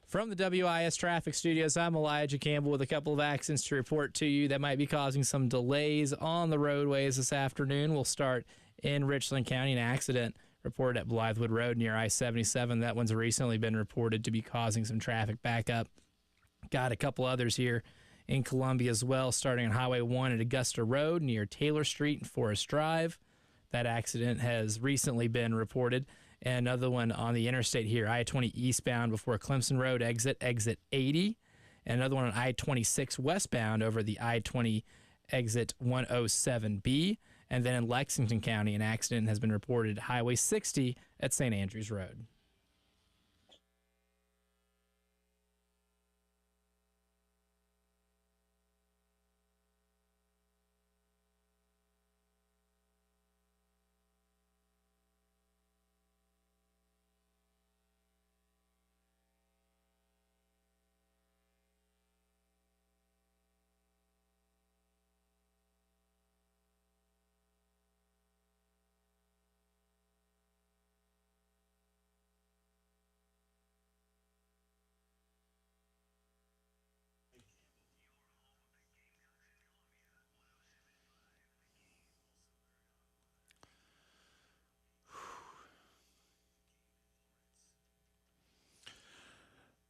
From the WIS Traffic Studios, I'm Elijah Campbell with a couple of accidents to report to you that might be causing some delays on the roadways this afternoon. We'll start in Richland County. An accident reported at Blythewood Road near I-77. That one's recently been reported to be causing some traffic backup. Got a couple others here in Columbia as well, starting on Highway 1 at Augusta Road near Taylor Street and Forest Drive. That accident has recently been reported. And another one on the interstate here, I-20 eastbound before Clemson Road exit 80. And another one on I-26 westbound over the I-20 exit 107B. And then in Lexington County, an accident has been reported at Highway 60 at St. Andrews Road.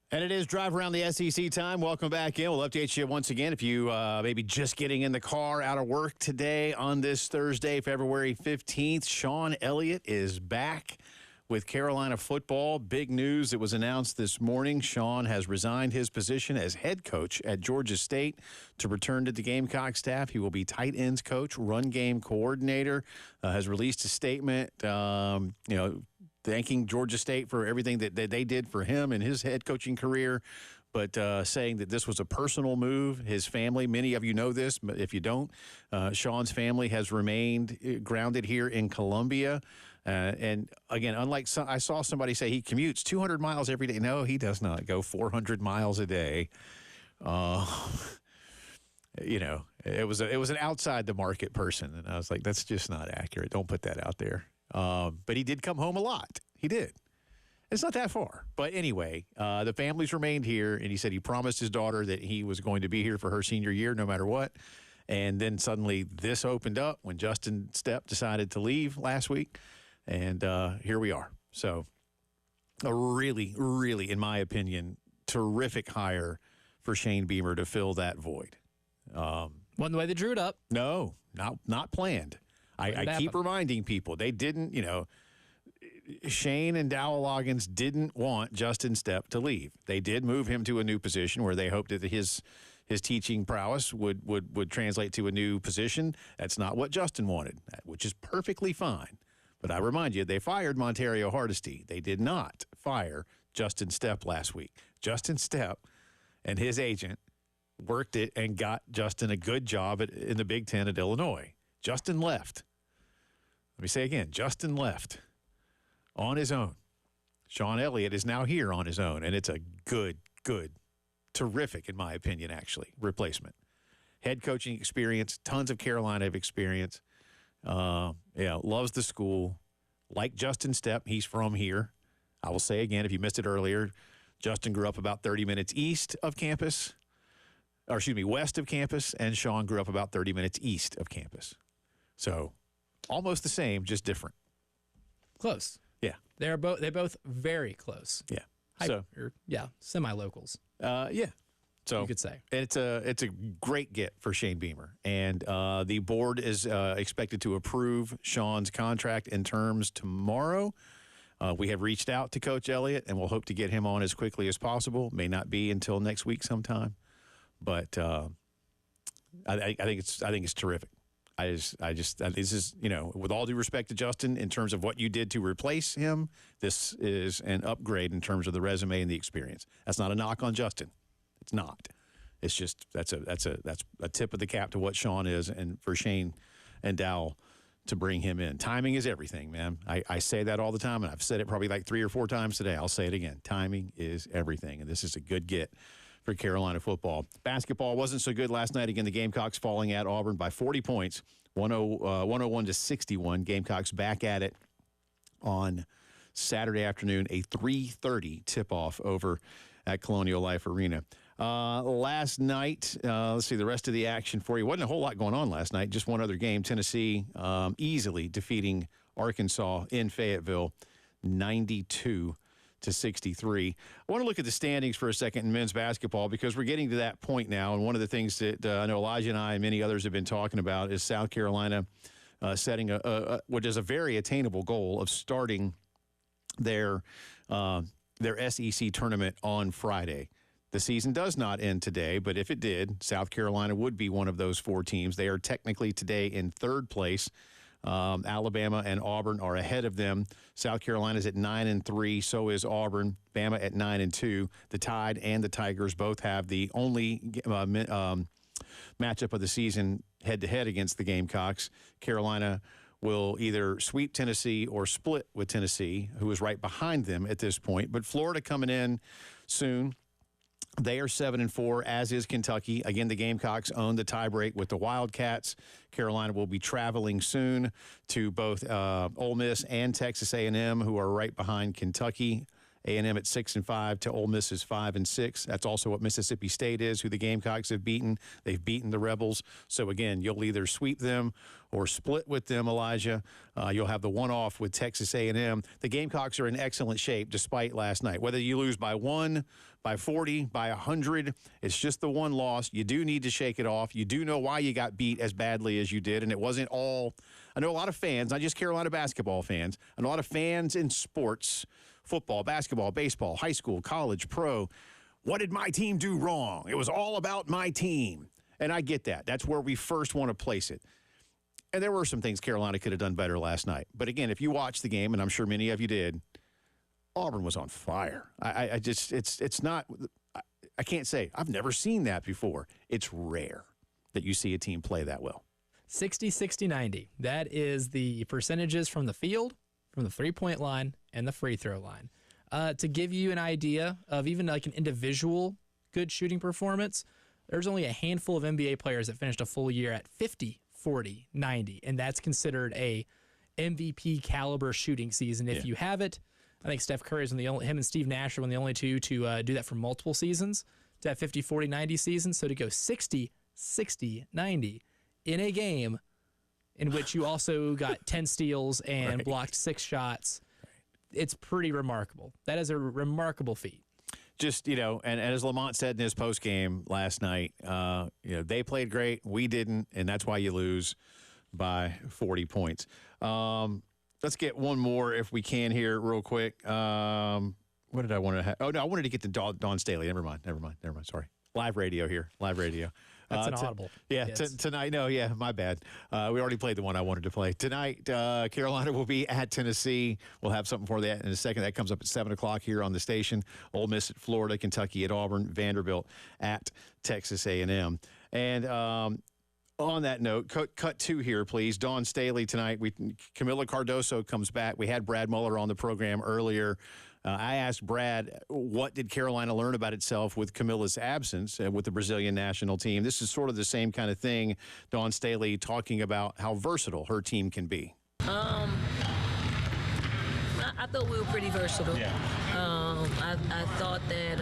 And it is Drive Around the SEC time. Welcome back in. We'll update you once again if you maybe just getting in the car out of work today on this Thursday, February 15th. Sean Elliott is back with Carolina football. Big news that was announced this morning. Sean has resigned his position as head coach at Georgia State to return to the Gamecock staff. He will be tight ends coach, run game coordinator, has released a statement, thanking Georgia State for everything that they did for him in his head coaching career, but saying that this was a personal move. His family, many of you know this, but if you don't, Sean's family has remained grounded here in Columbia. And again, unlike I saw somebody say he commutes 200 miles every day. No, he does not go 400 miles a day. It was an outside the market person, and I was like, that's just not accurate. Don't put that out there. But he did come home a lot. He did. It's not that far. But anyway, the family's remained here, and he said he promised his daughter that he was going to be here for her senior year no matter what. And then suddenly this opened up when Justin Stepp decided to leave last week. And here we are. So a really, really, in my opinion, terrific hire for Shane Beamer to fill that void. Wasn't the way they drew it up. No, not planned. I keep reminding people they didn't, Shane and Dowell Loggins didn't want Justin Stepp to leave. They did move him to a new position where they hoped that his teaching prowess would translate to a new position. That's not what Justin wanted, which is perfectly fine. But I remind you, they fired Montario Hardesty. They did not fire Justin Stepp last week. Justin Stepp and his agent worked it and got Justin a good job in the Big Ten at Illinois. Justin left. Let me say again, Justin left on his own. Sean Elliott is now here on his own, and it's a good, terrific, in my opinion, actually, replacement. Head coaching experience, tons of Carolina experience. Loves the school. Like Justin Stepp, he's from here. I will say again, if you missed it earlier, Justin grew up about 30 minutes west of campus, and Sean grew up about 30 minutes east of campus. So almost the same, just different. Close. Yeah. They're both very close. Yeah. Semi-locals. Yeah. So you could say it's a great get for Shane Beamer, and the board is expected to approve Sean's contract and terms tomorrow. We have reached out to Coach Elliott, and we'll hope to get him on as quickly as possible. May not be until next week sometime, but I think it's terrific. This is, with all due respect to Justin, in terms of what you did to replace him, this is an upgrade in terms of the resume and the experience. That's not a knock on Justin. It's not. It's just that's a tip of the cap to what Sean is, and for Shane and Dowell to bring him in. Timing is everything, man. I say that all the time, and I've said it probably like 3 or 4 times today. I'll say it again. Timing is everything, and this is a good get for Carolina football. Basketball wasn't so good last night. Again, the Gamecocks falling at Auburn by 40 points, 101-61. Gamecocks back at it on Saturday afternoon, a 3:30 tip-off over at Colonial Life Arena. Last night, let's see the rest of the action for you. Wasn't a whole lot going on last night. Just one other game. Tennessee easily defeating Arkansas in Fayetteville, 92-63. I want to look at the standings for a second in men's basketball because we're getting to that point now. And one of the things that I know Elijah and I and many others have been talking about is South Carolina setting what is a very attainable goal of starting their SEC tournament on Friday. The season does not end today, but if it did, South Carolina would be one of those 4 teams. They are technically today in 3rd place. Alabama and Auburn are ahead of them. South Carolina's at 9-3. So is Auburn. Bama at 9-2. The Tide and the Tigers both have the only matchup of the season head-to-head against the Gamecocks. Carolina will either sweep Tennessee or split with Tennessee, who is right behind them at this point. But Florida coming in soon. They are 7-4, as is Kentucky. Again, the Gamecocks own the tiebreak with the Wildcats. Carolina will be traveling soon to both Ole Miss and Texas A&M, who are right behind Kentucky. A&M at 6-5 to Ole Miss is 5-6. That's also what Mississippi State is, who the Gamecocks have beaten. They've beaten the Rebels. So again, you'll either sweep them or split with them, Elijah. You'll have the one-off with Texas A&M. The Gamecocks are in excellent shape despite last night. Whether you lose by 1, by 40, by 100, it's just the one loss. You do need to shake it off. You do know why you got beat as badly as you did, and it wasn't all. I know a lot of fans, not just Carolina basketball fans, and a lot of fans in sports, football, basketball, baseball, high school, college, pro. What did my team do wrong? It was all about my team. And I get that. That's where we first want to place it. And there were some things Carolina could have done better last night. But again, if you watch the game, and I'm sure many of you did, Auburn was on fire. I just, it's not, I can't say. I've never seen that before. It's rare that you see a team play that well. 60-60-90. That is the percentages from the field, from the three-point line, and the free throw line. To give you an idea of even like an individual good shooting performance, there's only a handful of NBA players that finished a full year at 50, 40, 90, and that's considered a MVP caliber shooting season. If you have it, I think Steph Curry is him and Steve Nash are one of the only two to do that for multiple seasons, to have 50, 40, 90 seasons. So to go 60, 60, 90 in a game in which you also got 10 steals and blocked 6 shots, it's pretty remarkable. That is a remarkable feat. Just, and as Lamont said in his postgame last night, they played great. We didn't, and that's why you lose by 40 points. Let's get one more if we can here real quick. What did I want to have? Oh, no, I wanted to get to Dawn Staley. Never mind. Sorry. Live radio here. That's an audible. Yeah, tonight. No, yeah, my bad. We already played the one I wanted to play. Tonight, Carolina will be at Tennessee. We'll have something for that in a second. That comes up at 7 o'clock here on the station. Ole Miss at Florida, Kentucky at Auburn, Vanderbilt at Texas A&M. And on that note, cut 2 here, please. Dawn Staley tonight. Camila Cardoso comes back. We had Brad Muller on the program earlier. I asked Brad, what did Carolina learn about itself with Camila's absence with the Brazilian national team? This is sort of the same kind of thing. Dawn Staley talking about how versatile her team can be. I thought we were pretty versatile. Yeah. I thought that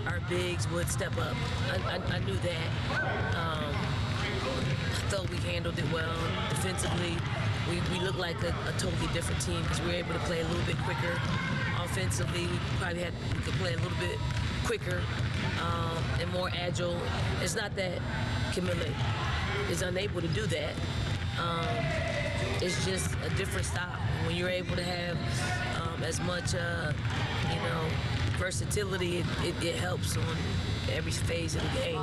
our bigs would step up. I knew that. I thought we handled it well defensively. We looked like a totally different team because we were able to play a little bit quicker. Offensively, we could play a little bit quicker and more agile. It's not that Camila is unable to do that. It's just a different style. When you're able to have as much, versatility, it helps on every phase of the game.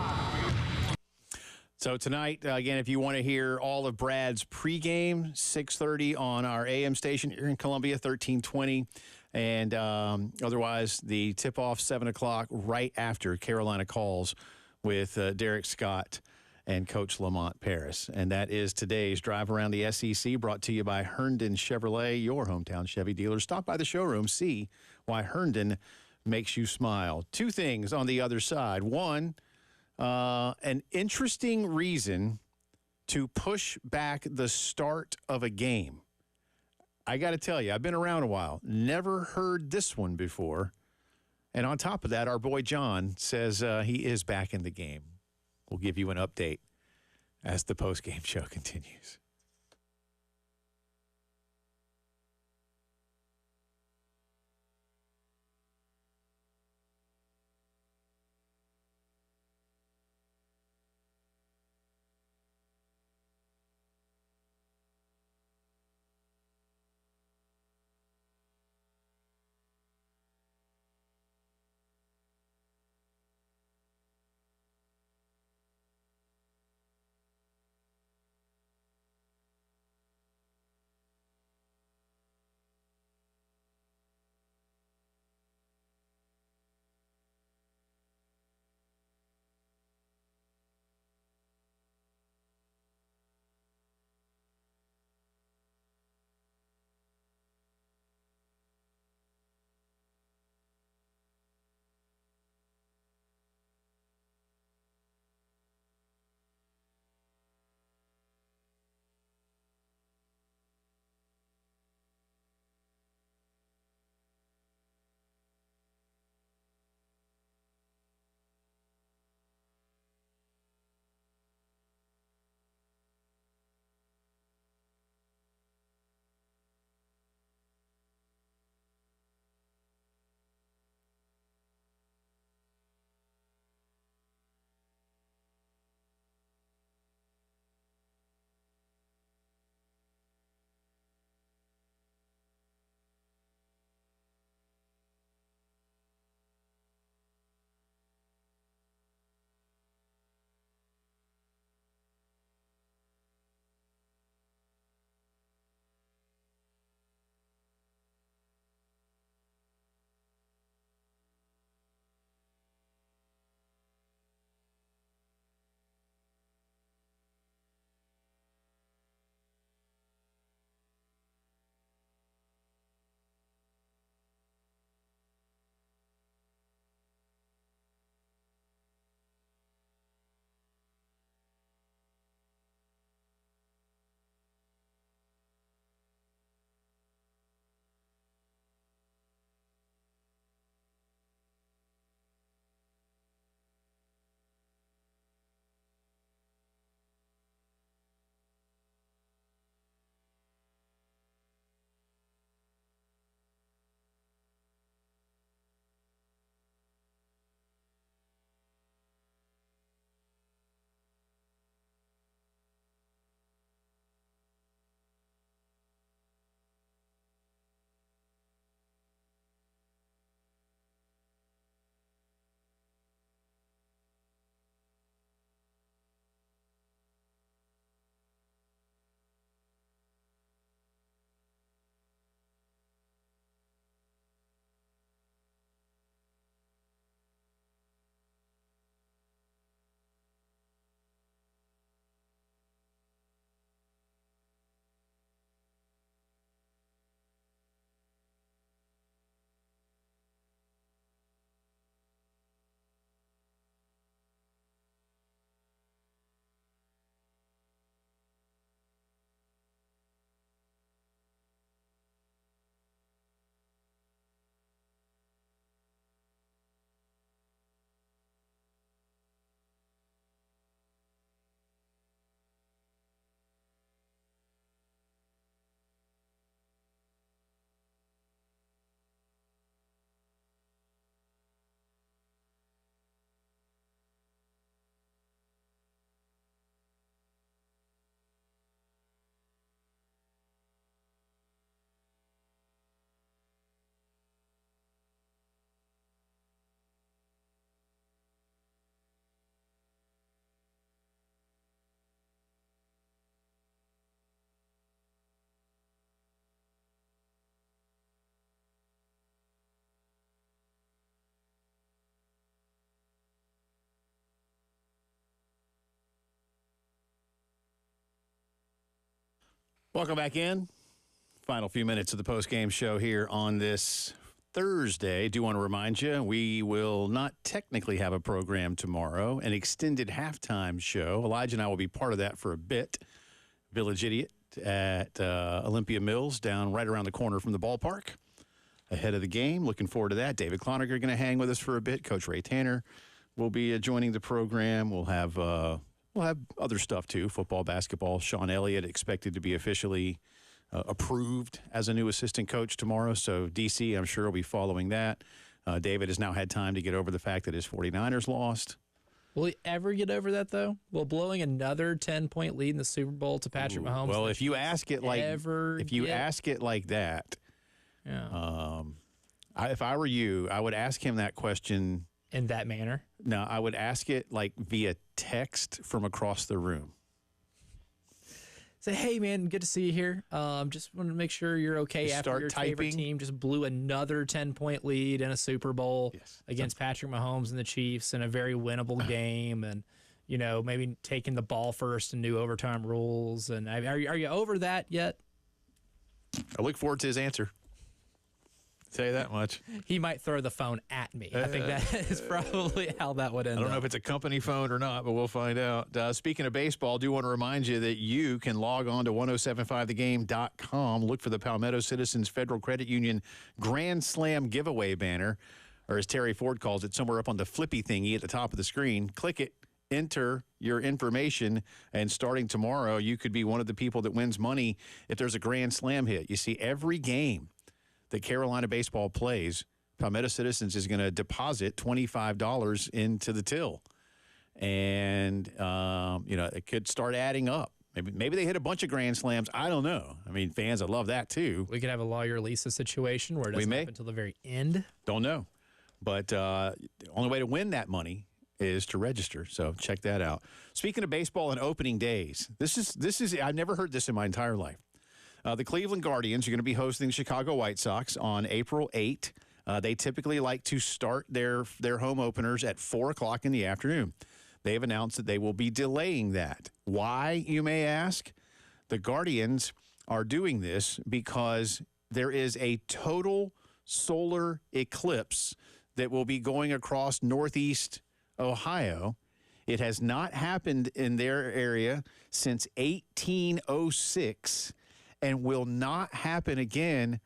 So tonight, again, if you want to hear all of Brad's pregame, 6:30 on our AM station here in Columbia, 1320. And otherwise, the tip-off, 7 o'clock, right after Carolina calls with Derek Scott and Coach Lamont Paris. And that is today's Drive Around the SEC, brought to you by Herndon Chevrolet, your hometown Chevy dealer. Stop by the showroom, see why Herndon makes you smile. 2 things on the other side. One, an interesting reason to push back the start of a game. I got to tell you, I've been around a while. Never heard this one before. And on top of that, our boy John says he is back in the game. We'll give you an update as the post-game show continues. Welcome back in. Final few minutes of the post-game show here on this Thursday. Do want to remind you, we will not technically have a program tomorrow, an extended halftime show. Elijah and I will be part of that for a bit. Village Idiot at Olympia Mills down right around the corner from the ballpark. ahead of the game. Looking forward to that. David Cloninger going to hang with us for a bit. Coach Ray Tanner will be joining the program. We'll have other stuff too, football, basketball. Sean Elliott expected to be officially approved as a new assistant coach tomorrow. So DC, I'm sure, will be following that. David has now had time to get over the fact that his 49ers lost. Will he ever get over that, though? Will blowing another 10-point lead in the Super Bowl to Patrick Mahomes? Well, if you ask it like that, yeah. If I were you, I would ask him that question in that manner. No, I would ask it like via text from across the room. Say, hey, man, good to see you here. Just wanted to make sure you're okay Just after start your typing. favorite team just blew another 10-point lead in a Super Bowl against Patrick Mahomes and the Chiefs in a very winnable game, and maybe taking the ball first and new overtime rules. And are you over that yet? I look forward to his answer. Tell you that much. He might throw the phone at me. I think that is probably how that would end up. I don't know if it's a company phone or not, but we'll find out. Speaking of baseball, I do want to remind you that you can log on to 1075thegame.com, look for the Palmetto Citizens Federal Credit Union Grand Slam giveaway banner, or as Terry Ford calls it, somewhere up on the flippy thingy at the top of the screen. Click it, enter your information, and starting tomorrow, you could be one of the people that wins money if there's a Grand Slam hit. You see, every game that Carolina baseball plays, Palmetto Citizens is going to deposit $25 into the till. And, it could start adding up. Maybe they hit a bunch of Grand Slams. I don't know. I mean, fans would love that, too. We could have a Lawyer Lisa situation where it doesn't happen until the very end. Don't know. But the only way to win that money is to register. So check that out. Speaking of baseball and opening days, this is I've never heard this in my entire life. The Cleveland Guardians are going to be hosting the Chicago White Sox on April 8th. They typically like to start their home openers at 4 o'clock in the afternoon. They have announced that they will be delaying that. Why, you may ask? The Guardians are doing this because there is a total solar eclipse that will be going across northeast Ohio. It has not happened in their area since 1806. And will not happen again,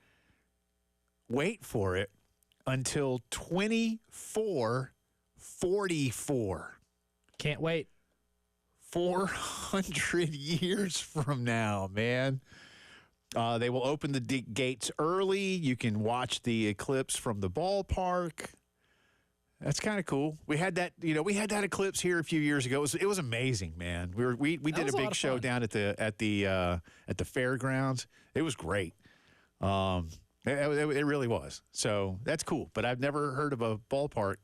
wait for it, until 2444. Can't wait. 400 years from now, man. They will open the gates early. You can watch the eclipse from the ballpark. That's kind of cool. We had that, eclipse here a few years ago. It was amazing, man. We did a big show down at the fairgrounds. It was great. It really was. So that's cool. But I've never heard of a ballpark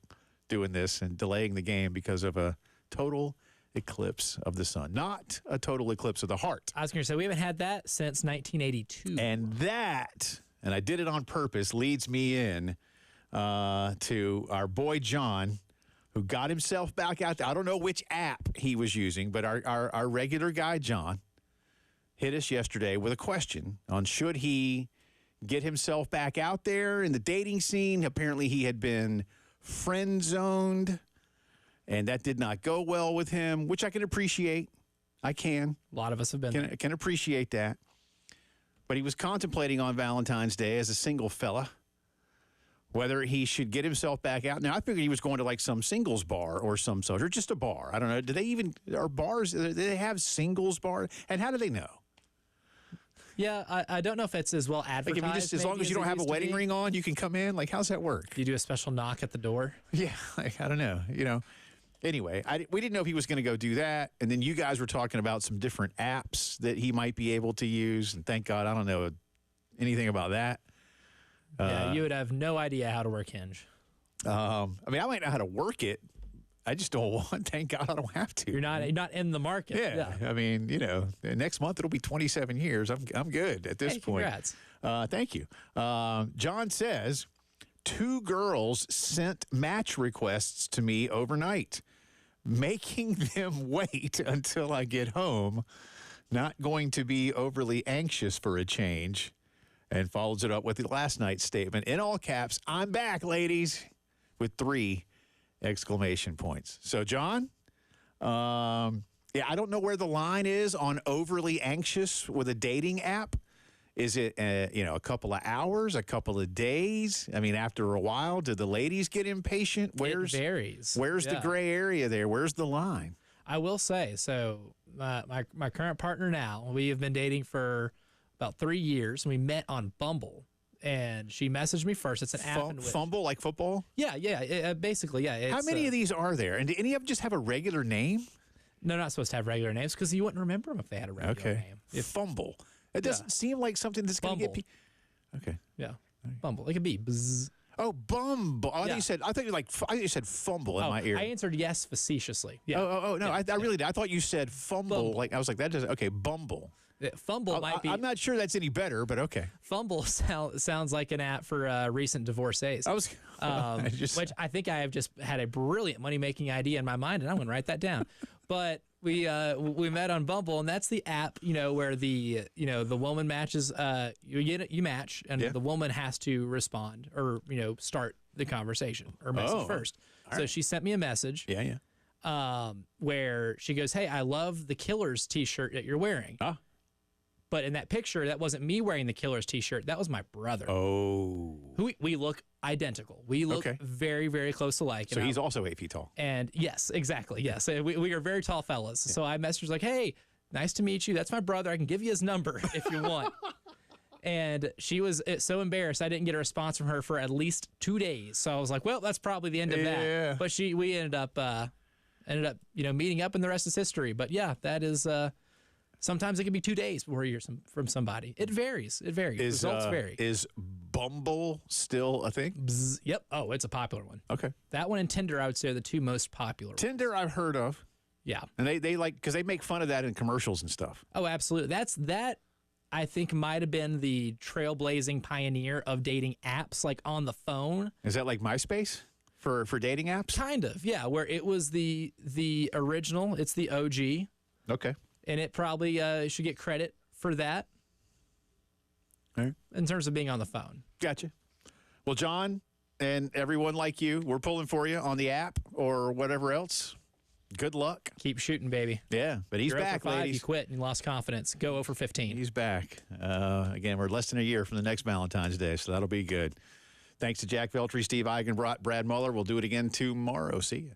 doing this and delaying the game because of a total eclipse of the sun, not a total eclipse of the heart. I was going to say we haven't had that since 1982. And I did it on purpose, leads me in to our boy John, who got himself back out there. I don't know which app he was using, but our regular guy, John, hit us yesterday with a question on should he get himself back out there in the dating scene. Apparently he had been friend-zoned, and that did not go well with him, which I can appreciate. I can. A lot of us have been can appreciate that. But he was contemplating on Valentine's Day as a single fella whether he should get himself back out. Now, I figured he was going to like some singles bar or some sort, or just a bar. I don't know. Are bars, do they have singles bars? And how do they know? Yeah, I don't know if it's as well advertised. Like as long as you don't have a wedding ring on, you can come in. Like, how's that work? Do you do a special knock at the door? Yeah, I don't know. Anyway, we didn't know if he was going to go do that. And then you guys were talking about some different apps that he might be able to use. And thank God I don't know anything about that. Yeah, you would have no idea how to work Hinge. I might know how to work it. I just don't want. Thank God I don't have to. You're not in the market. Yeah. Next month it'll be 27 years. I'm good at this point. Congrats. Thank you. John says 2 girls sent match requests to me overnight, making them wait until I get home. Not going to be overly anxious for a change. And follows it up with the last night's statement in all caps, "I'm back, ladies," with 3 exclamation points. So, John, I don't know where the line is on overly anxious with a dating app. Is it, a couple of hours, a couple of days? I mean, after a while, do the ladies get impatient? It varies. Where's the gray area there? Where's the line? I will say, so my current partner now, we have been dating for about 3 years. We met on Bumble, and she messaged me first. It's an app. Fumble, like football? Yeah, basically, yeah. How many of these are there? And do any of them just have a regular name? No, not supposed to have regular names because you wouldn't remember them if they had a regular name. Fumble. It doesn't seem like something that's going to get people. Okay. Yeah. Bumble. It could be bzz. Oh, Bumble. I thought you said fumble in my ear. I answered yes facetiously. Yeah. No, I really did. I thought you said fumble. Like I was like, that doesn't. Okay, Bumble. Fumble might be. I'm not sure that's any better, but okay. Fumble sounds like an app for recent divorcees. Which I think I have just had a brilliant money making idea in my mind, and I'm going to write that down. But we met on Bumble, and that's the app where the woman matches. You match, and the woman has to respond or start the conversation or message first. So she sent me a message. Where she goes, "Hey, I love the Killers T-shirt that you're wearing." But in that picture, that wasn't me wearing the Killers T-shirt. That was my brother. Oh. Who we look identical. We look very, very close alike. So he's also 8 feet tall. And yes, exactly. Yes. We are very tall fellas. Yeah. So I messaged her like, hey, nice to meet you. That's my brother. I can give you his number if you want. And she was so embarrassed. I didn't get a response from her for at least 2 days. So I was like, well, that's probably the end of that. But we ended up meeting up, and the rest is history. But yeah, that is sometimes it can be 2 days before you hear from somebody. It varies. Results vary. Is Bumble still a thing? Bzz, yep. Oh, it's a popular one. Okay. That one and Tinder, I would say, are the two most popular ones. Tinder, I've heard of. Yeah. And they like, because they make fun of that in commercials and stuff. Oh, absolutely. That I think might have been the trailblazing pioneer of dating apps, like on the phone. Is that like MySpace for dating apps? Kind of, yeah. Where it was the original. It's the OG. Okay. And it probably should get credit for that. All right. In terms of being on the phone. Gotcha. Well, John and everyone like you, we're pulling for you on the app or whatever else. Good luck. Keep shooting, baby. Yeah, but he's back, 0 for 5, ladies. You quit and you lost confidence. Go 0 for 15. He's back. Again, we're less than a year from the next Valentine's Day, so that'll be good. Thanks to Jack Veltri, Steve Eigenbrot, Brad Muller. We'll do it again tomorrow. See you.